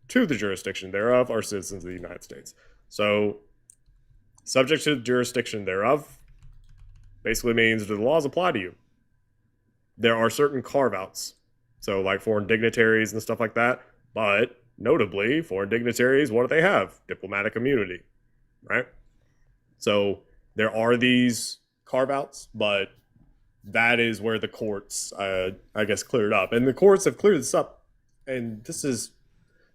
to the jurisdiction thereof are citizens of the United States. So, subject to the jurisdiction thereof basically means do the laws apply to you? There are certain carve-outs. So, like foreign dignitaries and stuff like that. But, notably, foreign dignitaries, what do they have? Diplomatic immunity, right? So, there are these carve-outs, but that is where the courts, I guess, cleared up. And the courts have cleared this up. And this is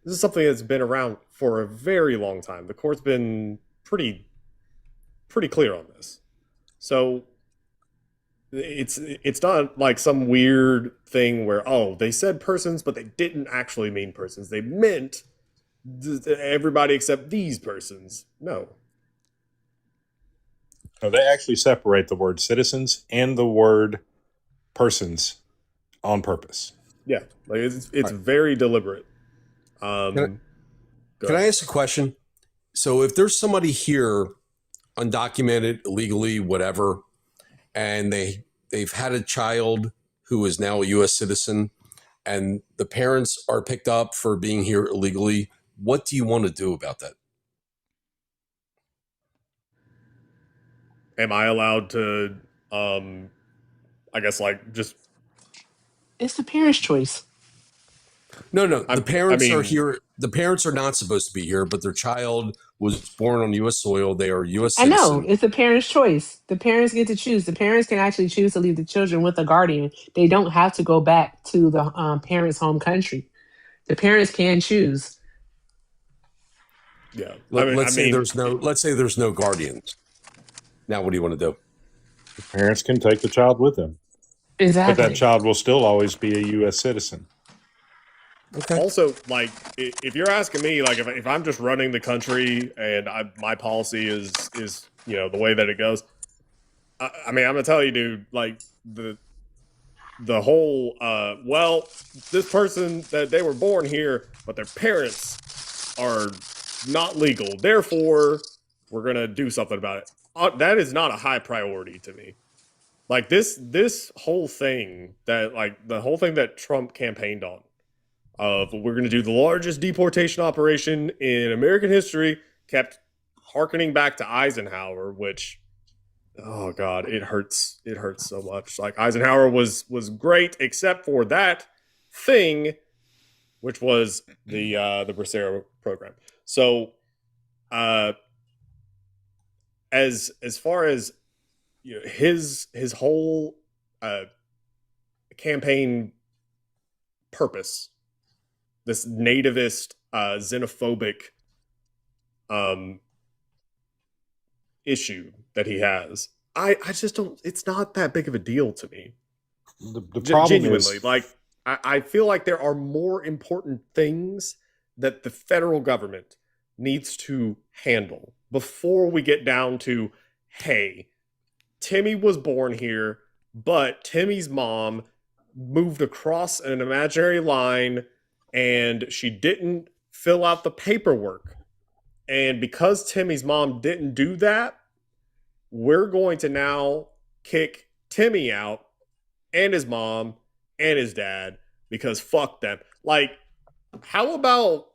something that's been around for a very long time. The court's been pretty clear on this. So it's not like some weird thing where, oh, they said persons, but they didn't actually mean persons. They meant everybody except these persons. No, they actually separate the word citizens and the word persons on purpose. Yeah, like it's very deliberate. Can I ask a question? So if there's somebody here, undocumented, illegally, whatever, and they've had a child who is now a U.S. citizen, and the parents are picked up for being here illegally, what do you want to do about that? Am I allowed to, I guess, like, just... It's the parents' choice. No, the parents are here. The parents are not supposed to be here, but their child was born on U.S. soil. They are U.S. I know citizen. it's the parents' choice. The parents get to choose. The parents can actually choose to leave the children with a guardian. They don't have to go back to the parents' home country. The parents can choose. Yeah. Let's say there's no guardians. Now, what do you want to do? The parents can take the child with them, Exactly. but that child will still always be a U.S. citizen. Okay. Also, like, if you're asking me, like, if I'm just running the country and my policy is the way that it goes, I mean, I'm gonna tell you, dude, like the whole this person that they were born here, but their parents are not legal, therefore we're gonna do something about it. That is not a high priority to me. Like this whole thing the whole thing that Trump campaigned on. We're going to do the largest deportation operation in American history, kept hearkening back to Eisenhower, which, oh God, it hurts. It hurts so much. Like, Eisenhower was great, except for that thing, which was the Bracero program. So, as far as his whole campaign purpose, this nativist, xenophobic issue that he has, I just don't. It's not that big of a deal to me. The problem genuinely, is, like, I feel like there are more important things that the federal government needs to handle before we get down to, hey, Timmy was born here, but Timmy's mom moved across an imaginary line and she didn't fill out the paperwork. And because Timmy's mom didn't do that, we're going to now kick Timmy out and his mom and his dad because fuck them. Like, how about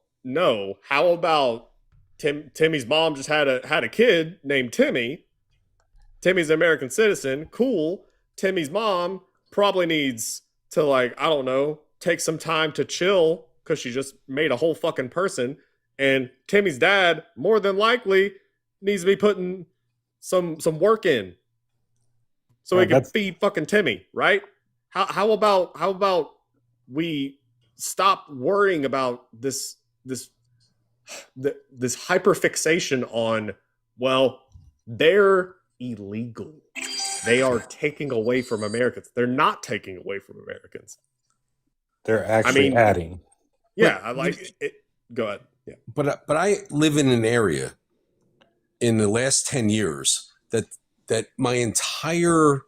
Timmy's mom just had a kid named Timmy. Timmy's an American citizen. Cool. Timmy's mom probably needs to, like, I don't know, take some time to chill because she just made a whole fucking person. And Timmy's dad, more than likely, needs to be putting some work in so he can feed fucking Timmy, right? How about we stop worrying about this hyperfixation on, well, they're illegal. They are taking away from Americans. They're not taking away from Americans. They're actually adding. Yeah, I like it. Go ahead. Yeah. But I live in an area in the last 10 years that my entire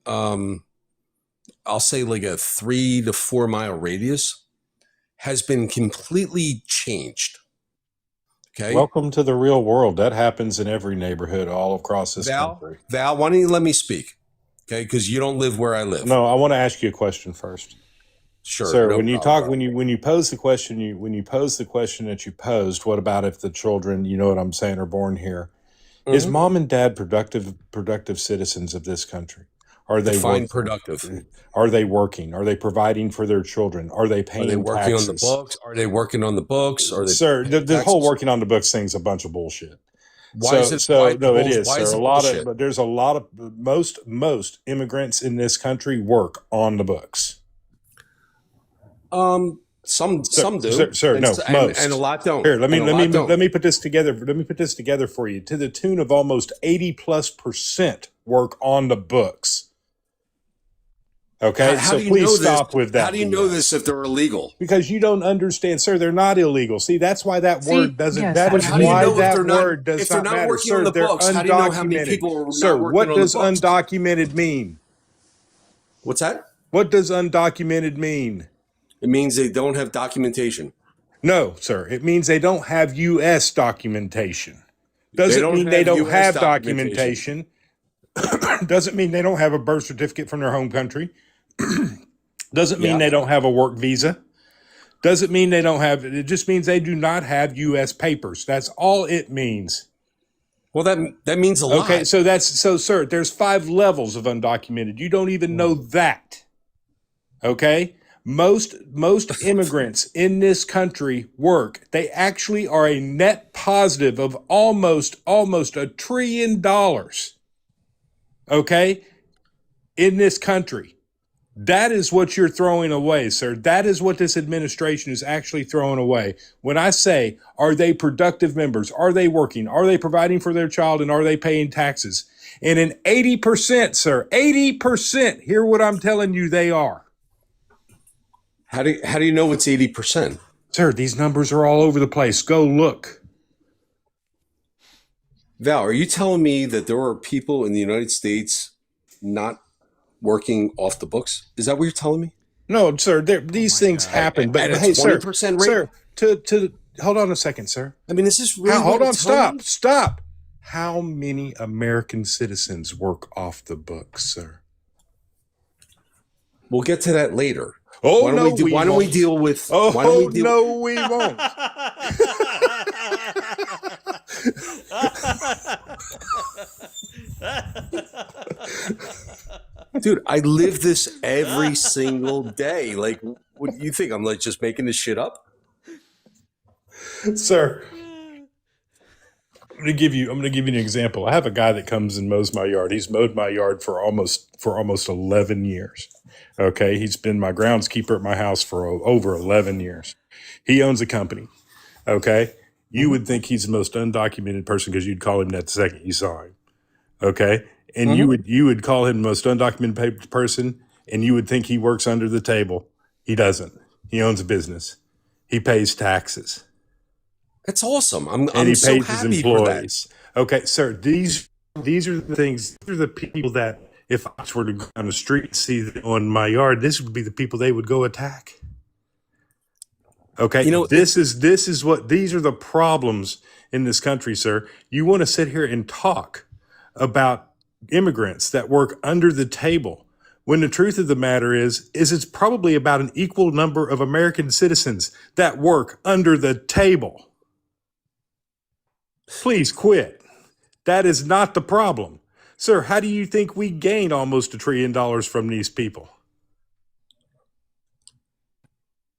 I'll say like a 3 to 4 mile radius has been completely changed. Okay. Welcome to the real world. That happens in every neighborhood all across this country. Val, why don't you let me speak? Okay, because you don't live where I live. No, I want to ask you a question first. Sure. Sir, no when you talk, when you pose the question, that you posed, what about if the children, you know what I'm saying, are born here? Mm-hmm. Is mom and dad productive citizens of this country? Are they productive? Are they working? Are they providing for their children? Are they paying taxes? Are they working on the books? Are they working on the books? Sir, the whole working on the books thing's a bunch of bullshit. It is, sir. There's a lot of most immigrants in this country work on the books. Some do, sir. No, most, and a lot don't. Here, let me put this together. Let me put this together for you. To the tune of almost 80+% work on the books. Okay, so please stop with that. How do you know this if they're illegal? Because you don't understand, sir. They're not illegal. See, that's why that word doesn't. Yes, that is why that word does not matter, working sir. on the They're books, undocumented. how do you know how many people are not sir, working what on does the books? undocumented mean? What's that? What does undocumented mean? It means they don't have documentation. No, sir. It means they don't have U.S. documentation. Doesn't mean they don't have documentation. Doesn't mean they don't have a birth certificate from their home country. Doesn't mean they don't have a work visa. Doesn't mean they don't have, it just means they do not have U.S. papers. That's all it means. Well, that means a lot. Okay, so sir, there's 5 levels of undocumented. You don't even know that. Okay? Most immigrants in this country work. They actually are a net positive of almost $1 trillion. Okay? In this country. That is what you're throwing away, sir. That is what this administration is actually throwing away. When I say, are they productive members? Are they working? Are they providing for their child? And are they paying taxes? And in 80%, sir, 80%, hear what I'm telling you, they are. How do you know it's 80%? Sir, these numbers are all over the place. Go look. Val, are you telling me that there are people in the United States not working off the books? Is that what you're telling me? No, sir. These things happen. But at hey, a 20% rate? Sir, hold on a second, sir. I mean, is this really? Hold on, stop. How many American citizens work off the books, sir? We'll get to that later. Oh, why don't we deal with? Oh, no, we won't. Dude, I live this every single day. Like, what do you think? I'm like just making this shit up? Sir, I'm gonna give you an example. I have a guy that comes and mows my yard. He's mowed my yard for almost 11 years. Okay, he's been my groundskeeper at my house for over 11 years. He owns a company. Okay, you would think he's the most undocumented person because you'd call him that the second you saw him. Okay, and you would call him the most undocumented person, and you would think he works under the table. He doesn't. He owns a business. He pays taxes. That's awesome. And he so pays his happy employees. Okay, sir, these are the things. These are the people that if I were to go down the street and see them on my yard, this would be the people they would go attack. Okay, these are the problems in this country, sir. You want to sit here and talk about immigrants that work under the table when the truth of the matter is it's probably about an equal number of American citizens that work under the table. Please quit. That is not the problem. Sir, how do you think we gained almost $1 trillion from these people?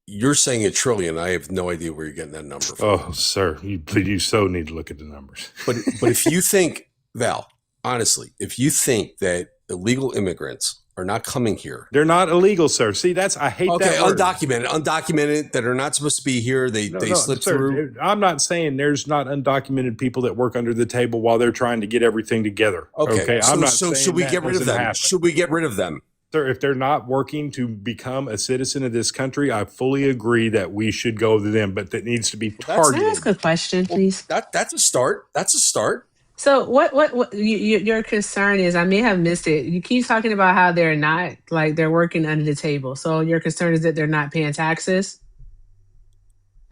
You're saying $1 trillion. I have no idea where you're getting that number from. Oh, sir, you so need to look at the numbers. But if you think, Val, honestly, if you think that illegal immigrants are not coming here. They're not illegal, sir. See, I hate that word. Undocumented that are not supposed to be here. They slip through. I'm not saying there's not undocumented people that work under the table while they're trying to get everything together. Okay. I'm not so saying should we get rid of them? Happen. Should we get rid of them? Sir, if they're not working to become a citizen of this country, I fully agree that we should go to them, but that needs to be targeted. Can I ask a question, please? That's a start. That's a start. So what your concern is, I may have missed it. You keep talking about how they're not, like, they're working under the table. So your concern is that they're not paying taxes?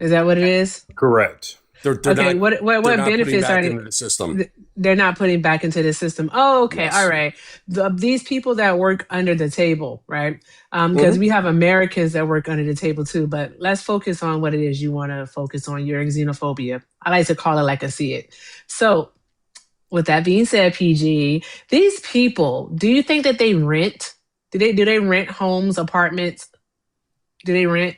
Is that what it is? Correct. They're okay, not, what benefits are into the system? They're not putting back into the system. Oh, okay. Yes. All right. These people that work under the table, right? Because we have Americans that work under the table too, but let's focus on what it is you want to focus on, your xenophobia. I like to call it like I see it. So with that being said, PG, these people, do you think that they rent? Do they rent homes, apartments? Do they rent?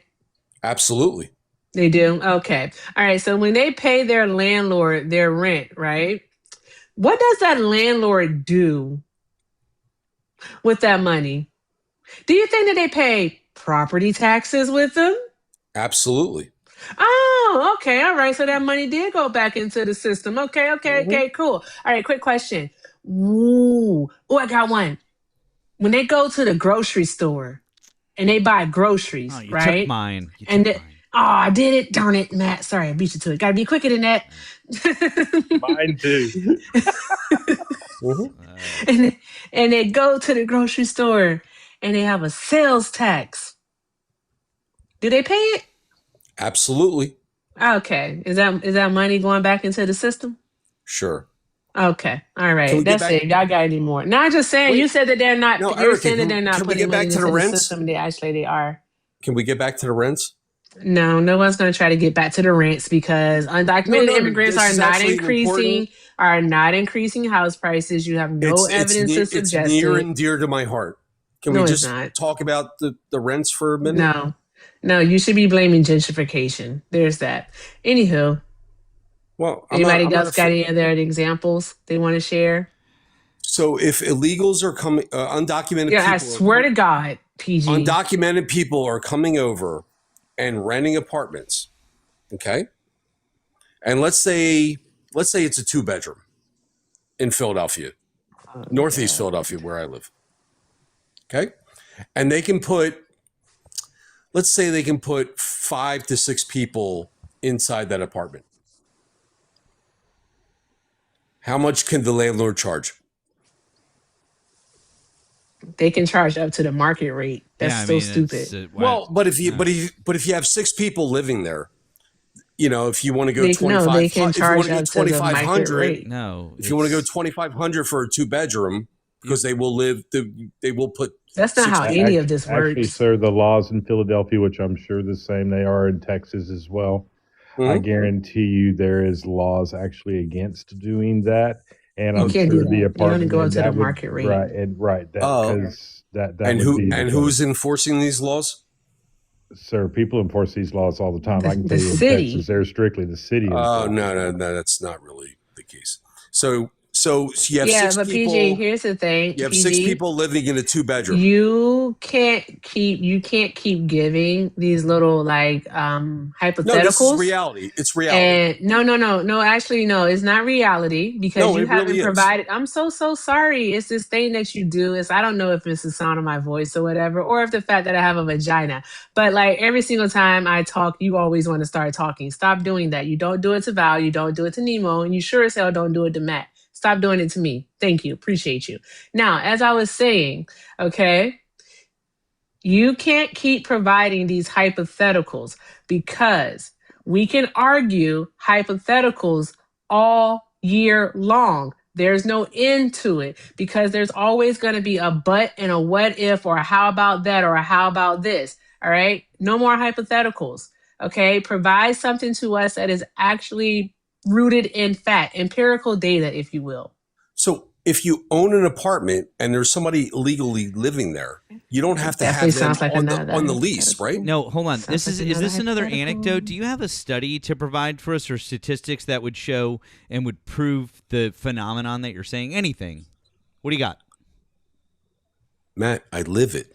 Absolutely. They do? Okay. All right. So when they pay their landlord their rent, right? What does that landlord do with that money? Do you think that they pay property taxes with them? Absolutely. Oh, okay. All right. So that money did go back into the system. Okay, cool. All right, quick question. Ooh, I got one. When they go to the grocery store and they buy groceries, you right? Took mine. I did it. Darn it, Matt. Sorry, I beat you to it. Got to be quicker than that. Mine too. And they go to the grocery store and they have a sales tax. Do they pay it? Absolutely. Okay. Is that money going back into the system? Sure. Okay. All right. That's it. Y'all got any more? No, I'm just saying. Wait, you said that they're not. No, you're saying that they're not putting money into the system. They are. Can we get back to the rents? No one's going to try to get back to the rents because undocumented immigrants are not increasing house prices. You have no evidence to suggest it's near and dear to my heart. Can No, we it's just not. talk about the rents for a minute? No, you should be blaming gentrification. There's that. Anywho, Well, anybody else got any other examples they want to share? So if illegals are coming, undocumented people, I swear to God, PG, undocumented people are coming over and renting apartments, okay? And let's say it's a 2-bedroom in Philadelphia, Northeast Philadelphia, where I live, okay? And let's say they can put 5 to 6 people inside that apartment. How much can the landlord charge? They can charge up to the market rate. That's stupid. Well, but if you have 6 people living there, if you want to go 25, they can charge up to the market 2,500. rate. No, if you want to go 2,500 for a 2-bedroom, because they will put. That's not how any of this works. Actually, sir, the laws in Philadelphia, which I'm sure the same they are in Texas as well. Mm-hmm. I guarantee you there is laws actually against doing that. And I'm can't sure do the that. apartment You only go up to the market rate. Right. That and who's enforcing these laws? Sir, people enforce these laws all the time. I can tell you in city. Texas, they're strictly the city. Oh, no, that's not really the case. So you have 6 but people. PG, here's the thing. You have PG, 6 people living in a 2-bedroom. You can't keep giving these little hypotheticals. No, this is reality. It's reality. And no. Actually, no, it's not reality because you haven't really provided. I'm so sorry. It's this thing that you do. I don't know if it's the sound of my voice or whatever, or if the fact that I have a vagina. But every single time I talk, you always want to start talking. Stop doing that. You don't do it to Val. You don't do it to Nemo, and you sure as hell don't do it to Matt. Stop doing it to me. Thank you. Appreciate you. Now, as I was saying, okay, you can't keep providing these hypotheticals because we can argue hypotheticals all year long. There's no end to it because there's always going to be a but and a what if or a how about that or a how about this. All right. No more hypotheticals. Okay. Provide something to us that is actually rooted in fact, empirical data, if you will. So if you own an apartment and there's somebody illegally living there, you don't have to have them on the lease, right? No, hold on. Is this another anecdote? Do you have a study to provide for us or statistics that would show and would prove the phenomenon that you're saying? Anything? What do you got? Matt, I live it.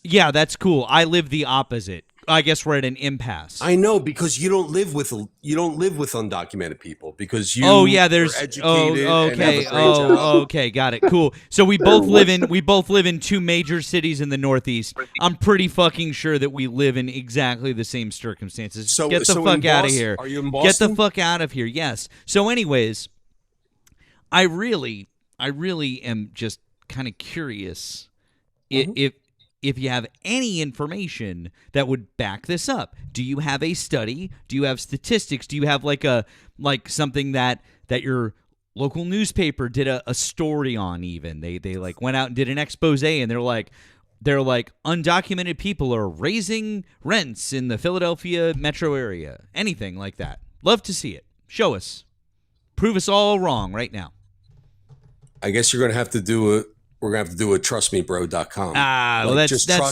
Yeah, that's cool. I live the opposite. I guess we're at an impasse. I know because you don't live with undocumented people because you. Oh yeah, there's. Are educated okay. Okay, got it. Cool. So we both live in 2 major cities in the Northeast. I'm pretty fucking sure that we live in exactly the same circumstances. So get the fuck out of here. Are you in Boston? Get the fuck out of here. Yes. So, anyways, I really am just kind of curious if you have any information that would back this up. Do you have a study? Do you have statistics? Do you have something that your local newspaper did a story on? Even they went out and did an expose and they're like undocumented people are raising rents in the Philadelphia metro area. Anything like that. Love to see it. Show us. Prove us all wrong right now. I guess you're going to have to do it. We're going to have to do a trustmebro.com. Well,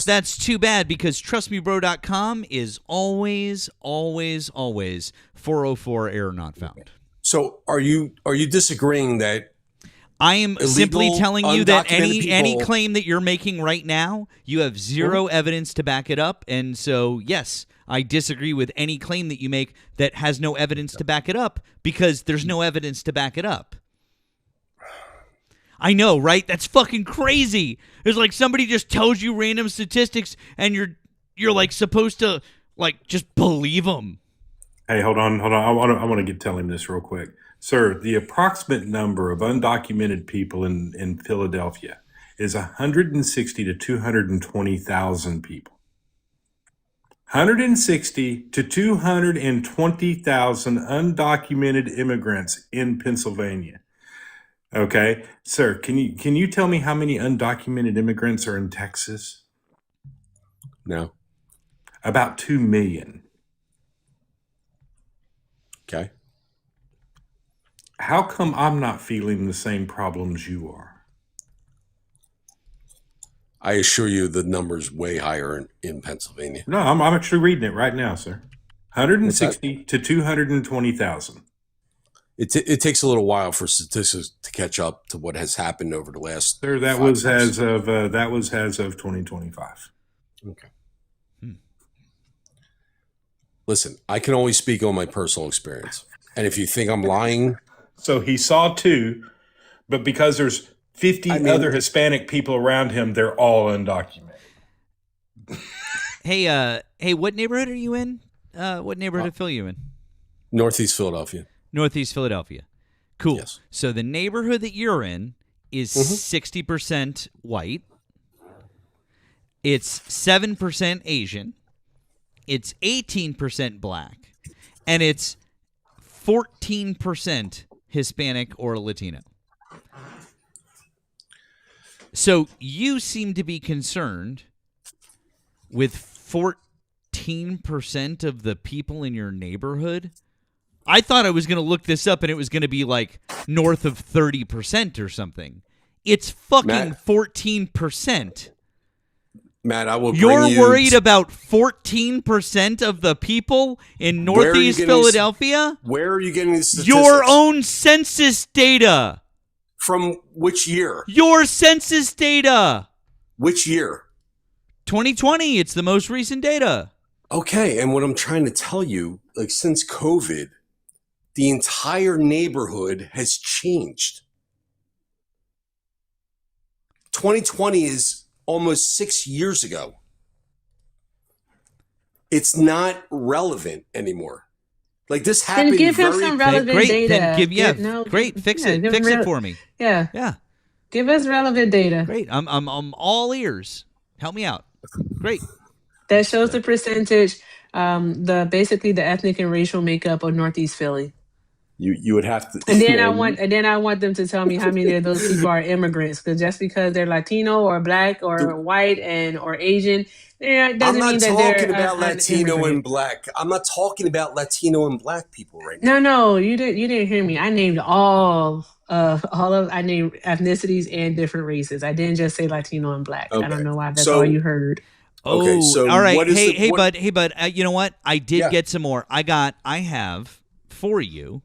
that's too bad because trustmebro.com is always 404 error not found. So are you disagreeing that I am simply telling you that any claim that you're making right now, you have zero evidence to back it up. And so, yes, I disagree with any claim that you make that has no evidence to back it up because there's no evidence to back it up. I know, right? That's fucking crazy. There's somebody just tells you random statistics and you're supposed to just believe them. Hey, hold on. I want to tell him this real quick. Sir, the approximate number of undocumented people in Philadelphia is 160 to 220,000 people. 160 to 220,000 undocumented immigrants in Pennsylvania. Okay, sir, can you tell me how many undocumented immigrants are in Texas? No. About 2 million. Okay. How come I'm not feeling the same problems you are? I assure you the number's way higher in Pennsylvania. No, I'm actually reading it right now, sir. 160 to 220,000. It takes a little while for statistics to catch up to what has happened over the last. Sir, that was as of 2025. Okay. Listen, I can only speak on my personal experience, and if you think I'm lying, so he saw 2, but because there's 50 other Hispanic people around him, they're all undocumented. Hey, what neighborhood are you in? What neighborhood of Phil are you in? Northeast Philadelphia. Northeast Philadelphia. Cool. Yes. So the neighborhood that you're in is 60% white. It's 7% Asian. It's 18% black. And it's 14% Hispanic or Latino. So you seem to be concerned with 14% of the people in your neighborhood. I thought I was going to look this up and it was going to be like north of 30% or something. It's fucking 14%. Matt, I will. You're worried about 14% of the people in Northeast Philadelphia? Where are you getting these statistics? Your own census data. From which year? Your census data. Which year? 2020. It's the most recent data. Okay, and what I'm trying to tell you, like since COVID, the entire neighborhood has changed. 2020 is almost 6 years ago. It's not relevant anymore. Like this happened. Then give him some relevant data. Then great. Fix it. Fix it for me. Yeah. Yeah. Give us relevant data. Great. I'm all ears. Help me out. Great. That shows the percentage, basically the ethnic and racial makeup of Northeast Philly. You would have to. And then I want them to tell me how many of those people are immigrants, because just because they're Latino or black or white or Asian, doesn't mean that they're. I'm not talking about Latino and black. I'm not talking about Latino and black people right now. No, you didn't hear me. I named I named ethnicities and different races. I didn't just say Latino and black. Okay. I don't know why that's all you heard. Okay, so all right. Hey, bud. You know what? I did get some more. I have for you.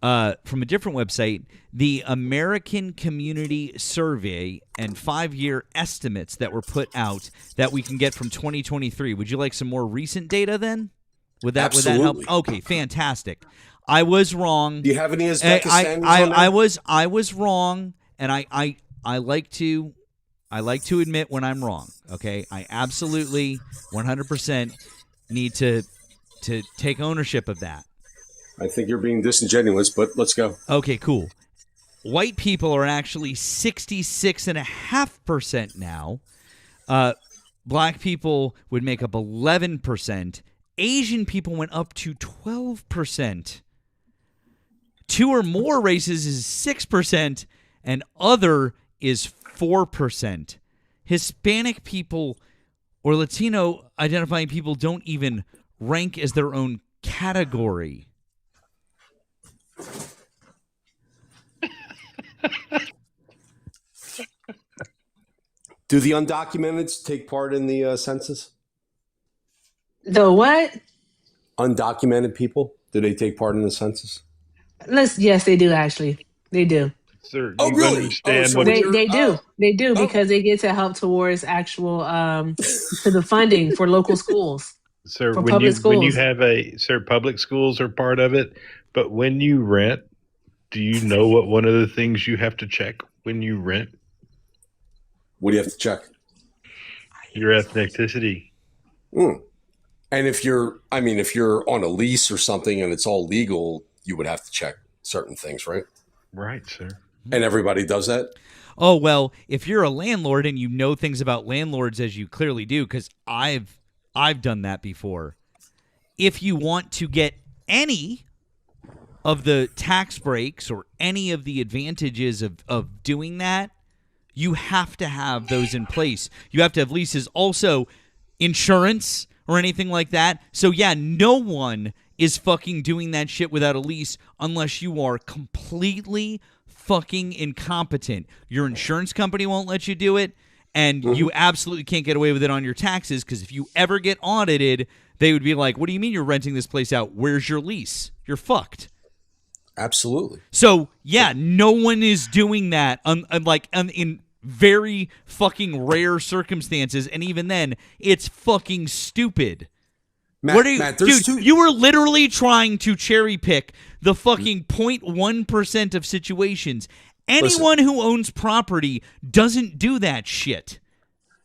From a different website, the American Community Survey and 5-year estimates that were put out that we can get from 2023. Would you like some more recent data then? Would that help? Okay, fantastic. I was wrong. Do you have any Uzbekistan? I was wrong, and I like to admit when I'm wrong. Okay, I absolutely 100% need to take ownership of that. I think you're being disingenuous, but let's go. Okay, cool. White people are actually 66.5% now. Black people would make up 11%. Asian people went up to 12%. 2 or more races is 6%, and other is 4%. Hispanic people or Latino identifying people don't even rank as their own category. Do the undocumented take part in the census? The what? Undocumented people, do they take part in the census? Yes, they do actually. They do. Sir, oh, really? Understand they do. They do because they get to help towards actual to the funding for local schools. Sir, when you have public schools are part of it, but when you rent, do you know what one of the things you have to check when you rent? What do you have to check? Your ethnicity. And if you're on a lease or something and it's all legal, you would have to check certain things, right? Right, sir. And everybody does that? Oh, well, if you're a landlord and you know things about landlords, as you clearly do, because I've done that before. If you want to get any of the tax breaks or any of the advantages of doing that, you have to have those in place. You have to have leases. Also, insurance or anything like that. So, yeah, no one is fucking doing that shit without a lease unless you are completely fucking incompetent. Your insurance company won't let you do it, and you absolutely can't get away with it on your taxes, because if you ever get audited, they would be like, what do you mean you're renting this place out? Where's your lease? You're fucked. Absolutely. So, yeah, no one is doing that in very fucking rare circumstances, and even then, it's fucking stupid. Matt, dude, you were literally trying to cherry pick the fucking 0.1% of situations. Anyone who owns property doesn't do that shit.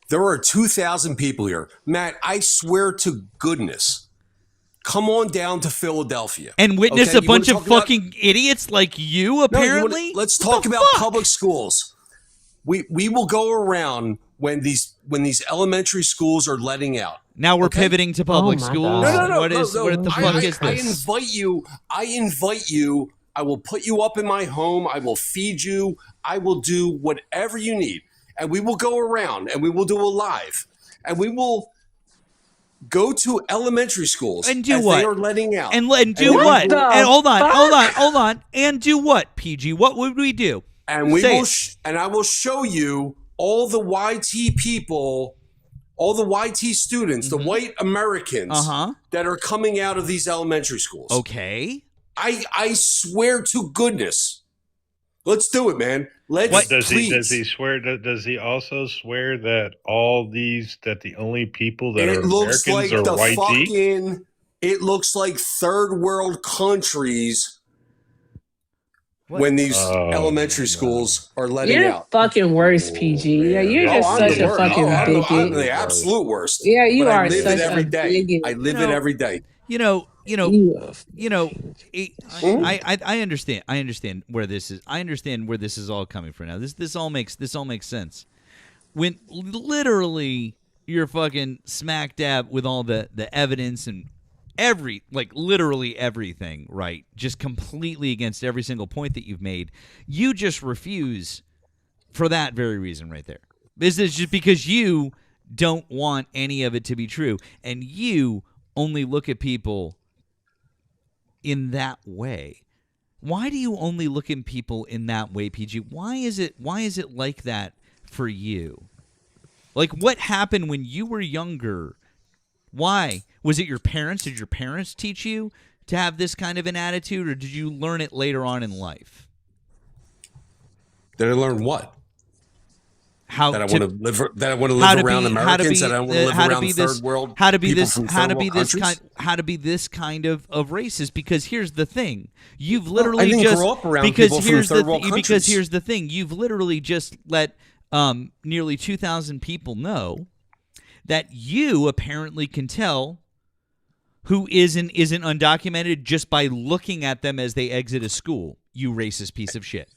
There are 2,000 people here. Matt, I swear to goodness, come on down to Philadelphia. And witness a bunch of fucking idiots like you, apparently? Let's talk about public schools. We will go around when these elementary schools are letting out. Now we're pivoting to public schools. No. What the fuck is this? I invite you. I will put you up in my home. I will feed you. I will do whatever you need. And we will go around and we will do a live. And we will go to elementary schools and do what? They are letting out. And do what? And hold on. And do what, PG? What would we do? And I will show you all the YT people, all the YT students, the white Americans that are coming out of these elementary schools. Okay. I swear to goodness. Let's do it, man. Does he swear? Does he also swear that the only people that are looks Americans like are white? It looks like third world countries. When these elementary schools are letting out. You're fucking worst, PG. Yeah, you're just such a fucking bigot. I'm the absolute worst. Yeah, you are. I live it every day. I live it every day. I understand where this is. I understand where this is all coming from now. This all makes sense. When literally you're fucking smack dab with all the evidence and literally everything, right? Just completely against every single point that you've made. You just refuse for that very reason right there. This is just because you don't want any of it to be true, and you only look at people in that way. Why do you only look at people in that way, PG? Why is it like that for you? Like, what happened when you were younger? Why? Was it your parents? Did your parents teach you to have this kind of an attitude, or did you learn it later on in life? Did I learn what? That I want to live around Americans. That I want to live around third world. How to be this kind of racist? Because here's the thing: you've literally I didn't grow up around people from third world countries. Because here's the thing: you've literally just let nearly 2,000 people know that you apparently can tell who isn't undocumented just by looking at them as they exit a school. You racist piece of shit.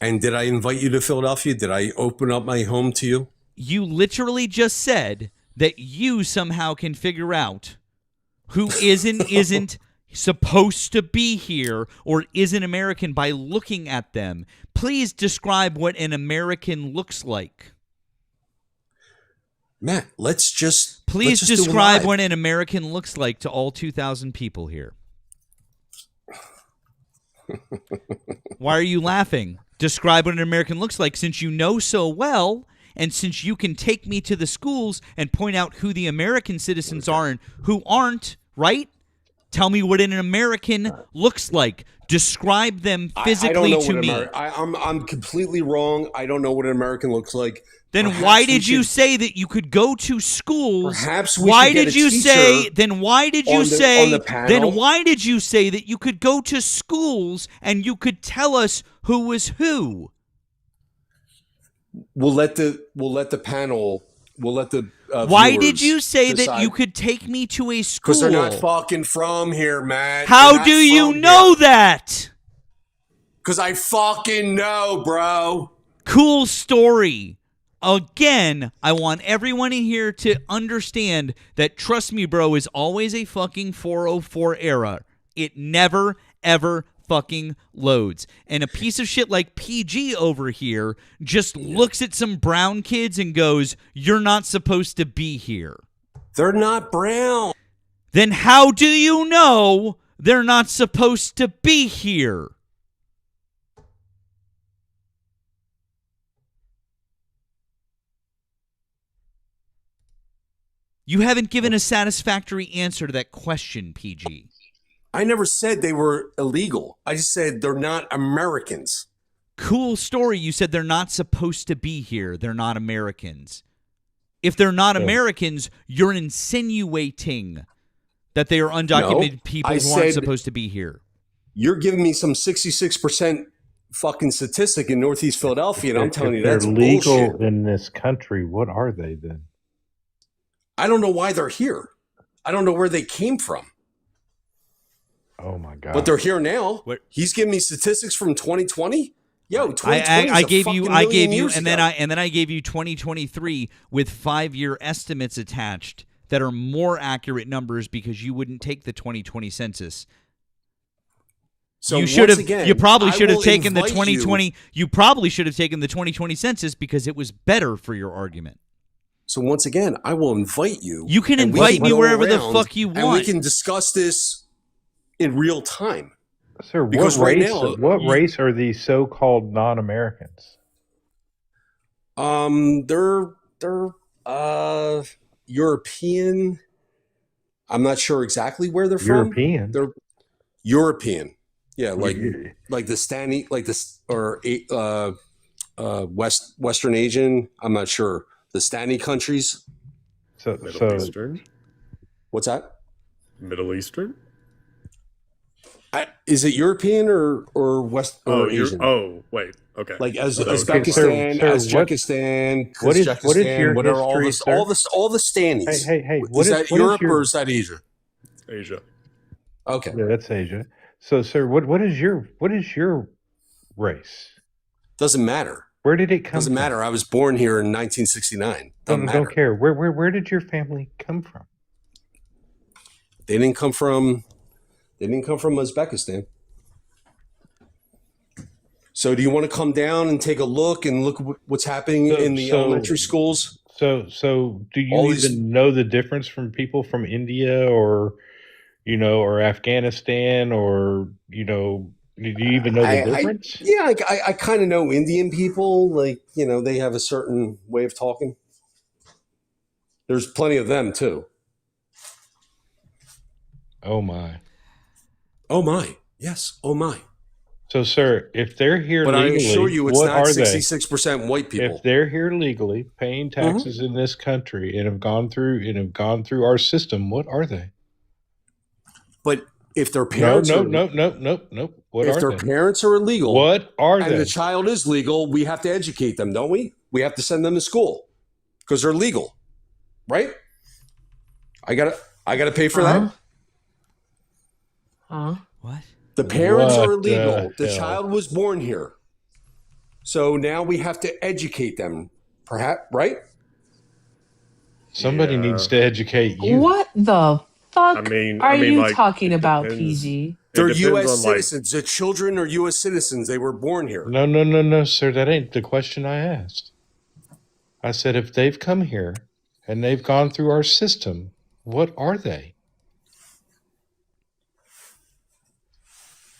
And did I invite you to Philadelphia? Did I open up my home to you? You literally just said that you somehow can figure out who isn't supposed to be here or isn't American by looking at them. Please describe what an American looks like. Matt, let's just describe what an American looks like to all 2,000 people here. Why are you laughing? Describe what an American looks like, since you know so well, and since you can take me to the schools and point out who the American citizens are and who aren't, right? Tell me what an American looks like. Describe them physically to me. I'm completely wrong. I don't know what an American looks like. Then why did you say that you could go to schools? Perhaps we should get a teacher Then why did you say that you could go to schools and you could tell us who was who? We'll let the panel. We'll let the. Why did you say that you could take me to a school? Because they're not fucking from here, Matt. How do you know that? Because I fucking know, bro. Cool story. Again, I want everyone in here to understand that Trust Me Bro is always a fucking 404 error. It never, ever fucking loads. And a piece of shit like PG over here just looks at some brown kids and goes, "You're not supposed to be here." They're not brown. Then how do you know they're not supposed to be here? You haven't given a satisfactory answer to that question, PG. I never said they were illegal. I just said they're not Americans. Cool story. You said they're not supposed to be here. They're not Americans. If they're not Americans, you're insinuating that they are undocumented people who aren't supposed to be here. You're giving me some 66% fucking statistic in Northeast Philadelphia, and I'm telling you that's legal bullshit. In this country. What are they then? I don't know why they're here. I don't know where they came from. Oh my god! But they're here now. He's giving me statistics from 2020. Yo, 2020. I gave you, and then I gave you 2023 with 5-year estimates attached that are more accurate numbers because you wouldn't take the 2020 census. So you probably should have taken the 2020. You probably should have taken the 2020 census because it was better for your argument. So once again, I will invite you. You can invite me wherever the fuck you want, and we can discuss this in real time. Sir, because what race are these so-called non-Americans? They're European. I'm not sure exactly where they're from. European. They're European. Yeah, like the Stani, like this, or Western Asian. I'm not sure. The Stani countries. Middle Eastern. What's that? Middle Eastern. Is it European or West or Asian? Oh, wait. Okay. Like Uzbekistan, Tajikistan, Kazakhstan. What are all the Stanis? Hey. Is that Europe or is that Asia? Asia. Okay. Yeah, that's Asia. So, sir, what is your race? Doesn't matter. Where did it come? Doesn't matter. I was born here in 1969. Don't care. Where did your family come from? They didn't come from Uzbekistan. So do you want to come down and take a look and look what's happening in the elementary schools? So do you even know the difference from people from India or Afghanistan or, do you even know the difference? I kind of know Indian people. Like, they have a certain way of talking. There's plenty of them too. Oh my. Oh my. Yes. Oh my. So, sir, if they're here legally, I assure you it's not 66% white people. If they're here legally, paying taxes in this country and have gone through our system, what are they? But if their parents Nope. What if are their they? parents are illegal, What are and they? the child is legal, we have to educate them, don't we? We have to send them to school because they're legal, right? I gotta pay for that. What? The parents What are illegal. The hell? child was born here. So now we have to educate them, perhaps, right? Somebody needs to educate you. What the fuck are you like, talking about, depends. PG? They're U.S. citizens. The children are U.S. citizens. They were born here. No, sir. That ain't the question I asked. I said if they've come here and they've gone through our system, what are they?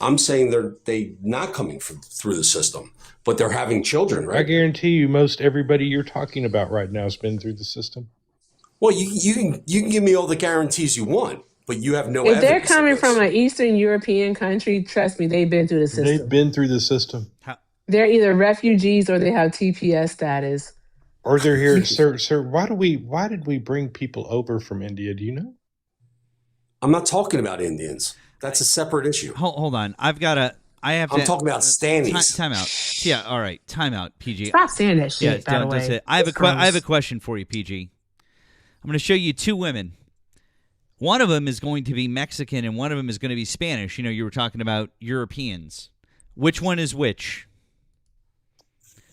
I'm saying they not coming through the system, but they're having children, right? I guarantee you most everybody you're talking about right now has been through the system. Well, you can give me all the guarantees you want, but you have no If they're evidence of coming this. from an Eastern European country, trust me, they've been through the system. They've been through the system. They're either refugees or they have TPS status. Or they're here, sir. Why did we bring people over from India? Do you know? I'm not talking about Indians. That's a separate issue. Hold on. I'm talking about Stannies. Time out. Yeah, all right. Time out, PG. Stop saying that shit, by the way. That's it. I have a question for you, PG. I'm going to show you two women. One of them is going to be Mexican and one of them is going to be Spanish. You were talking about Europeans. Which one is which?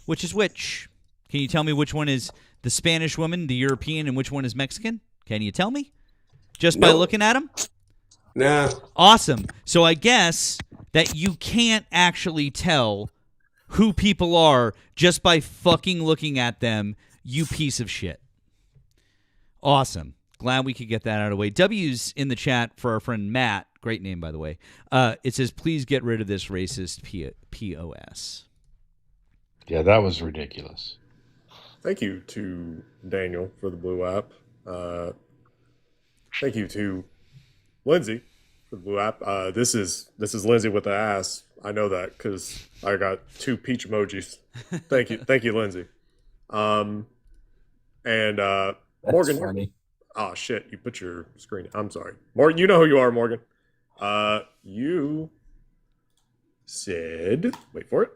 Which is which? Can you tell me which one is the Spanish woman, the European, and which one is Mexican? Can you tell me? Just by looking at them? Nah. Awesome. So I guess that you can't actually tell who people are just by fucking looking at them, you piece of shit. Awesome. Glad we could get that out of the way. W's in the chat for our friend Matt. Great name, by the way. It says, please get rid of this racist POS. Yeah, that was ridiculous. Thank you to Daniel for the blue app. thank you to Lindsay for the blue app. This is Lindsay with the ass. I know that because I got 2 peach emojis. Thank you, Lindsay. And Morgan. Funny. Oh shit! You put your screen. I'm sorry, Morgan. You know who you are, Morgan. You said, wait for it.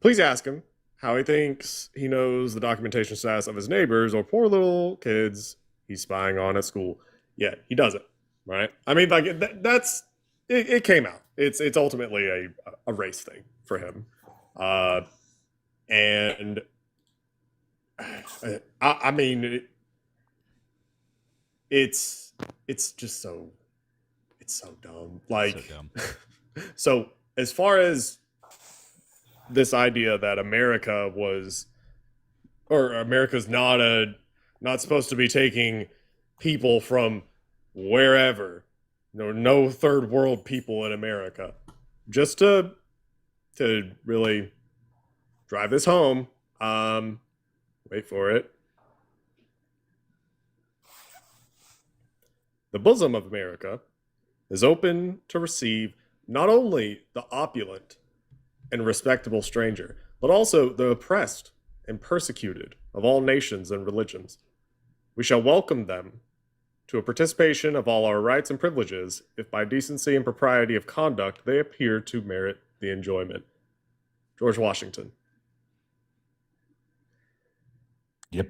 Please ask him how he thinks he knows the documentation status of his neighbors or poor little kids he's spying on at school. Yeah, he doesn't. Right? I mean, like that's it came out. It's ultimately a race thing for him, and I mean. It's just so dumb. Like, so dumb. So as far as this idea that America's not supposed to be taking people from wherever, no third world people in America, just to really drive this home. Wait for it. The bosom of America is open to receive not only the opulent and respectable stranger, but also the oppressed and persecuted of all nations and religions. We shall welcome them to a participation of all our rights and privileges, if by decency and propriety of conduct they appear to merit the enjoyment. George Washington. Yep.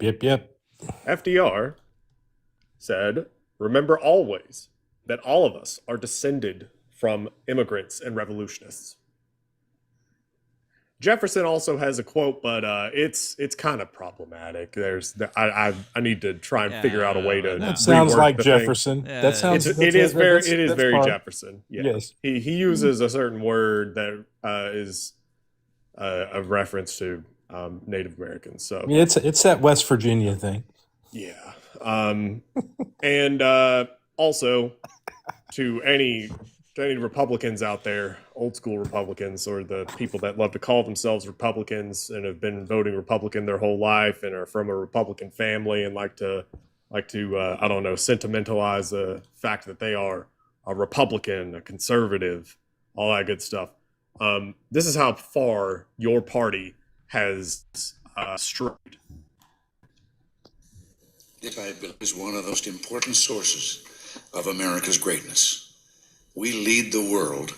FDR said, "Remember always that all of us are descended from immigrants and revolutionists." Jefferson also has a quote, but it's kind of problematic. I need to try and figure out a way to. That sounds like Jefferson. Yeah. That sounds. It is very Jefferson. Yeah. Yes. He uses a certain word that is a reference to Native Americans. So yeah, it's that West Virginia thing. Yeah. And also to any Republicans out there, old school Republicans, or the people that love to call themselves Republicans and have been voting Republican their whole life and are from a Republican family and like to I don't know, sentimentalize the fact that they are a Republican, a conservative, all that good stuff. This is how far your party has strayed. This, I believe, is one of the most important sources of America's greatness. We lead the world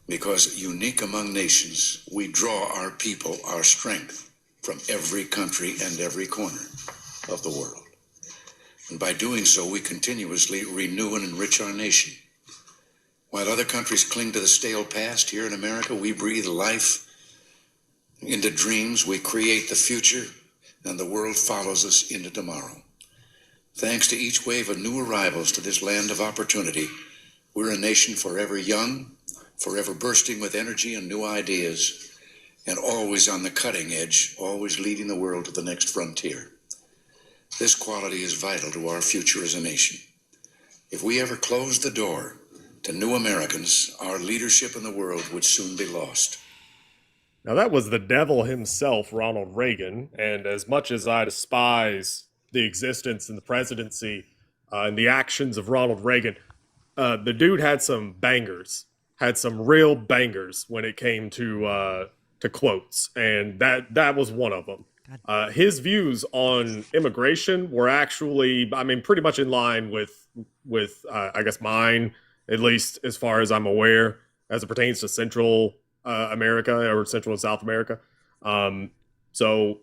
because, unique among nations, we draw our people, our strength, from every country and every corner of the world. And by doing so, we continuously renew and enrich our nation. While other countries cling to the stale past, here in America, we breathe life into dreams, we create the future, and the world follows us into tomorrow. Thanks to each wave of new arrivals to this land of opportunity, we're a nation forever young, forever bursting with energy and new ideas, and always on the cutting edge, always leading the world to the next frontier. This quality is vital to our future as a nation. If we ever closed the door to new Americans, our leadership in the world would soon be lost. Now that was the devil himself, Ronald Reagan, and as much as I despise the existence and the presidency and the actions of Ronald Reagan, the dude had some bangers, had some real bangers when it came to quotes, and that was one of them. His views on immigration were actually, I mean, pretty much in line with I guess mine, at least as far as I'm aware, as it pertains to Central America or Central and South America. So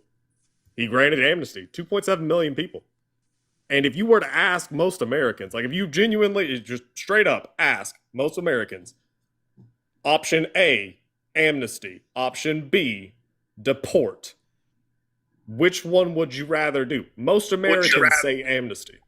he granted amnesty, 2.7 million people. And if you were to ask most Americans, like if you genuinely, just straight up ask most Americans, option A, amnesty, option B, deport, which one would you rather do? Most Americans say amnesty.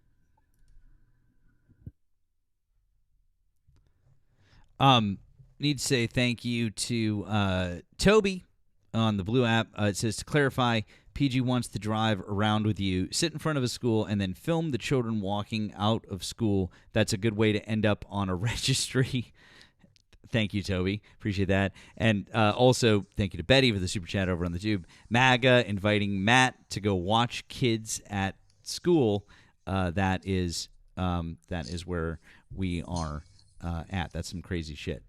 Need to say thank you to Toby on the Blue app. It says, to clarify, PG wants to drive around with you, sit in front of a school, and then film the children walking out of school. That's a good way to end up on a registry. Thank you, Toby. Appreciate that. And also, thank you to Betty for the super chat over on the tube. MAGA inviting Matt to go watch kids at school. That is that is where we are at. That's some crazy shit.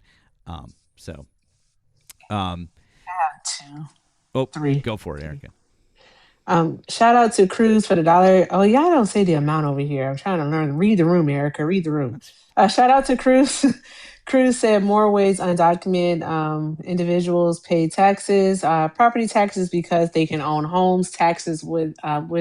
So, Two, oh, three. go for it, Erica. Shout out to Cruz for the $1. Oh, y'all don't say the amount over here. I'm trying to learn. Read the room, Erica. Read the room. Shout out to Cruz. Cruz said more ways undocumented individuals pay taxes, property taxes because they can own homes, taxes when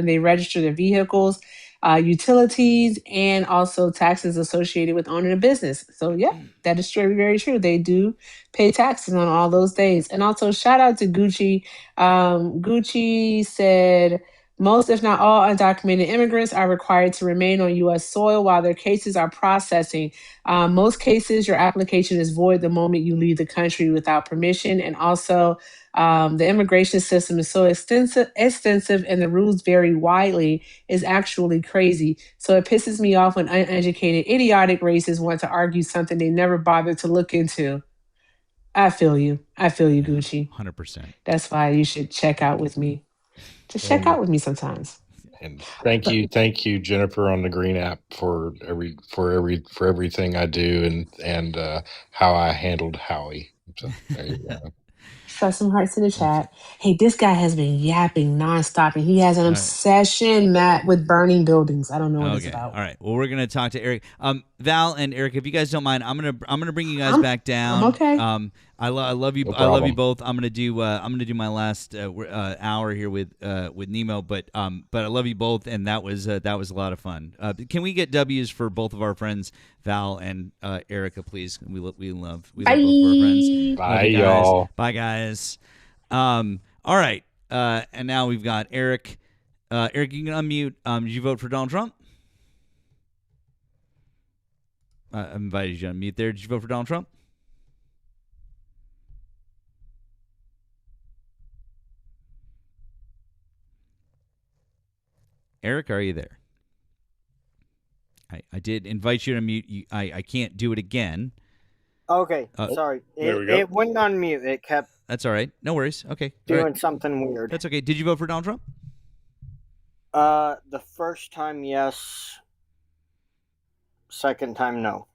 they register their vehicles, utilities, and also taxes associated with owning a business. So yeah, that is very, very true. They do pay taxes on all those days. And also shout out to Gucci. Gucci said most, if not all, undocumented immigrants are required to remain on U.S. soil while their cases are processing. Most cases, your application is void the moment you leave the country without permission. And also, the immigration system is so extensive, and the rules vary widely, is actually crazy. So it pisses me off when uneducated, idiotic racists want to argue something they never bothered to look into. I feel you, Gucci. 100%. That's why you should check out with me. Just check out with me sometimes. And thank you, Jennifer, on the Green app for everything I do and how I handled Howie. So there you go. Show some hearts in the chat. Hey, this guy has been yapping nonstop, and he has an obsession, Matt, with burning buildings. I don't know what it's about. All right. Well, we're gonna talk to Eric, Val, and Eric. If you guys don't mind, I'm gonna bring you guys back down. I'm okay. I love you. No I love you problem. both. I'm gonna do my last hour here with Nemo, but I love you both, and that was a lot of fun. Can we get W's for both of our friends, Val and Erica, please? We love both of our friends. Bye, Love you guys. y'all. Bye, guys. All right. And now we've got Eric. Eric, you can unmute. Did you vote for Donald Trump? I invited you to unmute there. Did you vote for Donald Trump? Eric, are you there? I did invite you to mute. I can't do it again. Okay, sorry. There we go. It wouldn't unmute. It kept That's all right. No worries. Okay. doing something weird. That's okay. Did you vote for Donald Trump? The first time, yes. Second time, no.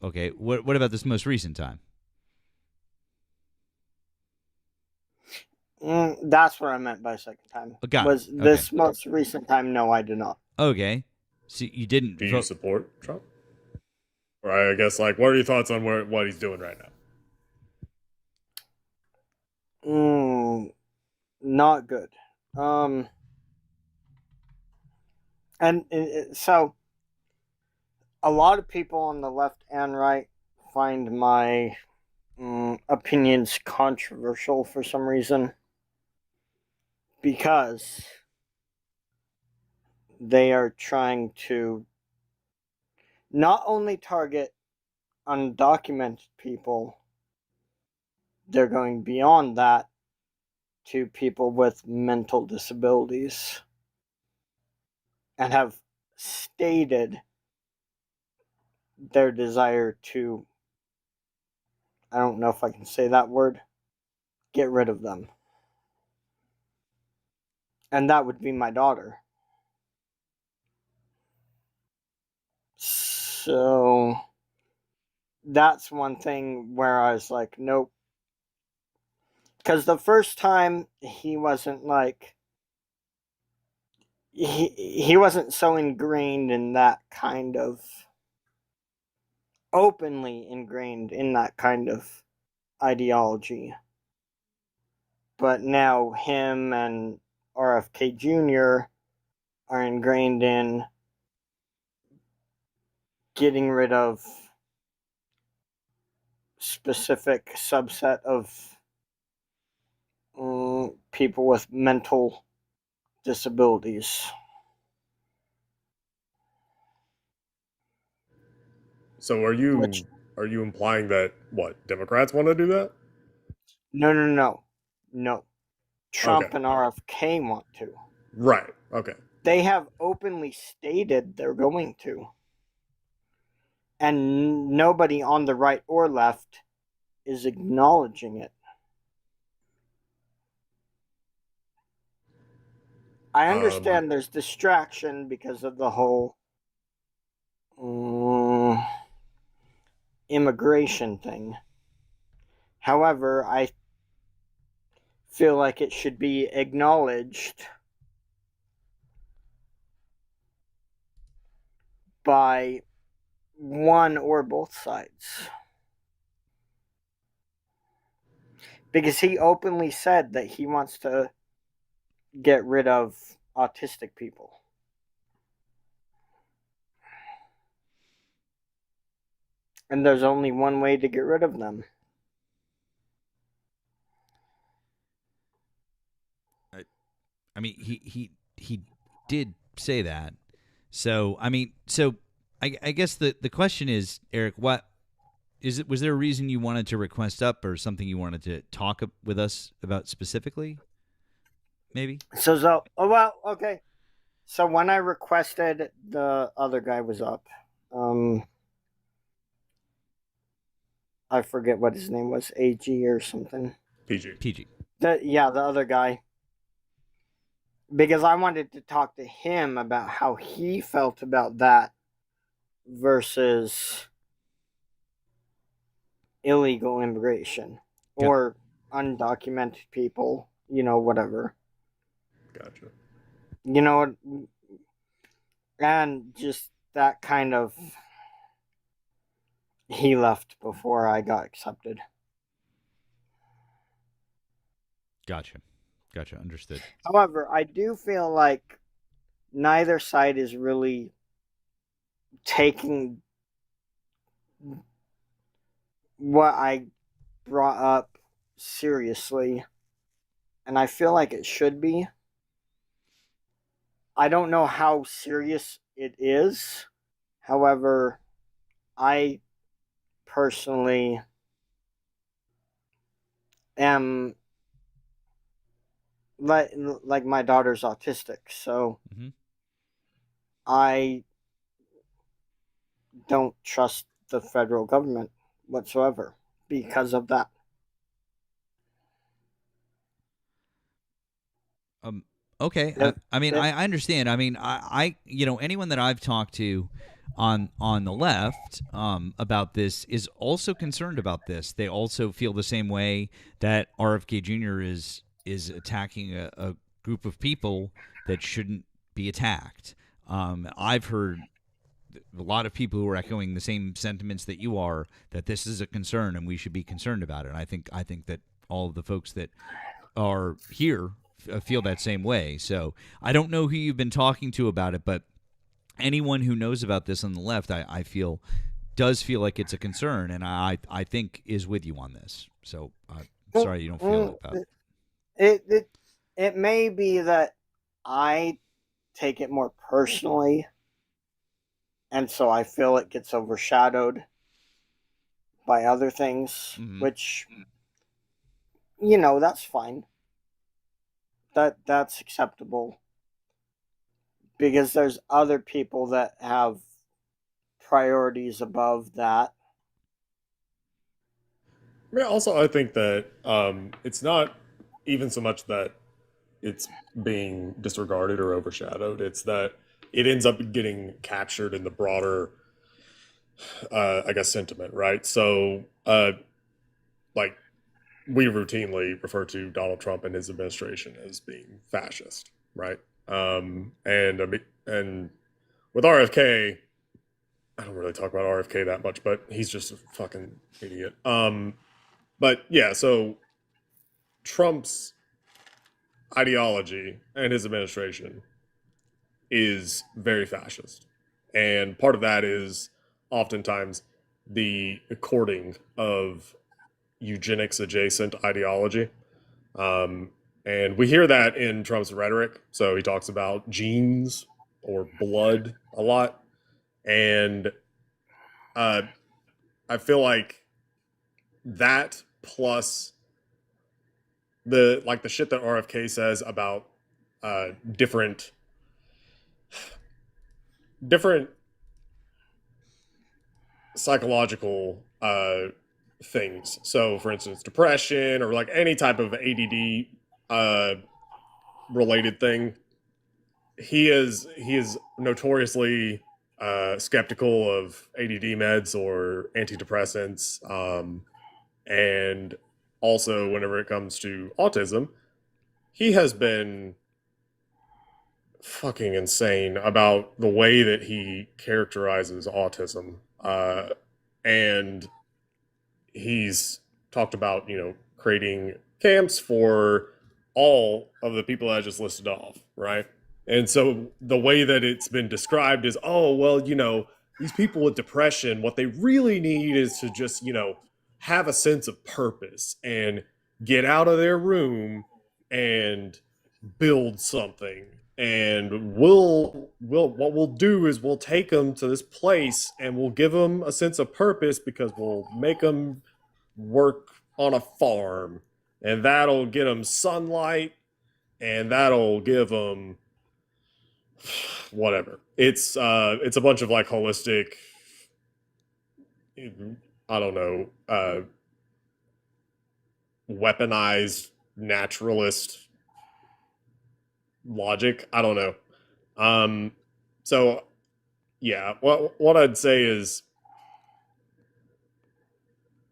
Okay. What about this most recent time? That's what I meant by second time. Got was it. this most recent time? No, I did not. Okay. So you didn't Do you vote. support Trump? Or I guess, like, what are your thoughts on what he's doing right now? Not good. And so a lot of people on the left and right find my opinions controversial for some reason, because they are trying to not only target undocumented people, they're going beyond that to people with mental disabilities, and have stated their desire to, I don't know if I can say that word, get rid of them. And that would be my daughter. So that's one thing where I was like, nope. Because the first time he wasn't like, he wasn't so ingrained in that kind of, openly ingrained in that kind of ideology. But now him and RFK Jr. are ingrained in getting rid of specific subset of people with mental disabilities. So are you implying that Democrats want to do that? No. Trump and RFK want to. Right. Okay. They have openly stated they're going to. And nobody on the right or left is acknowledging it. I understand there's distraction because of the whole immigration thing. However, I feel like it should be acknowledged by one or both sides. Because he openly said that he wants to get rid of autistic people. And there's only one way to get rid of them. I mean, he did say that. So I mean, so I guess the question is, Eric, what is it? Was there a reason you wanted to request up, or something you wanted to talk with us about specifically? Maybe. So well, okay. So when I requested, the other guy was up. I forget what his name was, AG or something. PG. The other guy. Because I wanted to talk to him about how he felt about that versus illegal immigration or undocumented people, whatever. Gotcha. And just that kind of... He left before I got accepted. Gotcha. Understood. However, I do feel like neither side is really taking what I brought up seriously. And I feel like it should be. I don't know how serious it is. However, I personally am like my daughter's autistic, so I don't trust the federal government whatsoever because of that. Okay. I mean, I understand. I mean, I anyone that I've talked to on the left about this is also concerned about this. They also feel the same way that RFK Jr. is attacking a group of people that shouldn't be attacked. I've heard a lot of people who are echoing the same sentiments that you are, that this is a concern and we should be concerned about it. And I think that all of the folks that are here feel that same way. So I don't know who you've been talking to about it, but anyone who knows about this on the left, I feel, does feel like it's a concern, and I think is with you on this. So sorry you don't feel about it. It may be that I take it more personally, and so I feel it gets overshadowed by other things, which, that's fine. That's acceptable. Because there's other people that have priorities above that. Yeah, also, I think that it's not even so much that it's being disregarded or overshadowed. It's that it ends up getting captured in the broader, sentiment, right? So, like, we routinely refer to Donald Trump and his administration as being fascist, right? And with RFK, I don't really talk about RFK that much, but he's just a fucking idiot. But yeah, so Trump's ideology and his administration is very fascist. And part of that is oftentimes the courting of eugenics adjacent ideology. And we hear that in Trump's rhetoric. So he talks about genes or blood a lot. And I feel like that plus the shit that RFK says about different psychological things. So for instance, depression or like any type of ADD related thing. He is notoriously skeptical of ADD meds or antidepressants, and also whenever it comes to autism, he has been fucking insane about the way that he characterizes autism. And he's talked about, creating camps for all of the people I just listed off, right? And so the way that it's been described is, oh, well, these people with depression, what they really need is to just, have a sense of purpose and get out of their room and build something. And what we'll do is we'll take them to this place and we'll give them a sense of purpose because we'll make them work on a farm, and that'll get them sunlight, and that'll give them whatever. It's a bunch of like holistic, I don't know, weaponized naturalist logic. I don't know. So yeah, what I'd say is,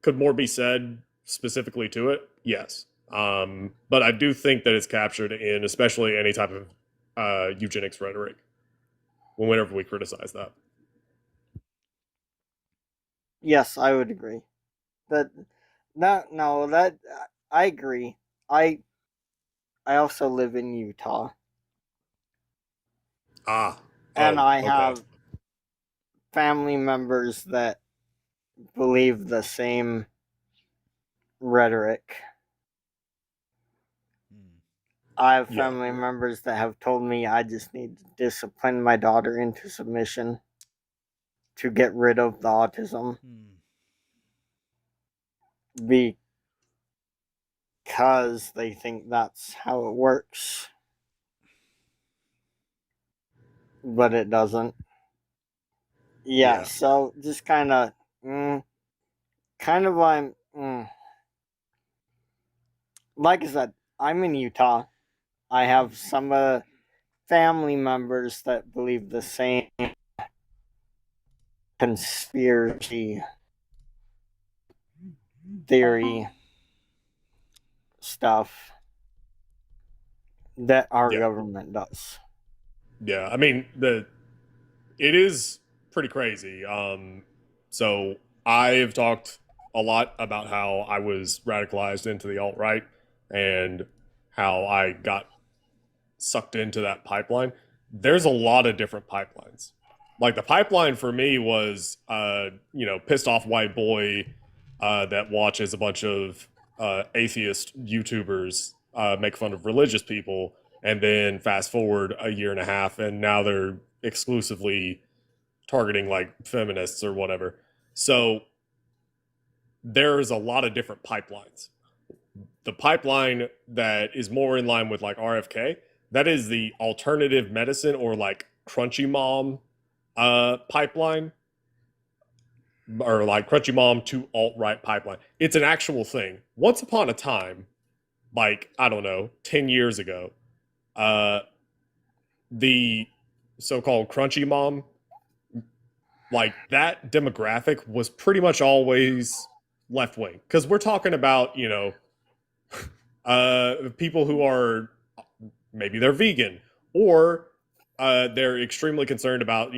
could more be said specifically to it? Yes. But I do think that it's captured in especially any type of eugenics rhetoric whenever we criticize that. Yes, I would agree. That I agree. I also live in Utah. And I have family members that believe the same rhetoric. I have family members that have told me I just need to discipline my daughter into submission to get rid of the autism. Because they think that's how it works. But it doesn't. Yeah. So just kind of like I said, I'm in Utah. I have some family members that believe the same conspiracy theory stuff that our government does. Yeah, I mean, it is pretty crazy. So I've talked a lot about how I was radicalized into the alt-right and how I got sucked into that pipeline. There's a lot of different pipelines. Like the pipeline for me was, pissed off white boy that watches a bunch of atheist YouTubers make fun of religious people, and then fast forward a year and a half, and now they're exclusively targeting like feminists or whatever. So there's a lot of different pipelines. The pipeline that is more in line with like RFK, that is the alternative medicine or like Crunchy Mom pipeline, or like Crunchy Mom to alt-right pipeline. It's an actual thing. Once upon a time, like, I don't know, 10 years ago, the so-called Crunchy Mom, like that demographic was pretty much always left-wing. Because we're talking about, people who are, maybe they're vegan, or they're extremely concerned about,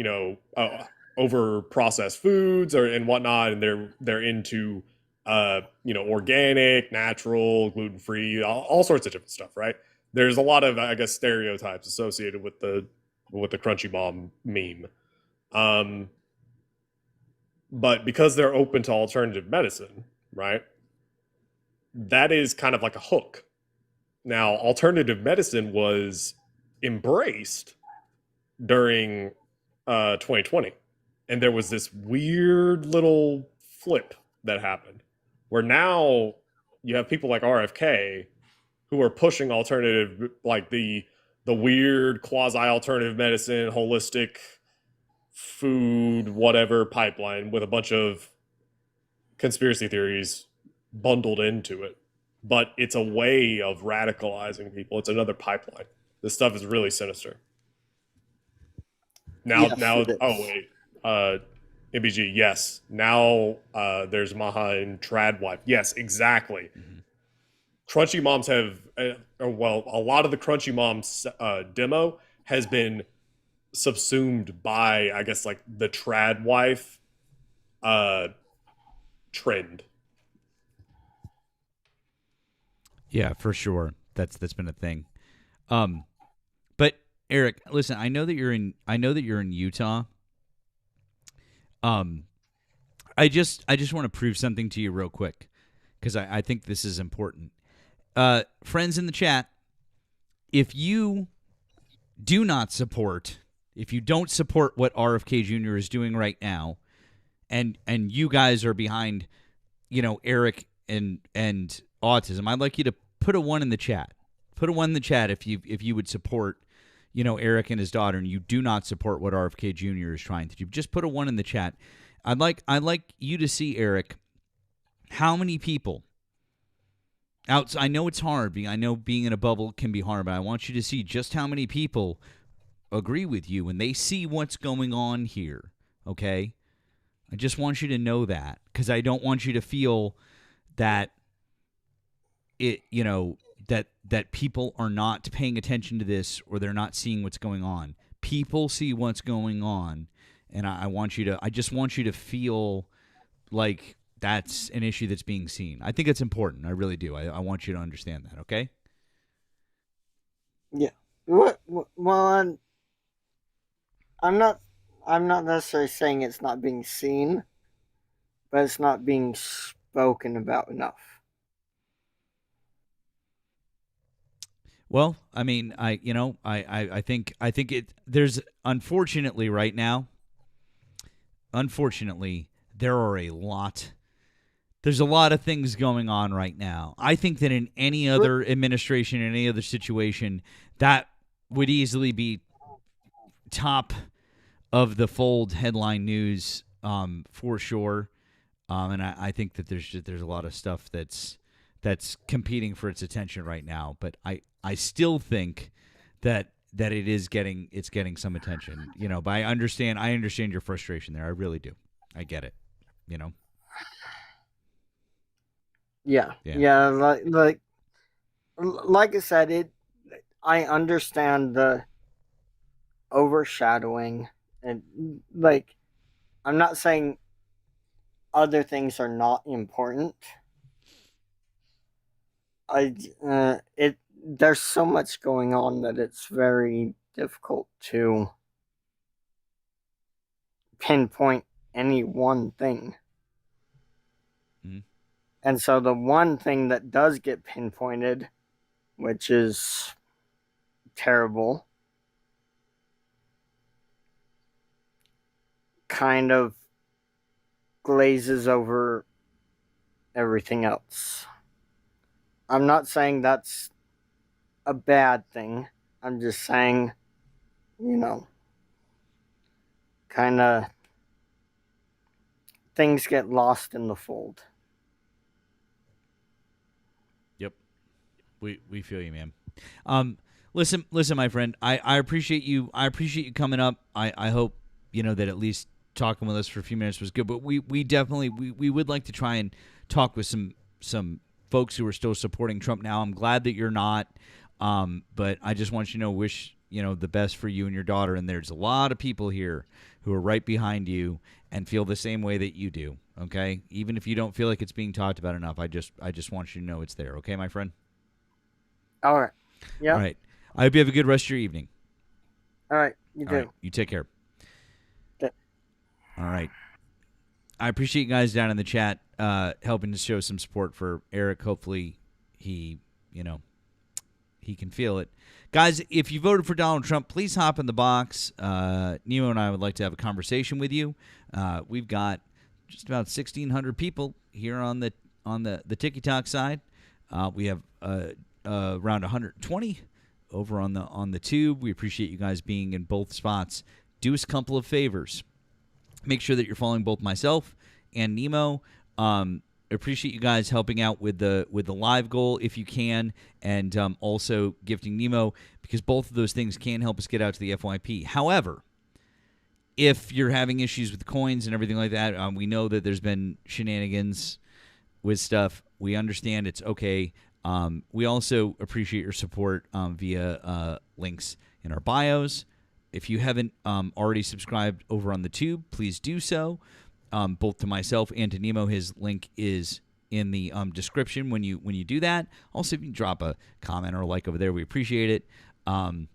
over processed foods and whatnot, and they're into organic, natural, gluten-free, all sorts of different stuff, right? There's a lot of, I guess, stereotypes associated with the Crunchy Mom meme. But because they're open to alternative medicine, right? That is kind of like a hook. Now, alternative medicine was embraced during 2020. And there was this weird little flip that happened where now you have people like RFK who are pushing alternative, like the weird quasi-alternative medicine, holistic food, whatever pipeline with a bunch of conspiracy theories bundled into it. But it's a way of radicalizing people. It's another pipeline. This stuff is really sinister. Now, oh wait, MBG, yes. Now there's Maha and Tradwife. Yes, exactly. Mm-hmm. Crunchy Moms have, a lot of the Crunchy Moms demo has been subsumed by, I guess, like the Tradwife trend. Yeah, for sure. That's been a thing. But Eric, listen, I know that you're in Utah. I just want to prove something to you real quick, because I think this is important. Friends in the chat, if you don't support what RFK Jr. is doing right now, and you guys are behind, Eric and autism, I'd like you to put a 1 in the chat. Put a 1 in the chat if you would support, Eric and his daughter, and you do not support what RFK Jr. is trying to do. Just put a 1 in the chat. I'd like you to see, Eric, how many people out. I know it's hard. I know being in a bubble can be hard, but I want you to see just how many people agree with you when they see what's going on here. Okay, I just want you to know that, because I don't want you to feel that that people are not paying attention to this, or they're not seeing what's going on. People see what's going on, and I just want you to feel like that's an issue that's being seen. I think it's important. I really do. I want you to understand that, okay? Yeah. Well, I'm not necessarily saying it's not being seen, but it's not being spoken about enough. Well, I mean, I think there's, unfortunately right now, there's a lot of things going on right now. I think that in any other administration, in any other situation, that would easily be top of the fold headline news, for sure. And I think that there's a lot of stuff that's competing for its attention right now. But I still think that it's getting some attention, but I understand your frustration there. I really do. I get it, Yeah. Like I said, I understand the overshadowing, and I'm not saying other things are not important. There's so much going on that it's very difficult to pinpoint any one thing. Mm-hmm. And so the one thing that does get pinpointed, which is terrible, kind of glazes over everything else. I'm not saying that's a bad thing. I'm just saying, kind of things get lost in the fold. Yep. We feel you, man. Listen, my friend, I appreciate you. I appreciate you coming up. I hope, that at least talking with us for a few minutes was good, but we definitely would like to try and talk with some folks who are still supporting Trump now. I'm glad that you're not. But I just want you to know, wish the best for you and your daughter. And there's a lot of people here who are right behind you and feel the same way that you do. Okay, even if you don't feel like it's being talked about enough, I just want you to know it's there. Okay, my friend. All right. Yeah. All right. I hope you have a good rest of your evening. All right. You too. Right. You take care. Okay. All right. I appreciate you guys down in the chat helping to show some support for Eric. Hopefully he can feel it. Guys, if you voted for Donald Trump, please hop in the box. Nemo and I would like to have a conversation with you. We've got just about 1,600 people here on the TikTok side. We have around 120 over on the tube. We appreciate you guys being in both spots. Do us a couple of favors. Make sure that you're following both myself and Nemo. Appreciate you guys helping out with the live goal if you can, and also gifting Nemo, because both of those things can help us get out to the FYP. However, if you're having issues with coins and everything like that, we know that there's been shenanigans with stuff. We understand it's okay. We also appreciate your support via links in our bios. If you haven't already subscribed over on the tube, please do so. Both to myself and to Nemo, his link is in the description when you do that. Also, if you drop a comment or a like over there, we appreciate it. And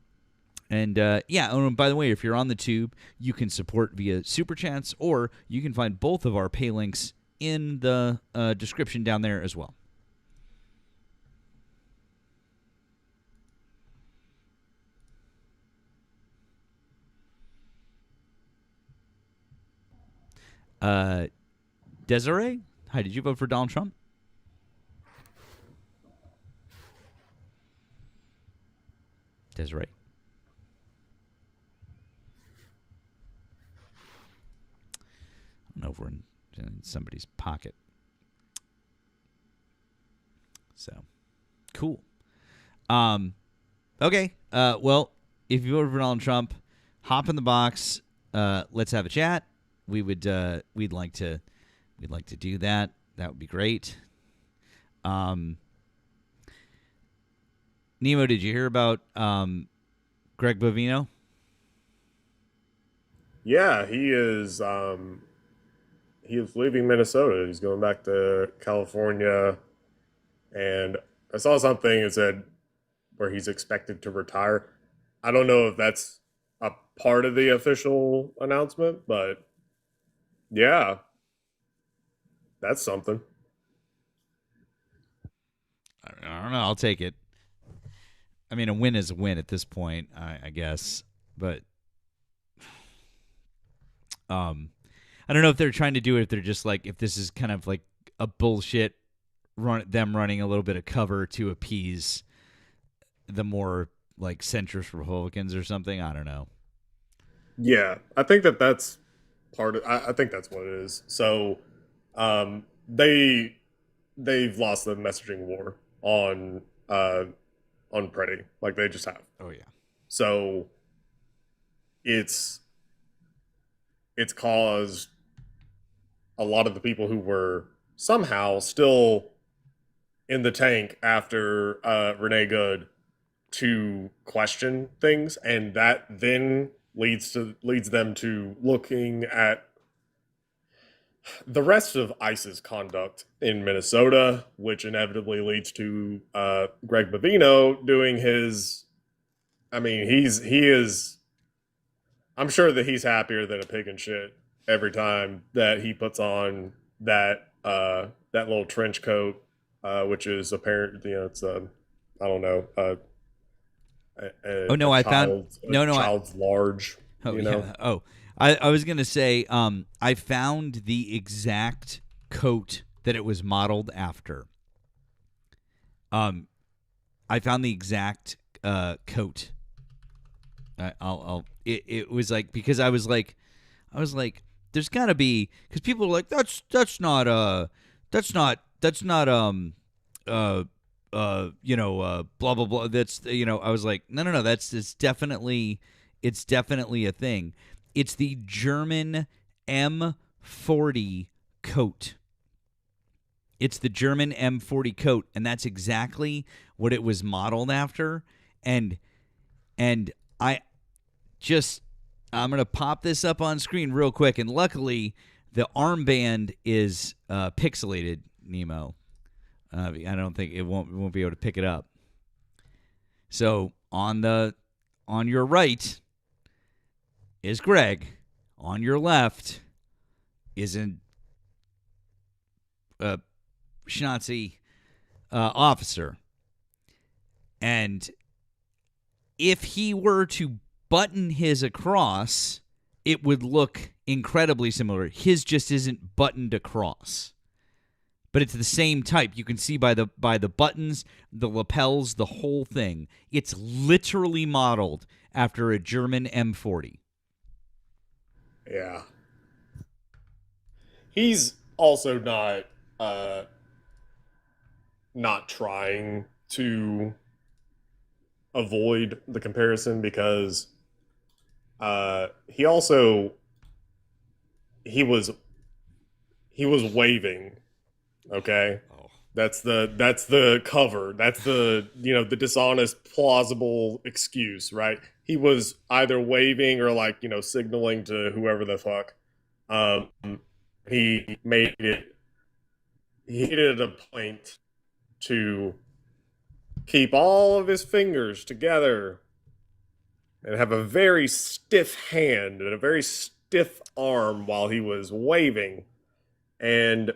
by the way, if you're on the tube, you can support via Super Chats, or you can find both of our pay links in the description down there as well. Desiree, hi, did you vote for Donald Trump? Desiree. I don't know if we're in somebody's pocket. So, cool. Okay. Well, if you voted for Donald Trump, hop in the box. Let's have a chat. We'd like to do that. That would be great. Nemo, did you hear about Greg Bovino? Yeah, he is leaving Minnesota. He's going back to California, and I saw something that said where he's expected to retire. I don't know if that's a part of the official announcement, but yeah, that's something. I don't know. I'll take it. I mean, a win is a win at this point, I guess. But I don't know if they're trying to do it, if they're just like, if this is kind of like a bullshit them running a little bit of cover to appease the more like centrist Republicans or something. I don't know. Yeah, I think that's part of. I think that's what it is. So, they've lost the messaging war on Pretty, like they just have. Oh yeah. So it's caused a lot of the people who were somehow still in the tank after Renee Good to question things, and that then leads them to looking at the rest of ICE's conduct in Minnesota, which inevitably leads to Greg Bovino doing his. I mean, he is. I'm sure that he's happier than a pig in shit every time that he puts on that little trench coat, which is apparent. You know, it's I don't know. Child's large. Oh, you know? Yeah. Oh, I was gonna say, I found the exact coat that it was modeled after. I found the exact coat. It was like, because I was like, there's gotta be, because people are like, that's not blah blah blah. That's, I was like, no, it's definitely a thing. It's the German M40 coat. It's the German M40 coat, and that's exactly what it was modeled after. And I'm gonna pop this up on screen real quick. And luckily, the armband is pixelated, Nemo. I don't think we won't be able to pick it up. So on your right is Greg. On your left is a Schnazi officer. And if he were to button his across, it would look incredibly similar. His just isn't buttoned across. But it's the same type. You can see by the buttons, the lapels, the whole thing. It's literally modeled after a German M40. Yeah. He's also not trying to avoid the comparison, because he also he was waving. Okay. That's the cover. That's the the dishonest, plausible excuse, right? He was either waving or like, signaling to whoever the fuck. He made it a point to keep all of his fingers together and have a very stiff hand and a very stiff arm while he was waving. And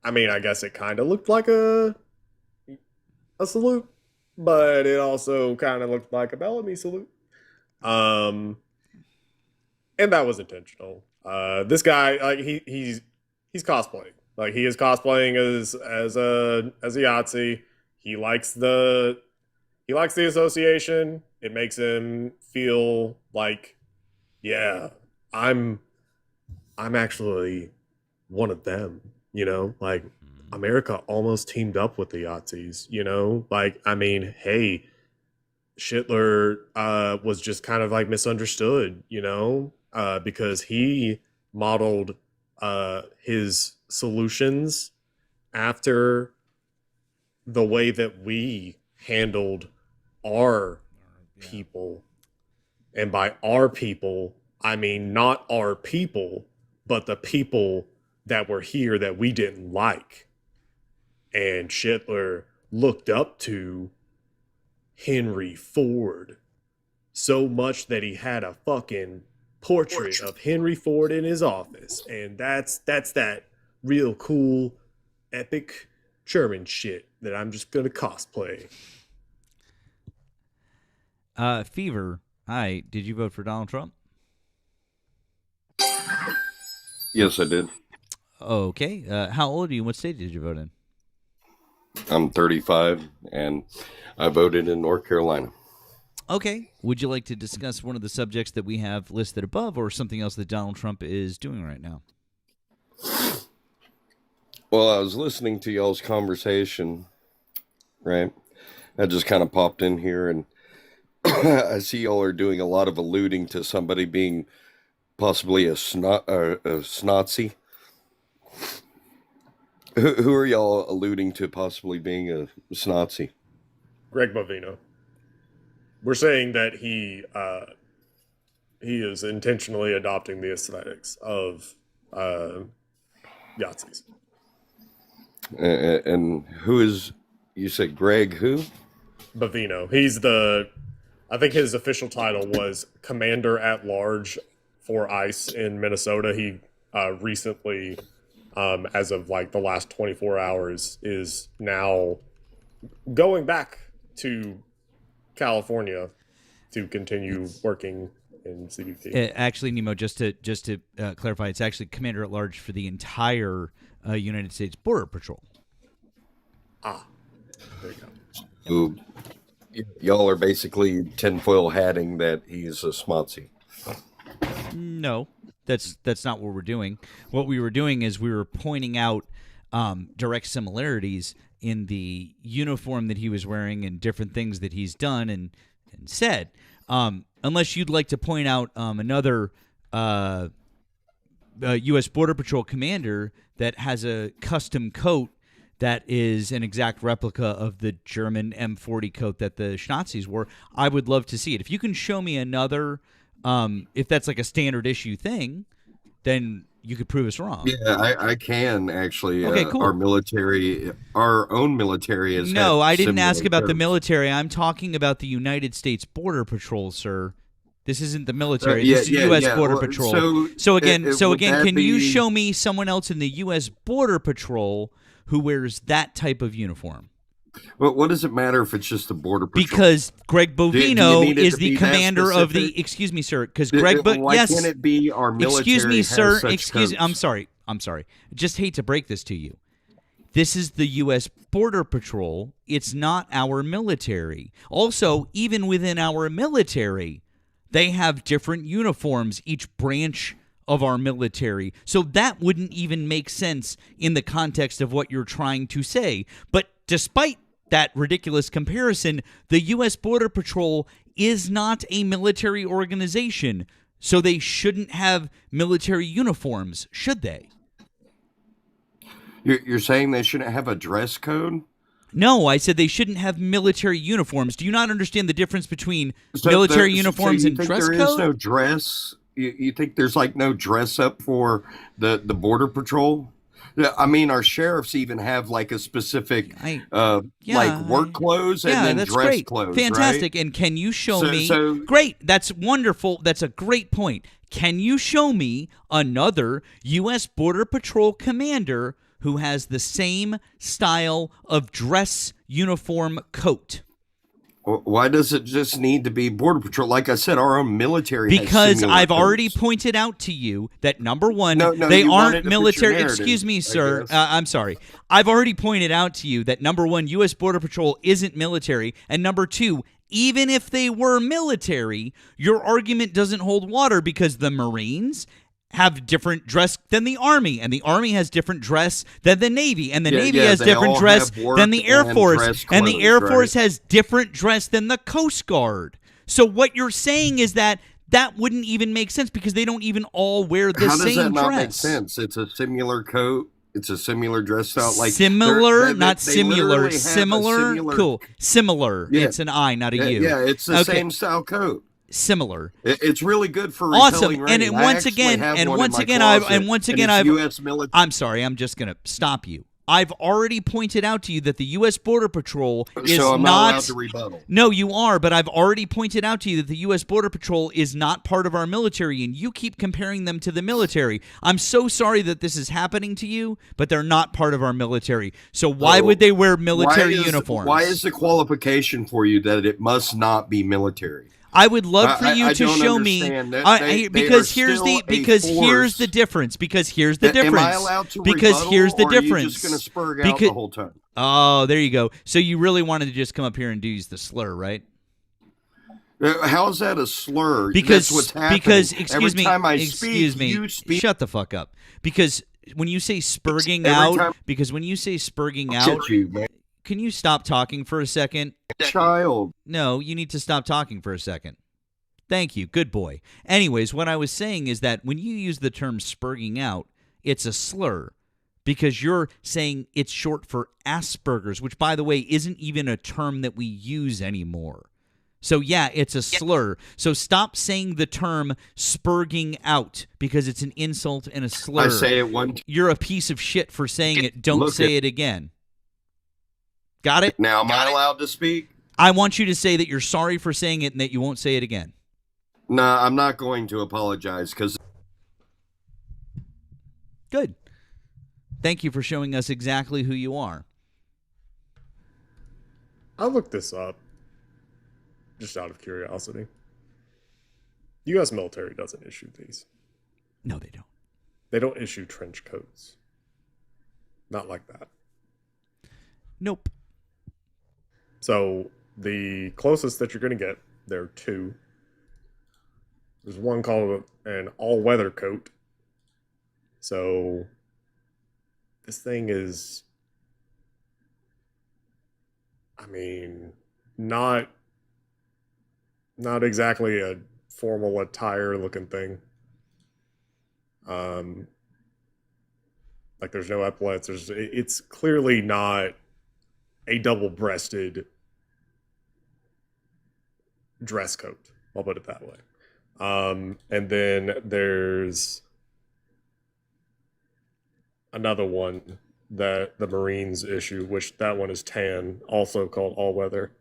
I mean, I guess it kind of looked like a salute, but it also kind of looked like a Bellamy salute. And that was intentional. This guy, like he's cosplaying. Like he is cosplaying as a Yahtzee. He likes the association. It makes him feel like, yeah, I'm actually one of them. Like America almost teamed up with the Yahtzees, like, I mean, hey, Schittler was just kind of like misunderstood, because he modeled his solutions after the way that we handled our people. And by our people, I mean not our people, but the people that were here that we didn't like. And Schittler looked up to Henry Ford so much that he had a fucking portrait of Henry Ford in his office. And that's that real cool, epic German shit that I'm just gonna cosplay. Fever, hi, did you vote for Donald Trump? Yes, I did. Okay. How old are you? What state did you vote in? I'm 35, and I voted in North Carolina. Okay. Would you like to discuss one of the subjects that we have listed above, or something else that Donald Trump is doing right now? Well, I was listening to y'all's conversation, right? I just kind of popped in here, and I see y'all are doing a lot of alluding to somebody being possibly a Snazi. Who are y'all alluding to possibly being a Snazi? Greg Bovino. We're saying that he is intentionally adopting the aesthetics of Yahtzees. And who is, you said Greg who? Bovino. He's I think his official title was Commander at Large for ICE in Minnesota. He recently, as of like the last 24 hours, is now going back to California to continue working in CBP. Actually, Nemo, just to clarify, it's actually Commander at Large for the entire United States Border Patrol. Ah, there you go. Who, y'all are basically tinfoil hatting that he's a Smotsy. No, that's not what we're doing. What we were doing is we were pointing out direct similarities in the uniform that he was wearing and different things that he's done and said. Unless you'd like to point out another U.S. Border Patrol commander that has a custom coat that is an exact replica of the German M40 coat that the Nazis wore, I would love to see it. If you can show me another, if that's like a standard issue thing, then you could prove us wrong. Yeah, I can actually. Okay, cool. Our own military is. No, I didn't ask about the military. I'm talking about the United States Border Patrol, sir. This isn't the military. This is U.S. Border Patrol. So again, can you show me someone else in the U.S. Border Patrol who wears that type of uniform? Well, what does it matter if it's just the Border Patrol? Because Greg Bovino is the commander of the. Excuse me, sir. Because Greg, why yes. can't it be our military? Excuse me, sir. Codes? I'm sorry. Just hate to break this to you. This is the U.S. Border Patrol. It's not our military. Also, even within our military, they have different uniforms, each branch of our military. So that wouldn't even make sense in the context of what you're trying to say. But despite that ridiculous comparison, the U.S. Border Patrol is not a military organization. So they shouldn't have military uniforms, should they? You're saying they shouldn't have a dress code? No, I said they shouldn't have military uniforms. Do you not understand the difference between military uniforms and dress code? There is no dress? You think there's like no dress up for the Border Patrol? I mean, our sheriffs even have like a specific like work clothes and then that's dress great. clothes. Fantastic. Right? And can you show me? Great. That's wonderful. That's a great point. Can you show me another U.S. Border Patrol commander who has the same style of dress uniform coat? Why does it just need to be Border Patrol? Like I said, our own military Because I've already pointed out to you that, number one, they aren't military. Excuse me, sir. I'm sorry. I've already pointed out to you that, number one, U.S. Border Patrol isn't military. And number two, even if they were military, your argument doesn't hold water because the Marines have different dress than the Army, and the Army has different dress than the Navy, and the Navy has different dress than the Air Force, and the Air Force has different dress than the Coast Guard. So what you're saying is that wouldn't even make sense because they don't even all wear the same dress. How does that not make sense? It's a similar coat. It's a similar dress style. Like similar, not similar. Similar, cool. Similar. Yeah. It's an I, not a U. Yeah, it's the same style coat. Similar. It's really good for awesome. And once again, I'm sorry, I'm just gonna stop you. I've already pointed out to you that the U.S. Border Patrol is so I'm not allowed to rebuttal. No, you are, but I've already pointed out to you that the U.S. Border Patrol is not part of our military, and you keep comparing them to the military. I'm so sorry that this is happening to you, but they're not part of our military. So why would they wear military uniforms? Why is the qualification for you that it must not be military? I would love for you to show me because here's the difference. Because here's the difference. Am I allowed to rebuttal, here's the or difference. Are you just going to spurg out the whole time? Oh, there you go. So you really wanted to just come up here and use the slur, right? How is that a slur? Because that's what's happening. Because every time I speak, you speak. Shut the fuck up. Because when you say spurging out, can you stop talking for a second? Child. No, you need to stop talking for a second. Thank you. Good boy. Anyways, what I was saying is that when you use the term spurging out, it's a slur because you're saying it's short for Asperger's, which, by the way, isn't even a term that we use anymore. So, yeah, it's a slur. So stop saying the term spurging out because it's an insult and a slur. I say it one time. You're a piece of shit for saying it. Don't say it again. Got it? Now, am I allowed to speak? I want you to say that you're sorry for saying it and that you won't say it again. No, I'm not going to apologize because... Good. Thank you for showing us exactly who you are. I looked this up just out of curiosity. The U.S. military doesn't issue these. No, they don't. They don't issue trench coats. Not like that. Nope. So the closest that you're going to get, there are two. There's one called an all-weather coat. So this thing is, I mean, not exactly a formal attire looking thing. Like there's no epaulets. It's clearly not a double-breasted dress coat. I'll put it that way. And then there's another one that the Marines issue, which that one is tan, also called all weather.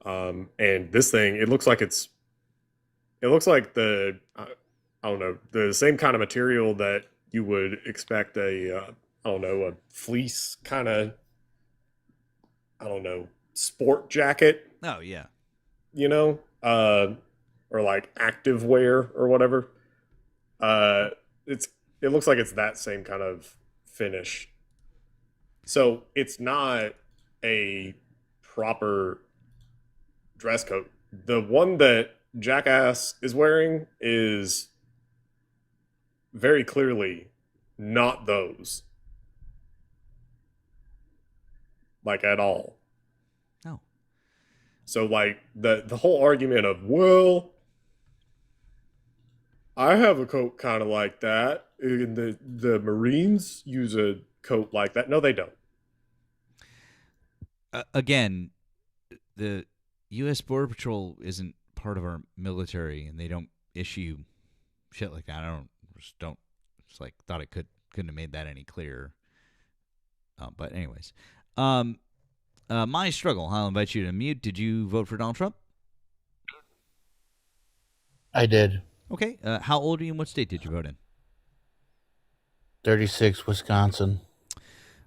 And this thing, it looks like the, I don't know, the same kind of material that you would expect a fleece kind of, sport jacket. Oh, yeah. Or like active wear or whatever. It looks like it's that same kind of finish. So it's not a proper dress coat. The one that Jackass is wearing is very clearly not those. Like at all. No. So like the whole argument of, well, I have a coat kind of like that. And the Marines use a coat like that. No, they don't. Again, the U.S. Border Patrol isn't part of our military, and they don't issue shit like that. I don't. It's like thought it couldn't have made that any clearer. But anyways, my struggle. I'll invite you to mute. Did you vote for Donald Trump? I did. Okay. How old are you and what state did you vote in? 36, Wisconsin.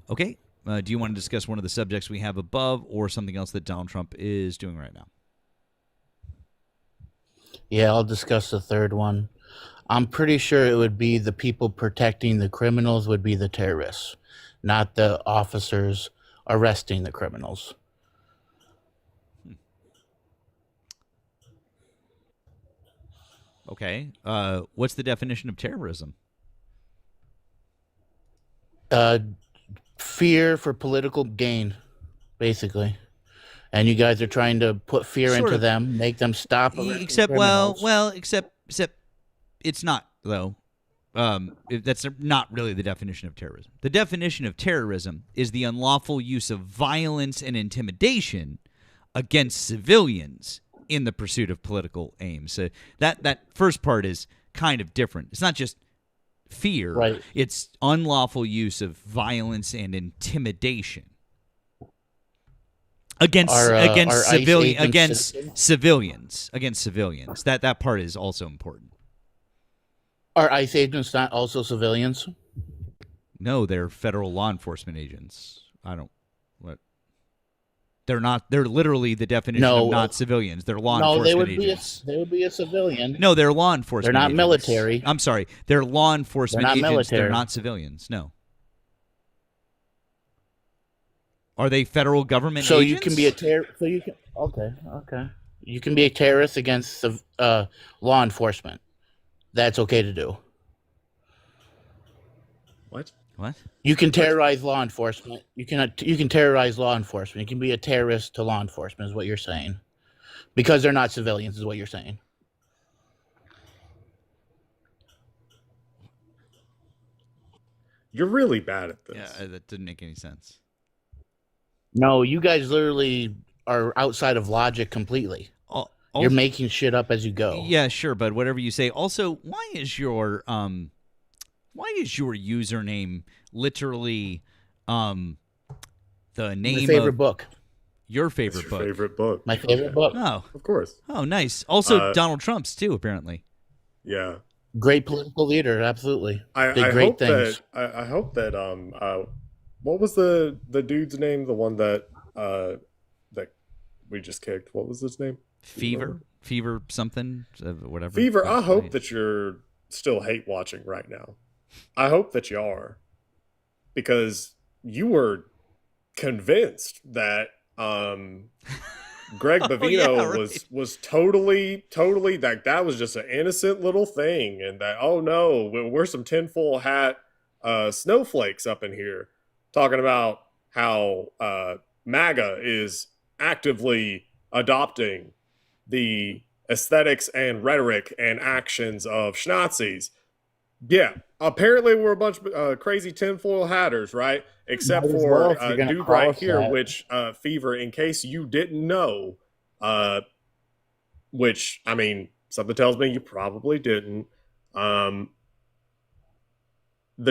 Okay. Do you want to discuss one of the subjects we have above or something else that Donald Trump is doing right now? Yeah, I'll discuss the third one. I'm pretty sure it would be the people protecting the criminals would be the terrorists, not the officers arresting the criminals. Okay. What's the definition of terrorism? Fear for political gain, basically. And you guys are trying to put fear Sort into of. them, make them stop. Except it's not though. That's not really the definition of terrorism. The definition of terrorism is the unlawful use of violence and intimidation against civilians in the pursuit of political aims. So that first part is kind of different. It's not just fear. Right. It's unlawful use of violence and intimidation against civilians. That part is also important. Are ICE agents not also civilians? No, they're federal law enforcement agents. They're not. They're literally the definition of not civilians. They're law enforcement agents. They would be a civilian. No, they're law enforcement. They're not agents. military. I'm sorry. They're law enforcement They're not agents. military. They're not civilians. No. Are they federal government So agents? you can be a You can be a terrorist against law enforcement. That's okay to do. What? You can terrorize law enforcement. You can terrorize law enforcement. You can be a terrorist to law enforcement, is what you're saying, because they're not civilians, is what you're saying. You're really bad at this. Yeah, that didn't make any sense. No, you guys literally are outside of logic completely. You're making shit up as you go. Yeah, sure, but whatever you say. Also, why is your username literally the name My favorite of book. Your favorite book. Favorite book. My favorite book. Oh, of course. Oh, nice. Also, Donald Trump's too, apparently. Yeah. Great political leader, absolutely. I great things. I hope that what was the dude's name? The one that we just kicked. What was his name? Fever something, whatever. Fever. I hope that you're still hate watching right now. I hope that you are, because you were convinced that Greg Bavino was totally that was just an innocent little thing, and that, oh no, we're some tinfoil hat snowflakes up in here talking about how MAGA is actively adopting the aesthetics and rhetoric and actions of Schnazis. Yeah, apparently we're a bunch of crazy tinfoil hatters, right? Except for dude right here, that. Which Fever, in case you didn't know, which, I mean, something tells me you probably didn't. The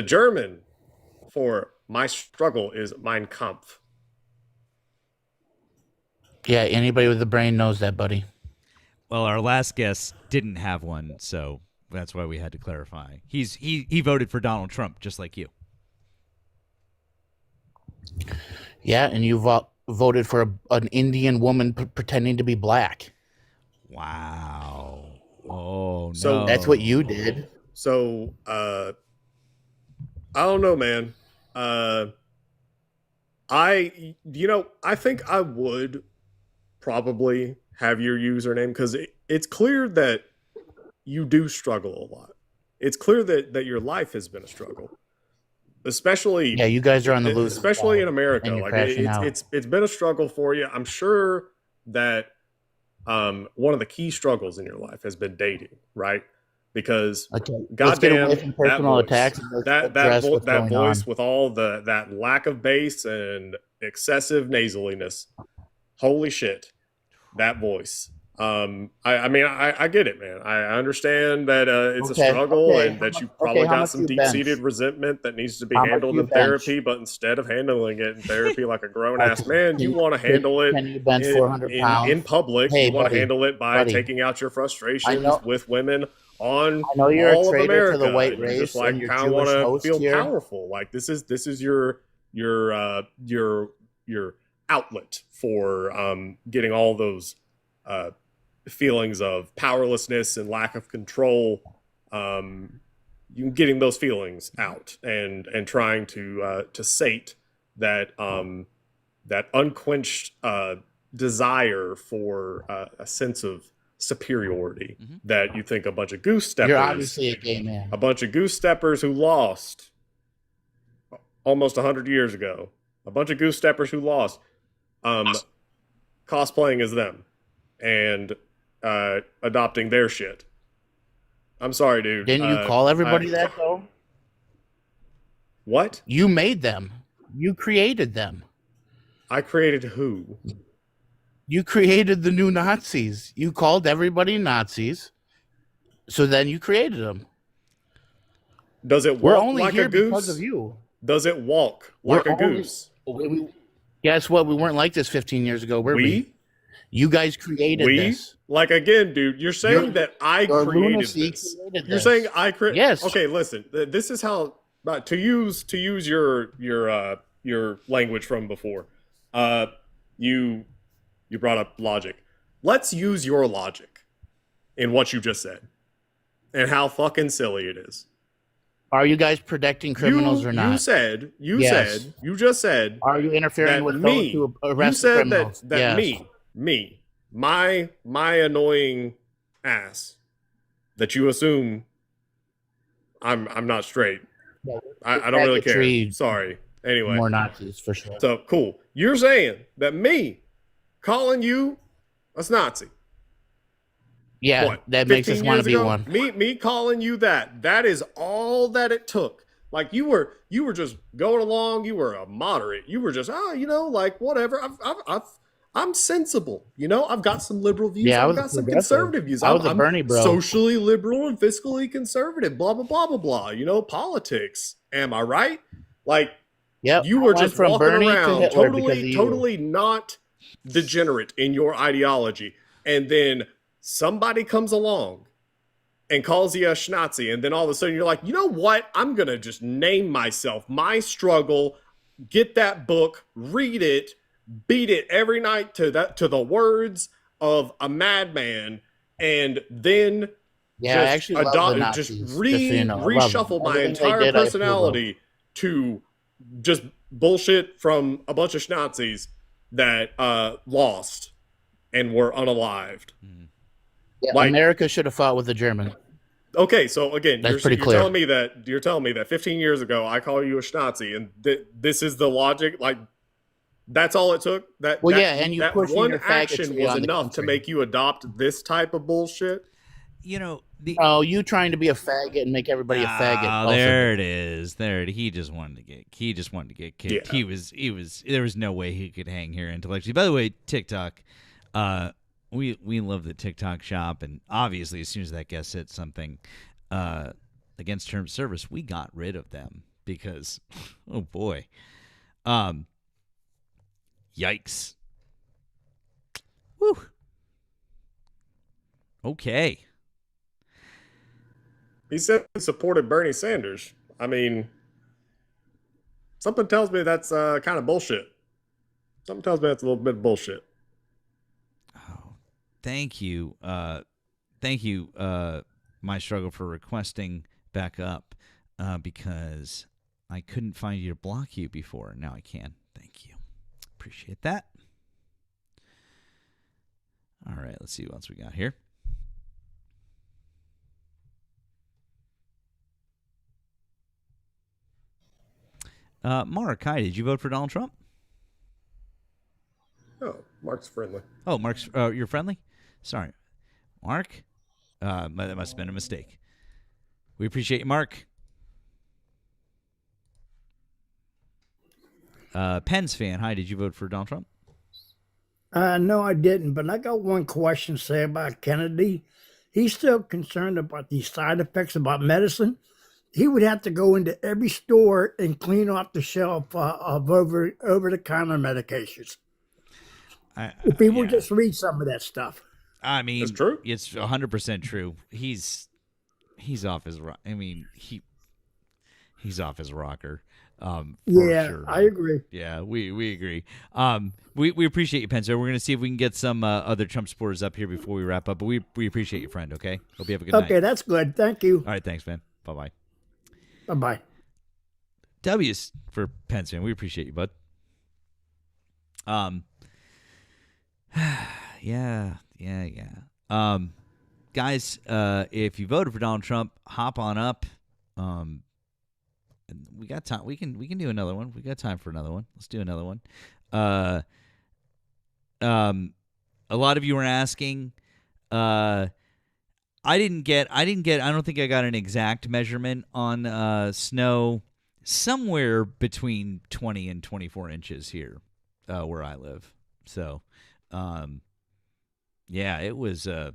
German for my struggle is Mein Kampf. Yeah, anybody with a brain knows that, buddy. Well, our last guest didn't have one, so that's why we had to clarify. He voted for Donald Trump, just like you. Yeah, and you voted for an Indian woman pretending to be black. Wow. Oh, so no. That's what you did. So, I don't know, man. I think I would probably have your username, because it's clear that you do struggle a lot. It's clear that your life has been a struggle, especially. Yeah, you guys are on the loose, especially in America. Like it's been a struggle for you. I'm sure that one of the key struggles in your life has been dating, right? because let's get away goddamn from personal attacks. That voice with all that lack of bass and excessive nasaliness. Holy shit, that voice. I mean, I get it, man. I understand that it's a struggle and that you probably got some deep-seated resentment that needs to be handled in therapy. But instead of handling it in therapy like a grown-ass man, you want to handle it in public. You want to handle it by taking out your frustrations with women on all of America. To the white race, just like kind of want to feel powerful. Like this is your outlet for getting all those feelings of powerlessness and lack of control, you getting those feelings out and trying to sate that that unquenched desire for a sense of superiority that you think a bunch of goose steppers. You're obviously a gay man. A bunch of goose steppers who lost almost 100 years ago. A bunch of goose steppers who lost cosplaying as them and adopting their shit. I'm sorry, dude. Didn't you call everybody that, though? What? You made them. You created them. I created who? You created the new Nazis. You called everybody Nazis, so then you created them. Does it walk like a goose? Because of you. Does it walk like a goose? Guess what? We weren't like this 15 years ago, were we? You guys created this. Like, again, dude, you're saying that I created this. You're saying I created. Yes. Okay, listen. This is how to use your language from before. You brought up logic. Let's use your logic in what you just said and how fucking silly it is. Are you guys protecting criminals or not? You just said. Are you interfering with those who arrest criminals? You said that my annoying ass that you assume I'm not straight. Yeah, I don't really care. Sorry. Anyway. More Nazis for sure. So cool. You're saying that me calling you a Nazi. Yeah, what, that makes us want to be one. Me calling you that is all that it took. Like you were just going along. You were a moderate. You were just like whatever. I'm sensible. I've got some liberal views. Yeah, I've got some conservative views. I'm a Bernie bro. Socially liberal and fiscally conservative. Blah blah blah blah blah. Politics. Am I right? Like, you were just walking Bernie around totally not degenerate in your ideology, and then somebody comes along and calls you a Schnazi, and then all of a sudden you're like, you know what? I'm gonna just name myself My Struggle. Get that book, read it, beat it every night to the words of a madman, and then reshuffle my entire personality to just bullshit from a bunch of Schnazis that lost and were unalived. Yeah, America should have fought with the Germans. Okay, so again, you're clear. You're telling me that 15 years ago I call you a Schnazi, and this is the logic. Like, that's all it took. That one action was enough to make you adopt this type of bullshit. You trying to be a faggot and make everybody a faggot. There it is. He just wanted to get kicked. Yeah. There was no way he could hang here intellectually. By the way, TikTok, we love the TikTok shop, and obviously as soon as that guest said something against terms of service, we got rid of them because oh boy. Yikes. Woo. Okay. He said he supported Bernie Sanders. I mean, something tells me that's kind of bullshit. Something tells me that's a little bit of bullshit. Oh, thank you. My Struggle, for requesting back up because I couldn't find you to block you before. Now I can. Thank you. Appreciate that. All right, let's see what else we got here. Mark, hi. Did you vote for Donald Trump? Oh, Mark's friendly. Oh, Mark's. You're friendly? Sorry, Mark. That must have been a mistake. We appreciate you, Mark. Pens fan, hi. Did you vote for Donald Trump? No, I didn't. But I got one question to say about Kennedy. He's still concerned about these side effects about medicine. He would have to go into every store and clean off the shelf of over-the-counter medications. If he would just read some of that stuff. I mean, it's true. It's 100% true. He's off his. I mean, he's off his rocker. Yeah, sure, I agree. Yeah, we agree. We appreciate you, Penzo. We're gonna see if we can get some other Trump supporters up here before we wrap up. But we appreciate you, friend. Okay, hope you have a good night. Okay, that's good. Thank you. All right, thanks, man. Bye bye. Bye bye. W's for Penzo. We appreciate you, bud. Yeah. Guys, if you voted for Donald Trump, hop on up. We got time. We can do another one. We got time for another one. Let's do another one. A lot of you were asking. I don't think I got an exact measurement on snow. Somewhere between 20 and 24 inches here, where I live. So, yeah, it was a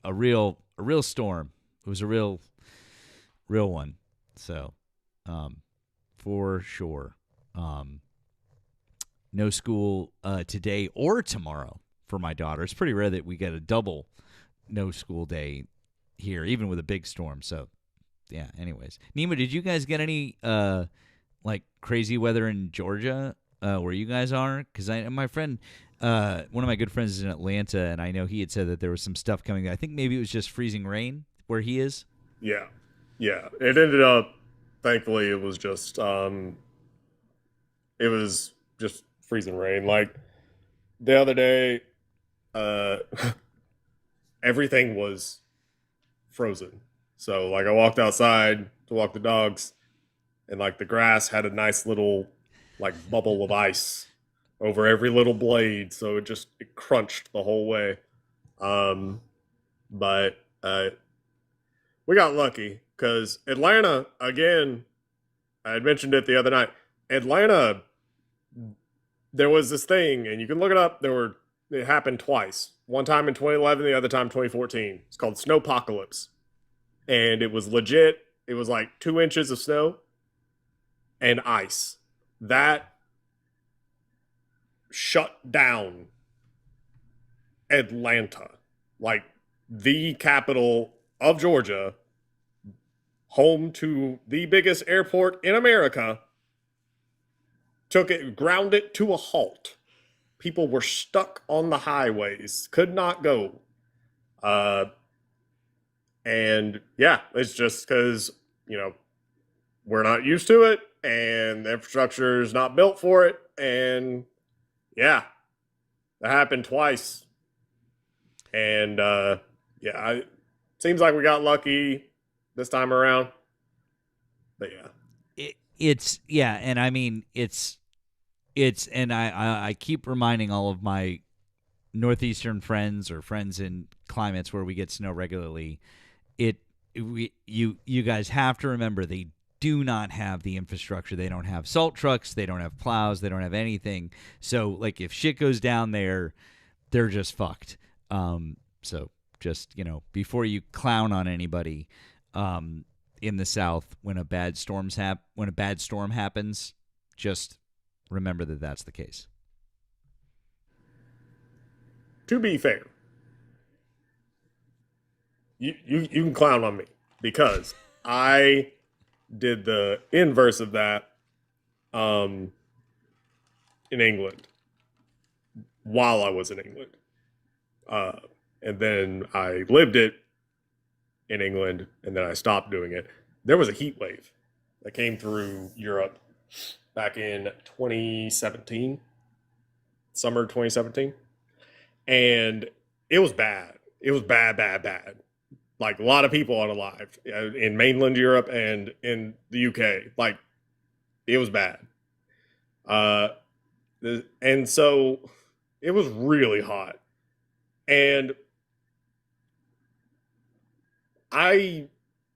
real storm. It was a real one. So, for sure. No school today or tomorrow for my daughter. It's pretty rare that we get a double no school day here, even with a big storm. So, yeah, anyways. Nima, did you guys get any like crazy weather in Georgia where you guys are? Because my friend, one of my good friends is in Atlanta, and I know he had said that there was some stuff coming. I think maybe it was just freezing rain where he is. Yeah. It ended up, thankfully, it was just freezing rain. Like the other day, everything was frozen. So like I walked outside to walk the dogs, and like the grass had a nice little like bubble of ice over every little blade, so it crunched the whole way. But we got lucky because Atlanta, again, I had mentioned it the other night. Atlanta, there was this thing, and you can look it up. It happened twice. One time in 2011, the other time 2014. It's called Snowpocalypse. And it was legit. It was like 2 inches of snow and ice. That shut down Atlanta, like the capital of Georgia, home to the biggest airport in America, ground it to a halt. People were stuck on the highways, could not go. And yeah, it's just because, we're not used to it and the infrastructure is not built for it. And yeah, that happened twice. And it seems like we got lucky this time around. But yeah. And I mean, and I keep reminding all of my Northeastern friends or friends in climates where we get snow regularly, you guys have to remember they do not have the infrastructure. They don't have salt trucks. They don't have plows. They don't have anything. So, like, if shit goes down there, they're just fucked. So just, before you clown on anybody in the South when a bad storm happens, just remember that that's the case. To be fair, you can clown on me because I did the inverse of that in England while I was in England. And then I lived it in England, and then I stopped doing it. There was a heat wave that came through Europe back in 2017, summer 2017. And it was bad. It was bad. Like a lot of people unalived in mainland Europe and in the UK. Like it was bad. And so it was really hot. And I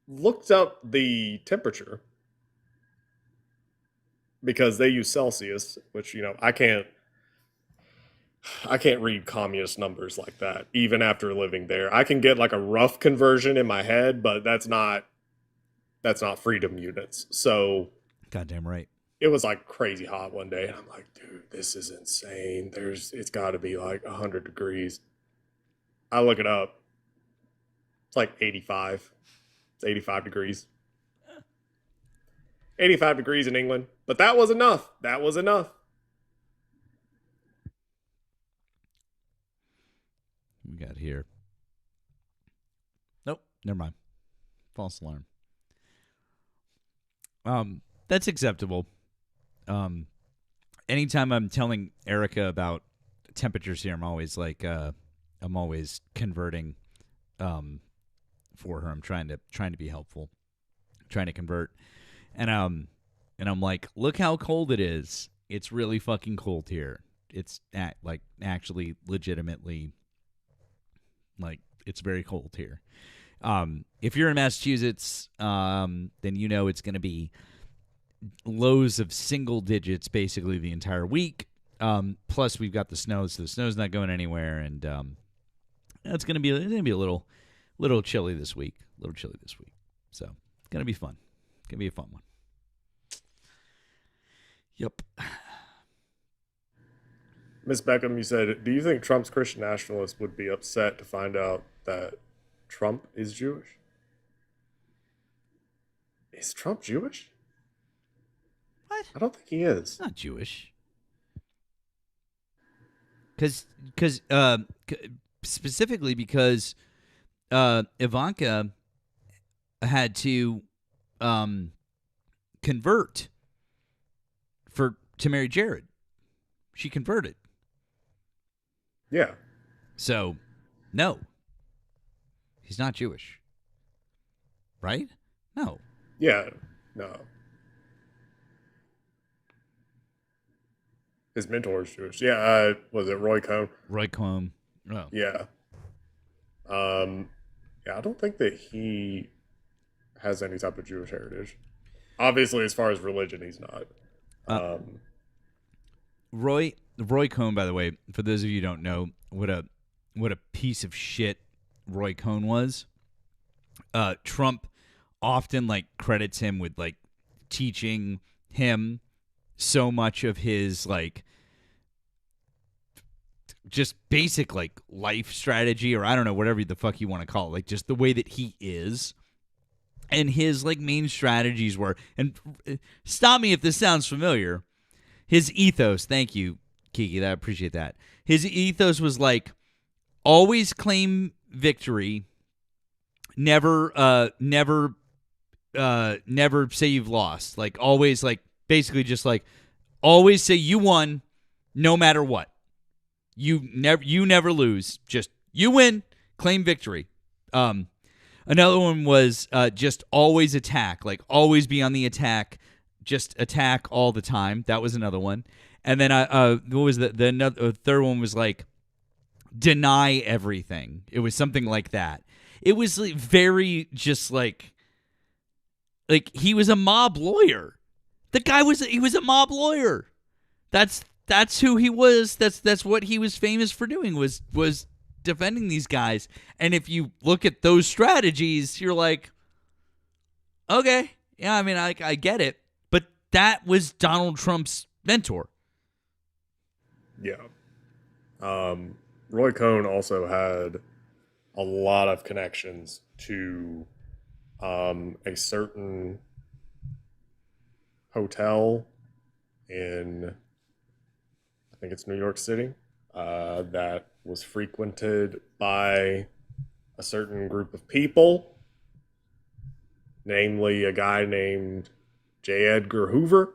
looked up the temperature because they use Celsius, which, you know, I can't read communist numbers like that, even after living there. I can get like a rough conversion in my head, but that's not freedom units. So goddamn right. It was like crazy hot one day, and I'm like, dude, this is insane. It's got to be like 100 degrees. I look it up. It's like 85. It's 85 degrees. 85 degrees in England. But that was enough. That was enough. We got here. Nope, never mind. False alarm. That's acceptable. Anytime I'm telling Erica about temperatures here, I'm always like, I'm always converting, for her. I'm trying to be helpful, trying to convert, and I'm like, look how cold it is. It's really fucking cold here. It's like actually legitimately, like, it's very cold here. If you're in Massachusetts, then you know it's going to be lows of single digits basically the entire week. Plus we've got the snow, so the snow's not going anywhere, and it's going to be a little chilly this week. So it's going to be fun. It's going to be a fun one. Yep. Miss Beckham, you said, do you think Trump's Christian nationalists would be upset to find out that Trump is Jewish? Is Trump Jewish? What? I don't think he is. He's not Jewish. Specifically because Ivanka had to convert to marry Jared. She converted. Yeah. So, no. He's not Jewish. Right? No. Yeah. No. His mentor is Jewish. Yeah. Was it Roy Cohn? Roy Cohn. Oh. Yeah. Yeah, I don't think that he has any type of Jewish heritage. Obviously, as far as religion, he's not. Roy Cohn, by the way, for those of you who don't know, what a piece of shit Roy Cohn was. Trump often like credits him with like teaching him so much of his like just basic like life strategy, or I don't know, whatever the fuck you want to call it, like just the way that he is. And his like main strategies were, and stop me if this sounds familiar, his ethos, thank you, Kiki, I appreciate that. His ethos was like, always claim victory, never say you've lost. Like always, like basically just like always say you won, no matter what. You never lose. Just you win, claim victory. Another one was just always attack, like always be on the attack, just attack all the time. That was another one. And then what was the third one was like deny everything. It was something like that. It was like very just like he was a mob lawyer. The guy was a mob lawyer. That's who he was. That's what he was famous for doing was defending these guys. And if you look at those strategies, you're like, okay, yeah, I mean, I get it. But that was Donald Trump's mentor. Yeah. Roy Cohn also had a lot of connections to a certain hotel in, I think it's New York City, that was frequented by a certain group of people, namely a guy named J. Edgar Hoover.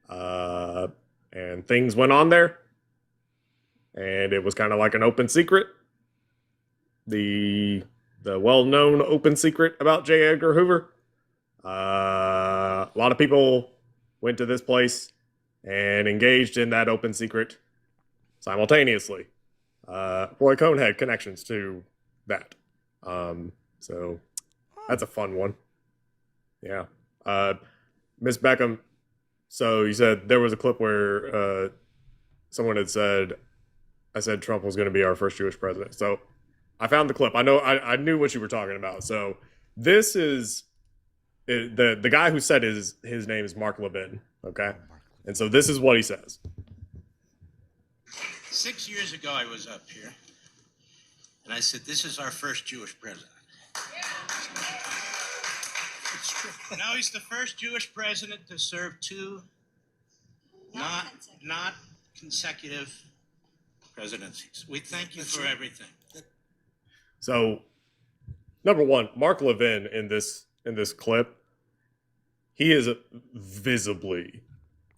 And things went on there, and it was kind of like an open secret. The well-known open secret about J. Edgar Hoover. A lot of people went to this place and engaged in that open secret simultaneously. Roy Cohn had connections to that. So that's a fun one. Yeah. Miss Beckham, so you said there was a clip where someone had said, I said Trump was going to be our first Jewish president. So I found the clip. I knew what you were talking about. So this is the guy who said his name is Mark Levin. Okay. And so this is what he says. 6 years ago, I was up here and I said, this is our first Jewish president. Now he's the first Jewish president to serve two not consecutive presidencies. We thank you for everything. So, number one, Mark Levin in this clip, he is visibly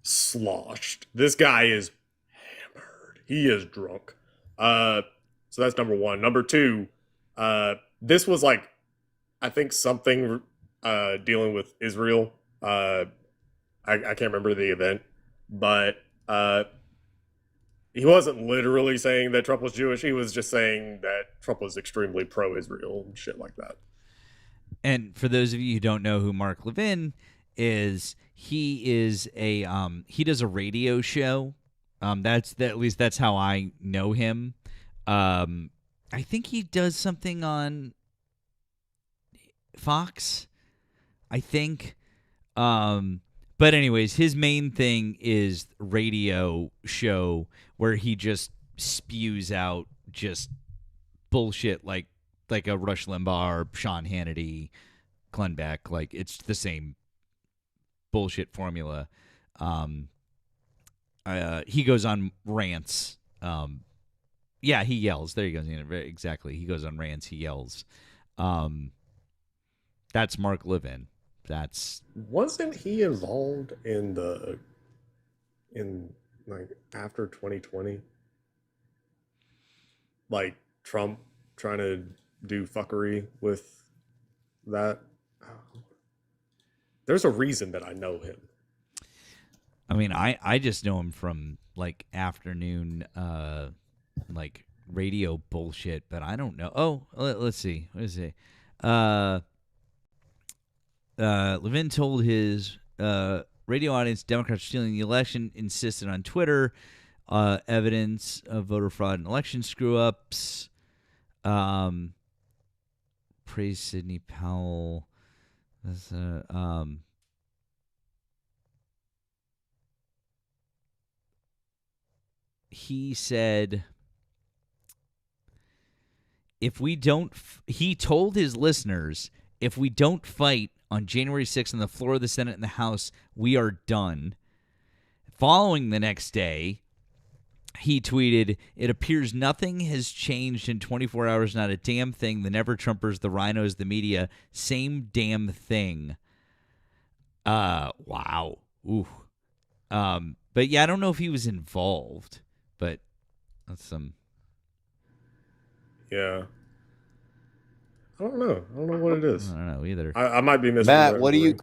sloshed. This guy is hammered. He is drunk. So that's number one. Number two, this was like, I think something dealing with Israel. I can't remember the event, but he wasn't literally saying that Trump was Jewish. He was just saying that Trump was extremely pro-Israel and shit like that. And for those of you who don't know who Mark Levin is, he is a he does a radio show. At least that's how I know him. I think he does something on Fox, I think. But anyways, his main thing is radio show where he just spews out just bullshit like a Rush Limbaugh or Sean Hannity, Glenn Beck. Like, it's the same bullshit formula. He goes on rants. Yeah, he yells. There you go. Exactly. He goes on rants. He yells. That's Mark Levin. Wasn't he involved in like after 2020? Like Trump trying to do fuckery with that? There's a reason that I know him. I mean, I just know him from like afternoon like radio bullshit, but I don't know. Oh, let's see. What is it? Levin told his radio audience Democrats are stealing the election, insisted on Twitter evidence of voter fraud and election screw-ups. Praise Sidney Powell. He said, if we don't, he told his listeners, if we don't fight on January 6th on the floor of the Senate and the House, we are done. Following the next day, he tweeted, it appears nothing has changed in 24 hours, not a damn thing. The Never-Trumpers, the rhinos, the media, same damn thing. Wow. Ooh. But yeah, I don't know if he was involved, but that's some. Yeah. I don't know what it is. I don't know either. I might be missing. Matt, what are you?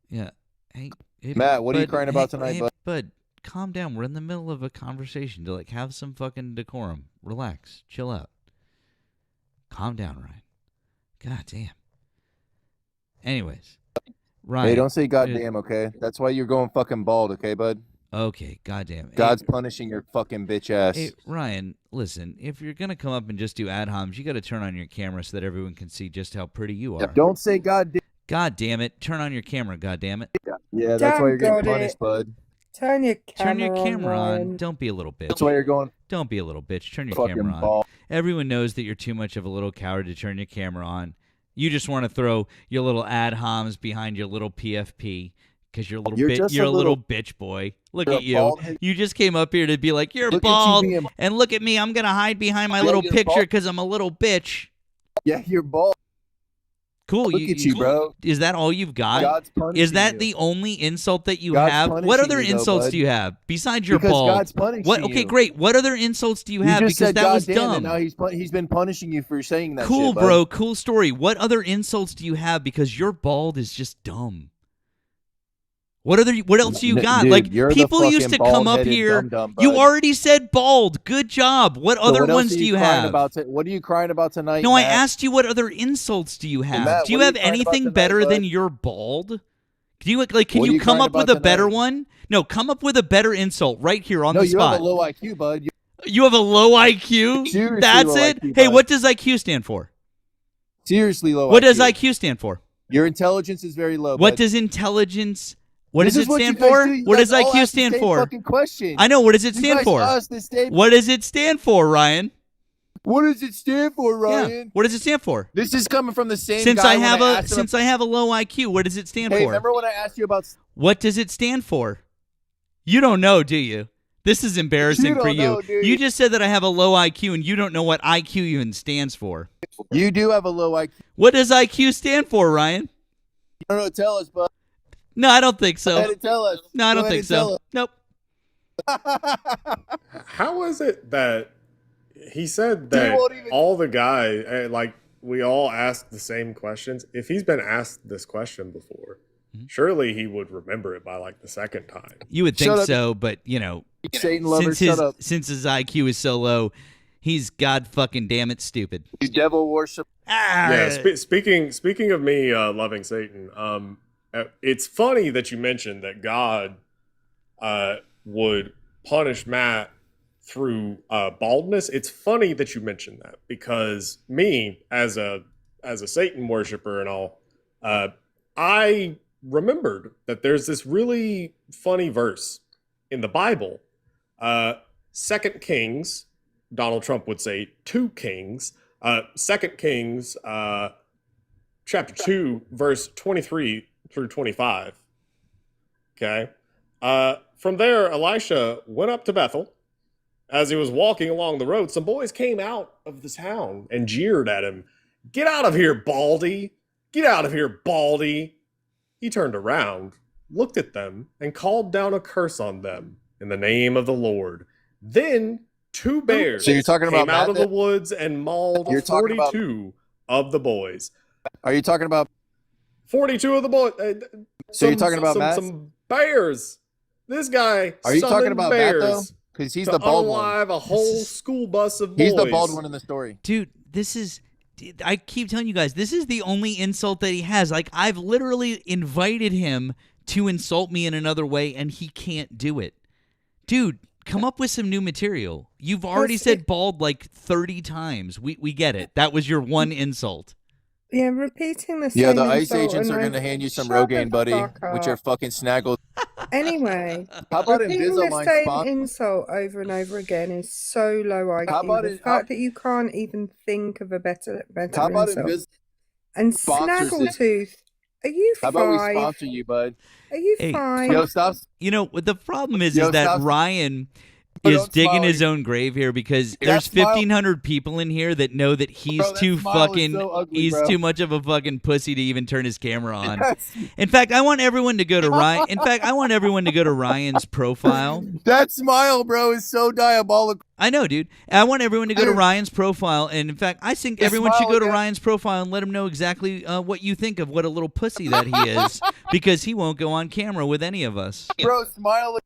Yeah. Hey, Matt, what are you crying about tonight, bud? Bud, calm down. We're in the middle of a conversation. To like have some fucking decorum. Relax. Chill out. Calm down, Ryan. God damn. Anyways, Ryan. Hey, don't say goddamn, okay? That's why you're going fucking bald, okay, bud? Okay, goddamn. God's punishing your fucking bitch ass. Hey, Ryan, listen, if you're going to come up and just do ad homs, you got to turn on your camera so that everyone can see just how pretty you are. Don't say goddamn. God damn it. Turn on your camera, god damn it. Yeah, that's why you're getting punished, bud. Turn your camera on. Don't be a little bitch. That's why you're going. Don't be a little bitch. Turn your fucking camera on. ball. Everyone knows that you're too much of a little coward to turn your camera on. You just want to throw your little ad homs behind your little PFP. Because you're a little bitch boy. Look at you. You just came up here to be like, you're bald. And look at me. I'm going to hide behind my little picture because I'm a little bitch. Yeah, you're bald. Cool. Look at you, bro. Is that all you've got? God's punishing Is that you. the only insult that you God's have? What other punishing you, though, insults bud. do you have besides your Because bald? God's punishing Okay, you. great. What other insults do you have? just Because said that was goddamn, dumb. and now he's been punishing you for saying that Cool, shit, bud. bro. Cool story. What other insults do you have? Because your bald is just dumb. What else do you got? Dude, like you're the people used to fucking come up bald-headed here. dum-dum, You bud. already said bald. Good job. What So other what else ones are do you crying have? about what are you crying about tonight? No, I Matt? asked you what other insults do you have? Matt, do you what are have you crying about anything tonight, better than bud? you're bald? Can you like? Can What are you you come crying up with about a better tonight? one? No, come up with a better insult right here on No, the you spot. have a low IQ, bud. You have a low IQ. Seriously That's low it. IQ, Hey, bud. what does IQ stand for? Seriously low What IQ. does IQ stand for? Your intelligence is very low. What bud. does intelligence? What This does is it what stand you guys for? do. You What does guys all IQ ask the stand same for? fucking question. I know. What does it You stand guys for? ask the same- What does it stand for, Ryan? What does it stand for, Ryan? Yeah. What does it stand for? This is coming from the same Since guy I when have asked him I have a low IQ, what does it stand Hey, for? remember when I asked you about? What does it stand for? You don't know, do you? This is embarrassing You for don't you. know, dude. You just said that I have a low IQ and you don't know what IQ even stands for. You do have a low IQ. What does IQ stand for, Ryan? I don't know. Tell us, bud. No, I don't think so. Go ahead and tell us. No, I Go don't ahead think and tell so. us. Nope. How is it that he said He that won't even- all the guys, like we all asked the same questions? If he's been asked this question before, surely he would remember it by like the second time. You would think Shut up. so, but Satan lover, since shut up. since his IQ is so low, he's god fucking damn it stupid. You devil worship. Yeah. Speaking of me loving Satan, it's funny that you mentioned that God would punish Matt through baldness. It's funny that you mentioned that because me, as a Satan worshiper and all, I remembered that there's this really funny verse in the Bible, 2 Kings. Donald Trump would say 2 Kings. 2 Kings, chapter 2, verse 23 through 25. Okay. From there, Elisha went up to Bethel. As he was walking along the road, some boys came out of the town and jeered at him. "Get out of here, Baldy! Get out of here, Baldy!" He turned around, looked at them, and called down a curse on them in the name of the Lord. Then 2 bears So you're talking about came out Matt of the then? woods and mauled You're talking about- 42 of the boys. Are you talking about? 42 of the boys. So you're talking about Matt? Some bears. This guy Are you talking summoned about Matt bears though? Because he's to the bald one. unalive a whole school bus of boys. He's the bald one in the story. Dude, I keep telling you guys, this is the only insult that he has. Like, I've literally invited him to insult me in another way, and he can't do it. Dude, come up with some new material. You've already said bald like 30 times. We get it. That was your one insult. Yeah, repeating the same Yeah, the ICE insult agents and are going to over- hand you some Shut the Rogaine, buddy, fuck with your up. fucking snaggle. Anyway, How about repeating the Invisalign same spot? insult over and over again is so low IQ. How about The it- fact that you can't even think of a better How about insult. Invis? And sponsors this? Snaggletooth, are you How about we 5? sponsor you, bud? Are you Hey, 5? Yo, stop. You know, what the problem is Yo, that stop. Ryan Bro, is don't digging smile. his own grave here because That there's smile- 1,500 people in here that know that he's Bro, that too smile is fucking so ugly, he's bro. too much of a fucking pussy to even turn his camera on. Yes. In fact, I want everyone to go to Ryan. In fact, I want everyone to go to Ryan's profile. That smile, bro, is so diabolical. I know, dude. I want everyone to go to Dude. Ryan's profile, and in fact, I think Just everyone should smile go to again. Ryan's profile and let him know exactly what you think of what a little pussy that he is, because he won't go on camera with any of us. Bro, smile.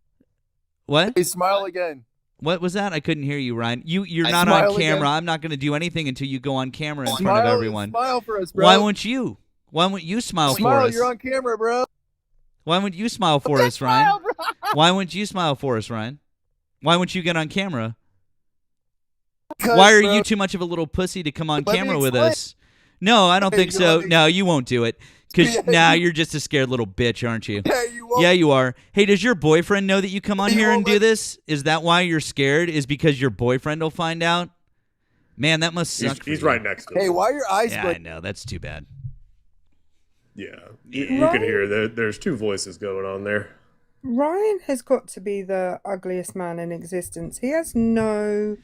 What? Hey, smile again. What was that? I couldn't hear you, Ryan. You're I not on smile camera. again. I'm not going to do anything until you go on camera in front Smile, of everyone. smile for us, bro. Why won't you? Why won't you smile for Smile, us? you're on camera, bro. Why won't you smile for us, Ryan? Why won't you smile for us, Ryan? Why won't you get on camera? Why are you too much of a little pussy to come on Let me camera with explain. us? No, I don't Hey, think you so. let me- No, you won't do it. Because Yeah, now you- you're just a scared little bitch, aren't you? Yeah, you won't. Yeah, you are. Hey, does your boyfriend know that you come on He here and won't do let- this? Is that why you're scared? Is because your boyfriend will find out? Man, that must suck. He's for you. right next to Hey, him. why are your eyes Yeah, I blinking? know. That's too bad. Yeah. You can hear there's 2 voices going on there. Ryan has got to be the ugliest man in existence. He has no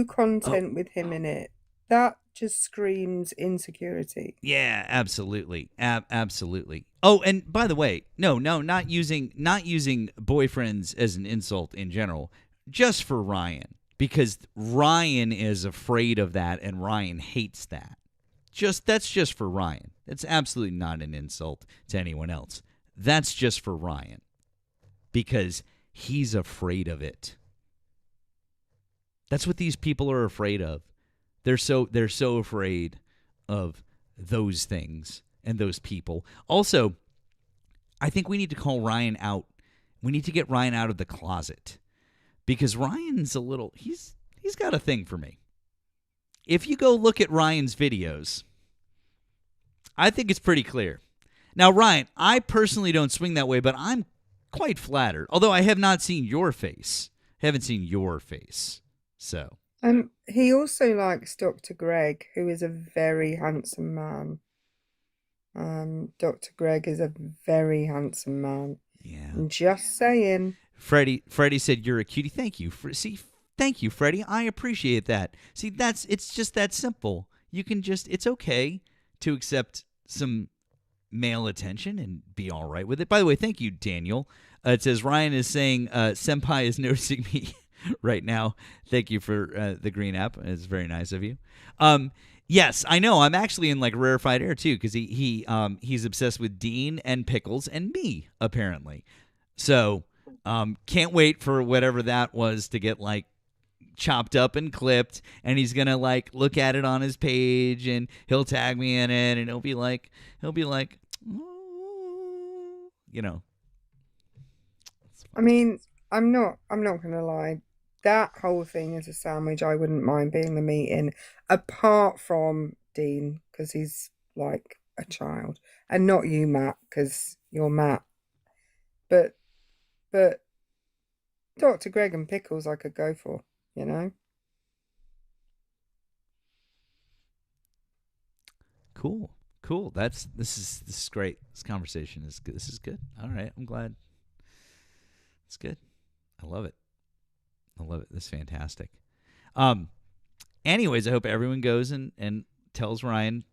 content with him in it. That just screams insecurity. Yeah, absolutely. Absolutely. Oh, and by the way, no, not using boyfriends as an insult in general, just for Ryan, because Ryan is afraid of that and Ryan hates that. That's just for Ryan. It's absolutely not an insult to anyone else. that's just for Ryan because he's afraid of it. That's what these people are afraid of. They're so afraid of those things and those people. Also, I think we need to call Ryan out. We need to get Ryan out of the closet because Ryan's a little he's got a thing for me. If you go look at Ryan's videos, I think it's pretty clear. Now, Ryan, I personally don't swing that way, but I'm quite flattered. Although I have not seen your face. Haven't seen your face. So. He also likes Dr. Greg, who is a very handsome man. Dr. Greg is a very handsome man. Yeah. I'm just saying. Freddie said you're a cutie. Thank you. Thank you, Freddie. I appreciate that. See, it's just that simple. You can it's okay to accept some male attention and be all right with it. By the way, thank you, Daniel. It says Ryan is saying Senpai is noticing me right now. Thank you for the green app. It's very nice of you. Yes, I know. I'm actually in like rarefied air too because he's obsessed with Dean and Pickles and me apparently. So can't wait for whatever that was to get like chopped up and clipped, and he's gonna like look at it on his page and he'll tag me in it and he'll be like you know. I mean, I'm not gonna lie, that whole thing is a sandwich. I wouldn't mind being the meat in, apart from Dean because he's like a child, and not you, Matt, because you're Matt, but Dr. Greg and Pickles I could go for. You know? Cool. This is great. This conversation is good. This is good. All right. I'm glad. It's good. I love it. This is fantastic. Anyways, I hope everyone goes and tells Ryan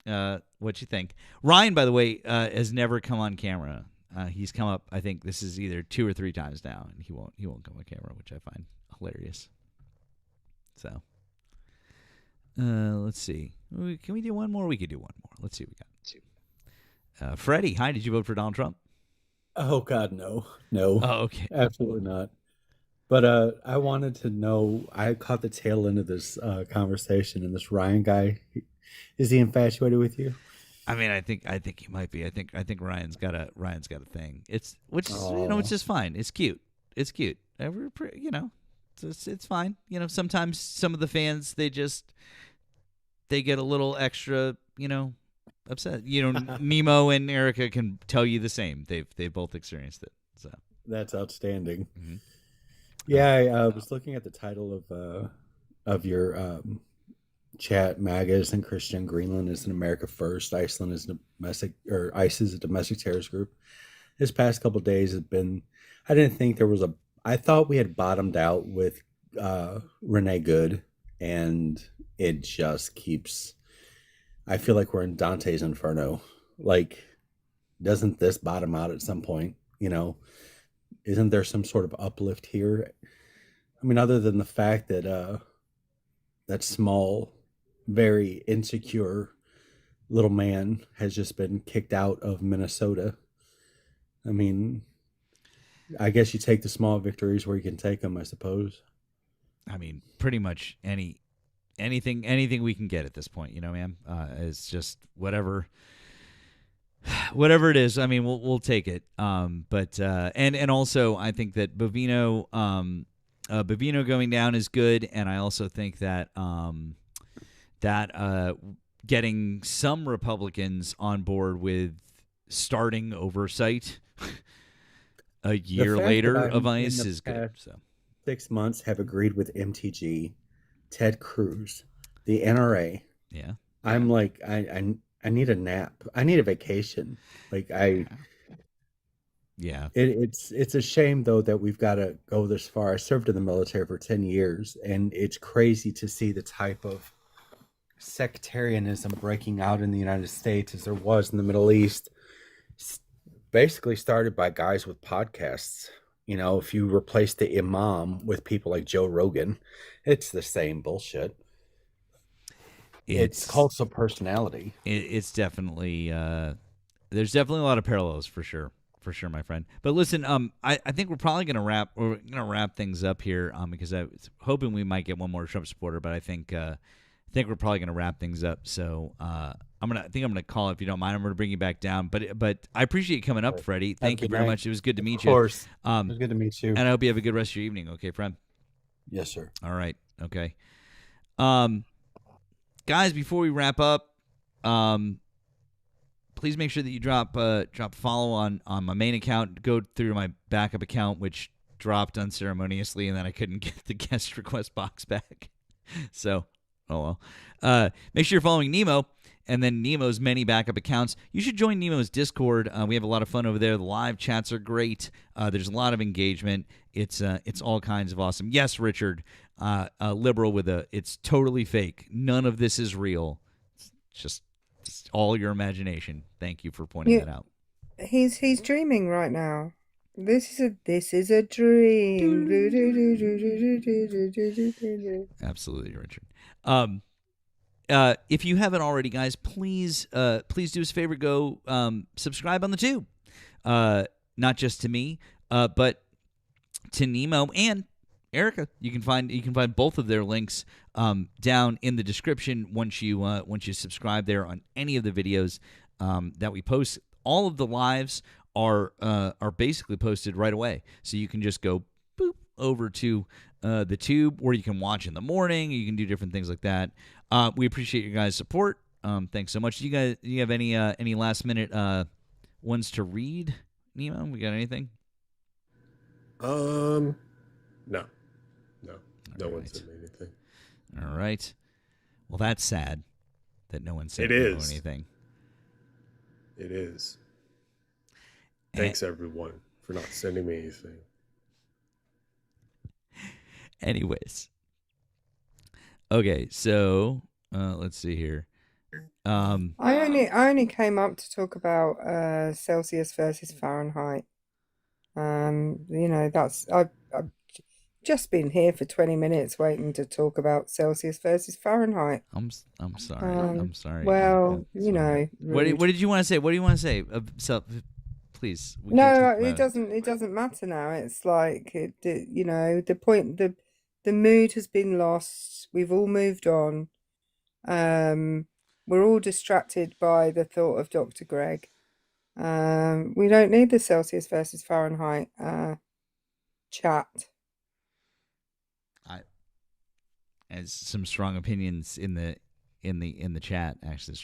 what you think. Ryan, by the way, has never come on camera. He's come up, I think this is either 2 or 3 times now, and he won't come on camera, which I find hilarious. So, let's see. Can we do one more? We could do one more. Let's see what we got. Freddie, hi. Did you vote for Donald Trump? Oh God, no. Oh, okay. Absolutely not. But I wanted to know. I caught the tail end of this conversation, and this Ryan guy, is he infatuated with you? I mean, I think he might be. I think Ryan's got a thing. It's just fine. It's cute. It's cute. It's fine. You know, sometimes some of the fans they get a little extra, upset. Nemo and Erica can tell you the same. They've both experienced it. So that's outstanding. Mm-hmm. Yeah, I was looking at the title of your chat. MAGA is in Christian, Greenland is in America First, Iceland is ICE is a domestic terrorist group. This past couple of days has been. I didn't think there was I thought we had bottomed out with Renee Good, and it just keeps. I feel like we're in Dante's Inferno. Like, doesn't this bottom out at some point? Isn't there some sort of uplift here? I mean, other than the fact that that small, very insecure little man has just been kicked out of Minnesota. I mean, I guess you take the small victories where you can take them, I suppose. I mean, pretty much anything we can get at this point, man. It's just whatever it is. I mean, we'll take it. But also I think that Bovino going down is good, and I also think that getting some Republicans on board with starting oversight a year later of ICE is good. So 6 months have agreed with MTG, Ted Cruz, the NRA. Yeah. I'm like, I need a nap. I need a vacation. Yeah. It's a shame though that we've got to go this far. I served in the military for 10 years, and it's crazy to see the type of sectarianism breaking out in the United States as there was in the Middle East. Basically started by guys with podcasts. If you replace the imam with people like Joe Rogan, it's the same bullshit. It's cults of personality. It's definitely There's definitely a lot of parallels for sure, my friend. But listen, I think we're probably gonna wrap things up here, because I was hoping we might get one more Trump supporter, but I think we're probably gonna wrap things up. So I'm gonna call it, if you don't mind. I'm gonna bring you back down, but I appreciate you coming up, Freddie. Thank you very much. It was good to meet you. Of course. It was good to meet you. And I hope you have a good rest of your evening. Okay, friend. Yes, sir. All right. Okay. Guys, before we wrap up, please make sure that you drop follow on my main account. Go through my backup account, which dropped unceremoniously, and then I couldn't get the guest request box back. So, oh well. Make sure you're following Nemo, and then Nemo's many backup accounts. You should join Nemo's Discord. We have a lot of fun over there. The live chats are great. There's a lot of engagement. It's all kinds of awesome. Yes, Richard, a liberal with it's totally fake. None of this is real. It's just all your imagination. Thank you for pointing that out. He's dreaming right now. This is a dream. Absolutely, Richard. If you haven't already, guys, please do us a favor. Go subscribe on the tube. Not just to me, but to Nemo and Erica. You can find both of their links down in the description once you subscribe there on any of the videos that we post. All of the lives are basically posted right away, so you can just go boop over to the tube, or you can watch in the morning. You can do different things like that. We appreciate your guys' support. Thanks so much. Do you have any last minute ones to read, Nemo? We got anything? No All one right. said anything. All right. Well, that's sad that no one said It is. anything. It is. Thanks, everyone, for not sending me anything. Anyways. Okay, so let's see here. I only came up to talk about Celsius versus Fahrenheit. That's I've just been here for 20 minutes waiting to talk about Celsius versus Fahrenheit. I'm sorry. I'm sorry. Well, What did you want to say? What do you want to say? Please. We can No, talk it about doesn't. It doesn't matter now. It's like the point. The mood has been lost. We've all moved on. We're all distracted by the thought of Dr. Greg. We don't need the Celsius versus Fahrenheit chat. As some strong opinions in the chat. Actually,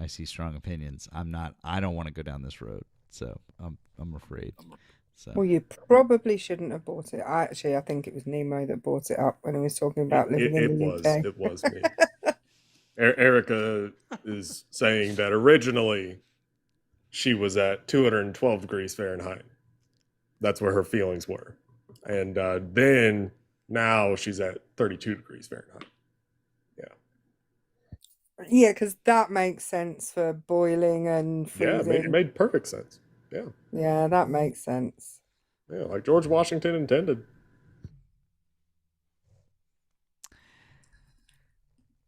I see strong opinions. I don't want to go down this road. So I'm afraid. So. Well, you probably shouldn't have bought it. Actually, I think it was Nemo that bought it up when he was talking about living in the UK. It was me. Erica is saying that originally she was at 212 degrees Fahrenheit. That's where her feelings were. And then now she's at 32 degrees Fahrenheit. Yeah, because that makes sense for boiling and freezing. Yeah, it made perfect sense. Yeah. Yeah, that makes sense. Yeah, like George Washington intended.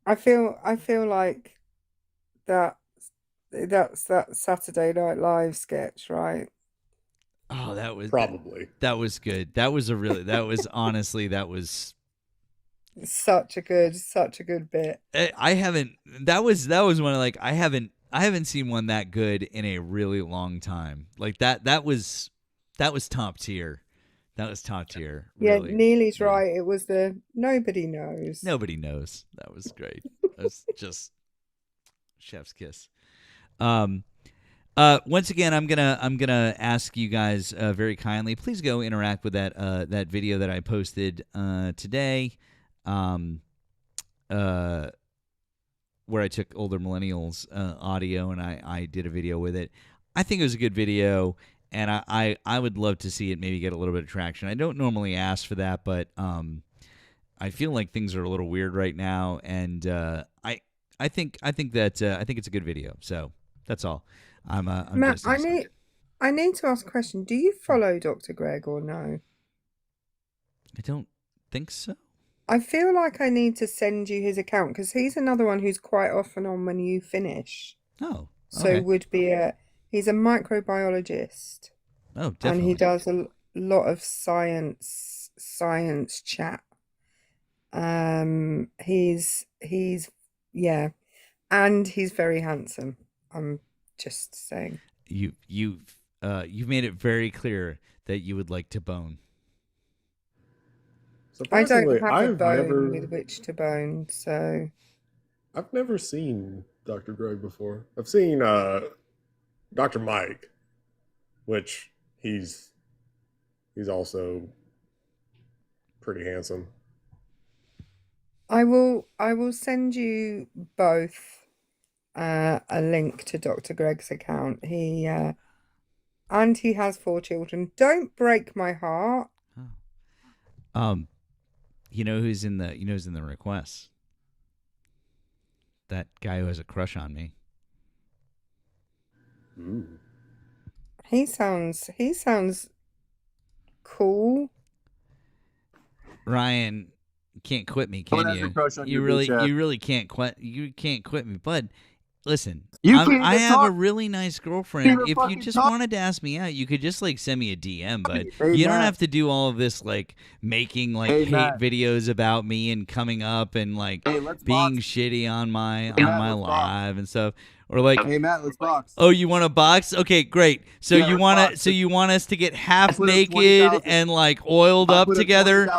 I feel like that's that Saturday Night Live sketch, right? Oh, that was probably. That was good. That was honestly such a good bit. That was one of I haven't seen one that good in a really long time. Like that was top tier. That was top tier. Really. Yeah, Neely's right. It was the nobody knows. Nobody knows. That was great. That was just chef's kiss. Once again, I'm gonna ask you guys very kindly, please go interact with that video that I posted today, where I took older millennials audio and I did a video with it. I think it was a good video, and I would love to see it maybe get a little bit of traction. I don't normally ask for that, but I feel like things are a little weird right now, and I think it's a good video. So that's all. Matt, I need to ask a question. Do you follow Dr. Greg or no? I don't think so. I feel like I need to send you his account because he's another one who's quite often on when you finish. Oh, so okay. would be He's a microbiologist. Oh, definitely. And he does a lot of science chat. He's yeah, and he's very handsome. I'm just saying. You've made it very clear that you would like to bone. I don't have a bone with which to bone, so I've never seen Dr. Greg before. I've seen Dr. Mike, which he's also pretty handsome. I will send you both a link to Dr. Greg's account. He has 4 children. Don't break my heart. You know who's in the requests? That guy who has a crush on me. Ooh. He sounds cool. Ryan, you can't quit me, can you? You really can't quit. You can't quit me, bud. Listen, I have a really nice girlfriend. If you just wanted to ask me out, you could just send me a DM, but you don't have to do all of this making hate videos about me and coming up and being shitty on my live and stuff. Or hey Matt, let's box. Oh, you want to box? Okay, great. So you want us to get half naked and oiled up together?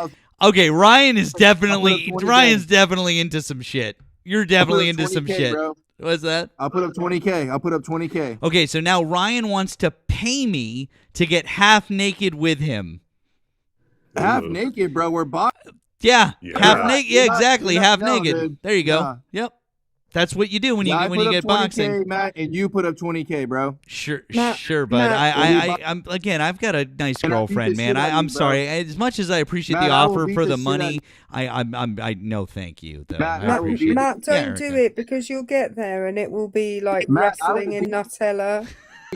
Okay, Ryan's definitely into some shit. You're definitely into some shit. Bro. What's that? I'll put up 20K. Okay, so now Ryan wants to pay me to get half naked with him. Half naked, bro. We're boxing. Yeah, half naked. Yeah, exactly. Half naked. Dude. There you go. Yeah. Yep. That's what you do when you get boxing. Matt, and you put up 20K, bro. Sure, bud. I'm again. I've got a nice girlfriend, man. I'm sorry. As much as I appreciate the offer for the money, I no, thank you. Though. Matt, don't do it because you'll get there and it will be wrestling in Nutella.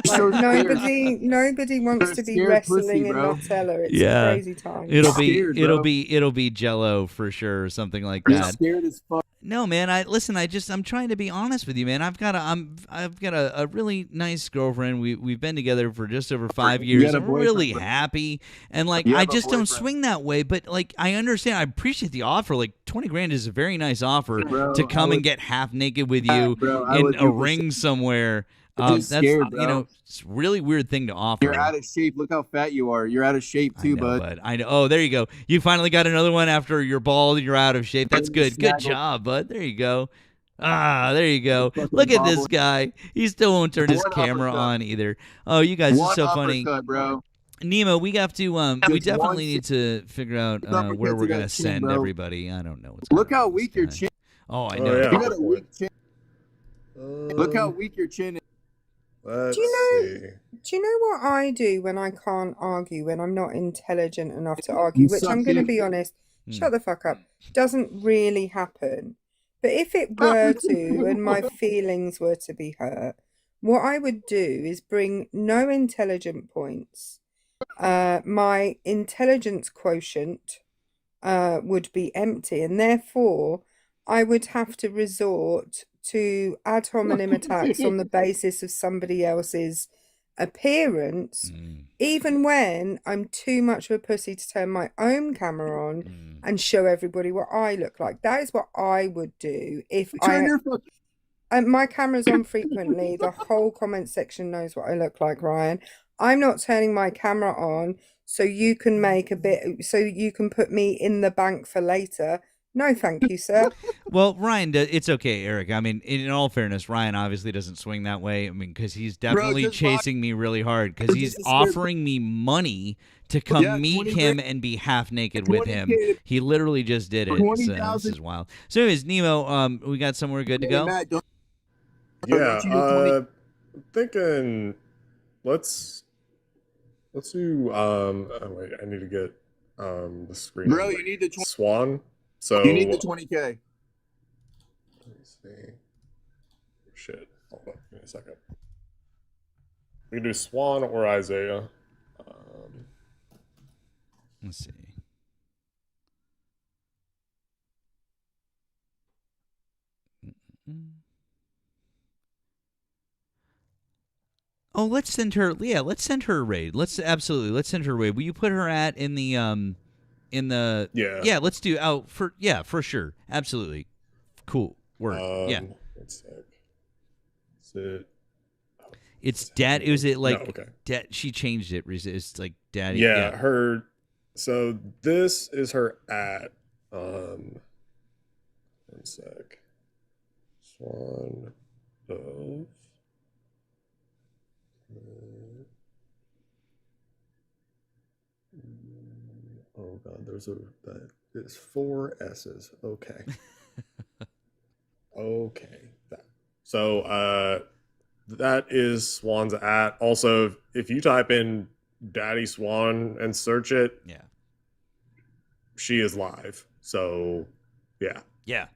Nobody wants to be wrestling in Nutella. It's a crazy time. It'll be Jello for sure, or something like that. Scared as fuck. No, man. I'm trying to be honest with you, man. I've got a really nice girlfriend. We've been together for just over 5 years. I'm really happy, and I just don't swing that way. But I understand. I appreciate the offer. $20,000 is a very nice offer to come and get half naked with you in a ring somewhere. That's scared, bro. It's a really weird thing to offer. You're out of shape. Look how fat you are. You're out of shape too, bud. I know. Oh, there you go. You finally got another one after you're bald and you're out of shape. That's good. Good job, bud. There you go. There you go. Look at this guy. He still won't turn his camera on either. Oh, you guys are so funny. Bro. Nemo, we have to. We definitely need to figure out where we're gonna send everybody. I don't know. Look how weak your chin. Oh, I know. You got a weak chin. Look how weak your chin is. Do you know what I do when I can't argue, when I'm not intelligent enough to argue, which I'm going to be honest, shut the fuck up, doesn't really happen. But if it were to, and my feelings were to be hurt, what I would do is bring no intelligent points. My intelligence quotient would be empty, and therefore I would have to resort to ad hominem attacks on the basis of somebody else's appearance, even when I'm too much of a pussy to turn my own camera on and show everybody what I look like. That is what I would do if my camera's on frequently. The whole comment section knows what I look like, Ryan. I'm not turning my camera on so you can put me in the bank for later. No, thank you, sir. Well, Ryan, it's okay, Eric. I mean, in all fairness, Ryan obviously doesn't swing that way. I mean, because he's definitely chasing me really hard because he's offering me money to come meet him and be half naked with him. He literally just did it. So this is wild. So anyways, Nemo, we got somewhere good to go? Yeah, thinking let's do wait, I need to get the screen. Bro, you need the Swan. So you need the 20K. Let me see. Shit. Hold on. Give me a second. We can do Swan or Isaiah. Let's see. Oh, let's send her. Yeah, let's send her a raid. Let's send her a raid. Will you put her in the Yeah, let's do for sure. Absolutely. Cool. Word. Yeah. Let's see. It's dad. Was it like no, okay. Dad? She changed it. It's like daddy. Yeah, her. So this is her at. One sec. Swan of. Oh God, there's 4 S's. Okay. Okay. So that is Swan's at. Also, if you type in Daddy Swan and search it, yeah, she is live. So yeah,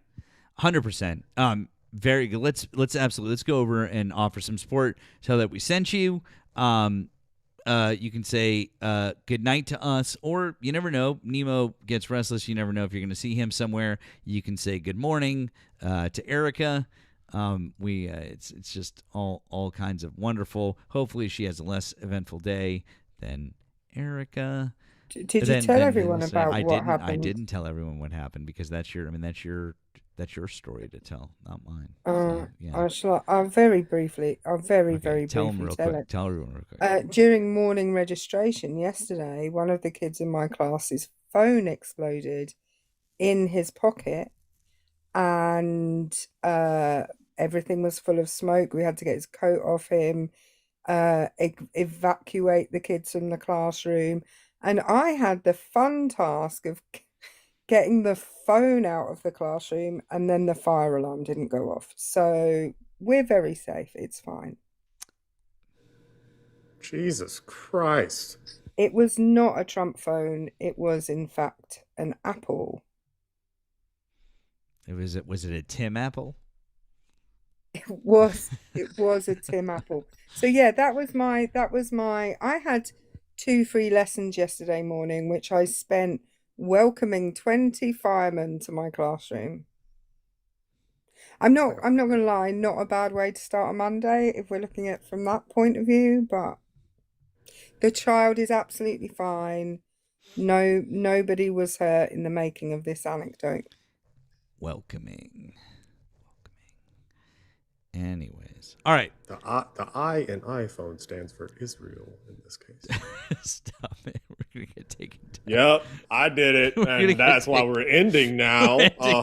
100%. Very good. Let's go over and offer some support. Tell that we sent you. You can say good night to us, or you never know. Nemo gets restless. You never know if you're going to see him somewhere. You can say good morning to Erica. It's just all kinds of wonderful. Hopefully, she has a less eventful day than Erica. Did you tell everyone about what happened? I didn't tell everyone what happened because that's your story to tell, not mine. I'll very briefly. I'll very briefly tell them real quick. Tell everyone real quick. During morning registration yesterday, one of the kids in my class's phone exploded in his pocket, and everything was full of smoke. We had to get his coat off him, evacuate the kids from the classroom, and I had the fun task of getting the phone out of the classroom, and then the fire alarm didn't go off. So we're very safe. It's fine. Jesus Christ. It was not a Trump phone. It was, in fact, an Apple. Was it a Tim Apple? It was a Tim Apple. So yeah, that was my I had 2 free lessons yesterday morning, which I spent welcoming 20 firemen to my classroom. I'm not gonna lie, not a bad way to start a Monday if we're looking at it from that point of view, but the child is absolutely fine. Nobody was hurt in the making of this anecdote. Welcoming. Anyways, all right. The I in iPhone stands for Israel in this case. Stop it. We're gonna get taken down. Yep, I did it, and that's why we're ending now.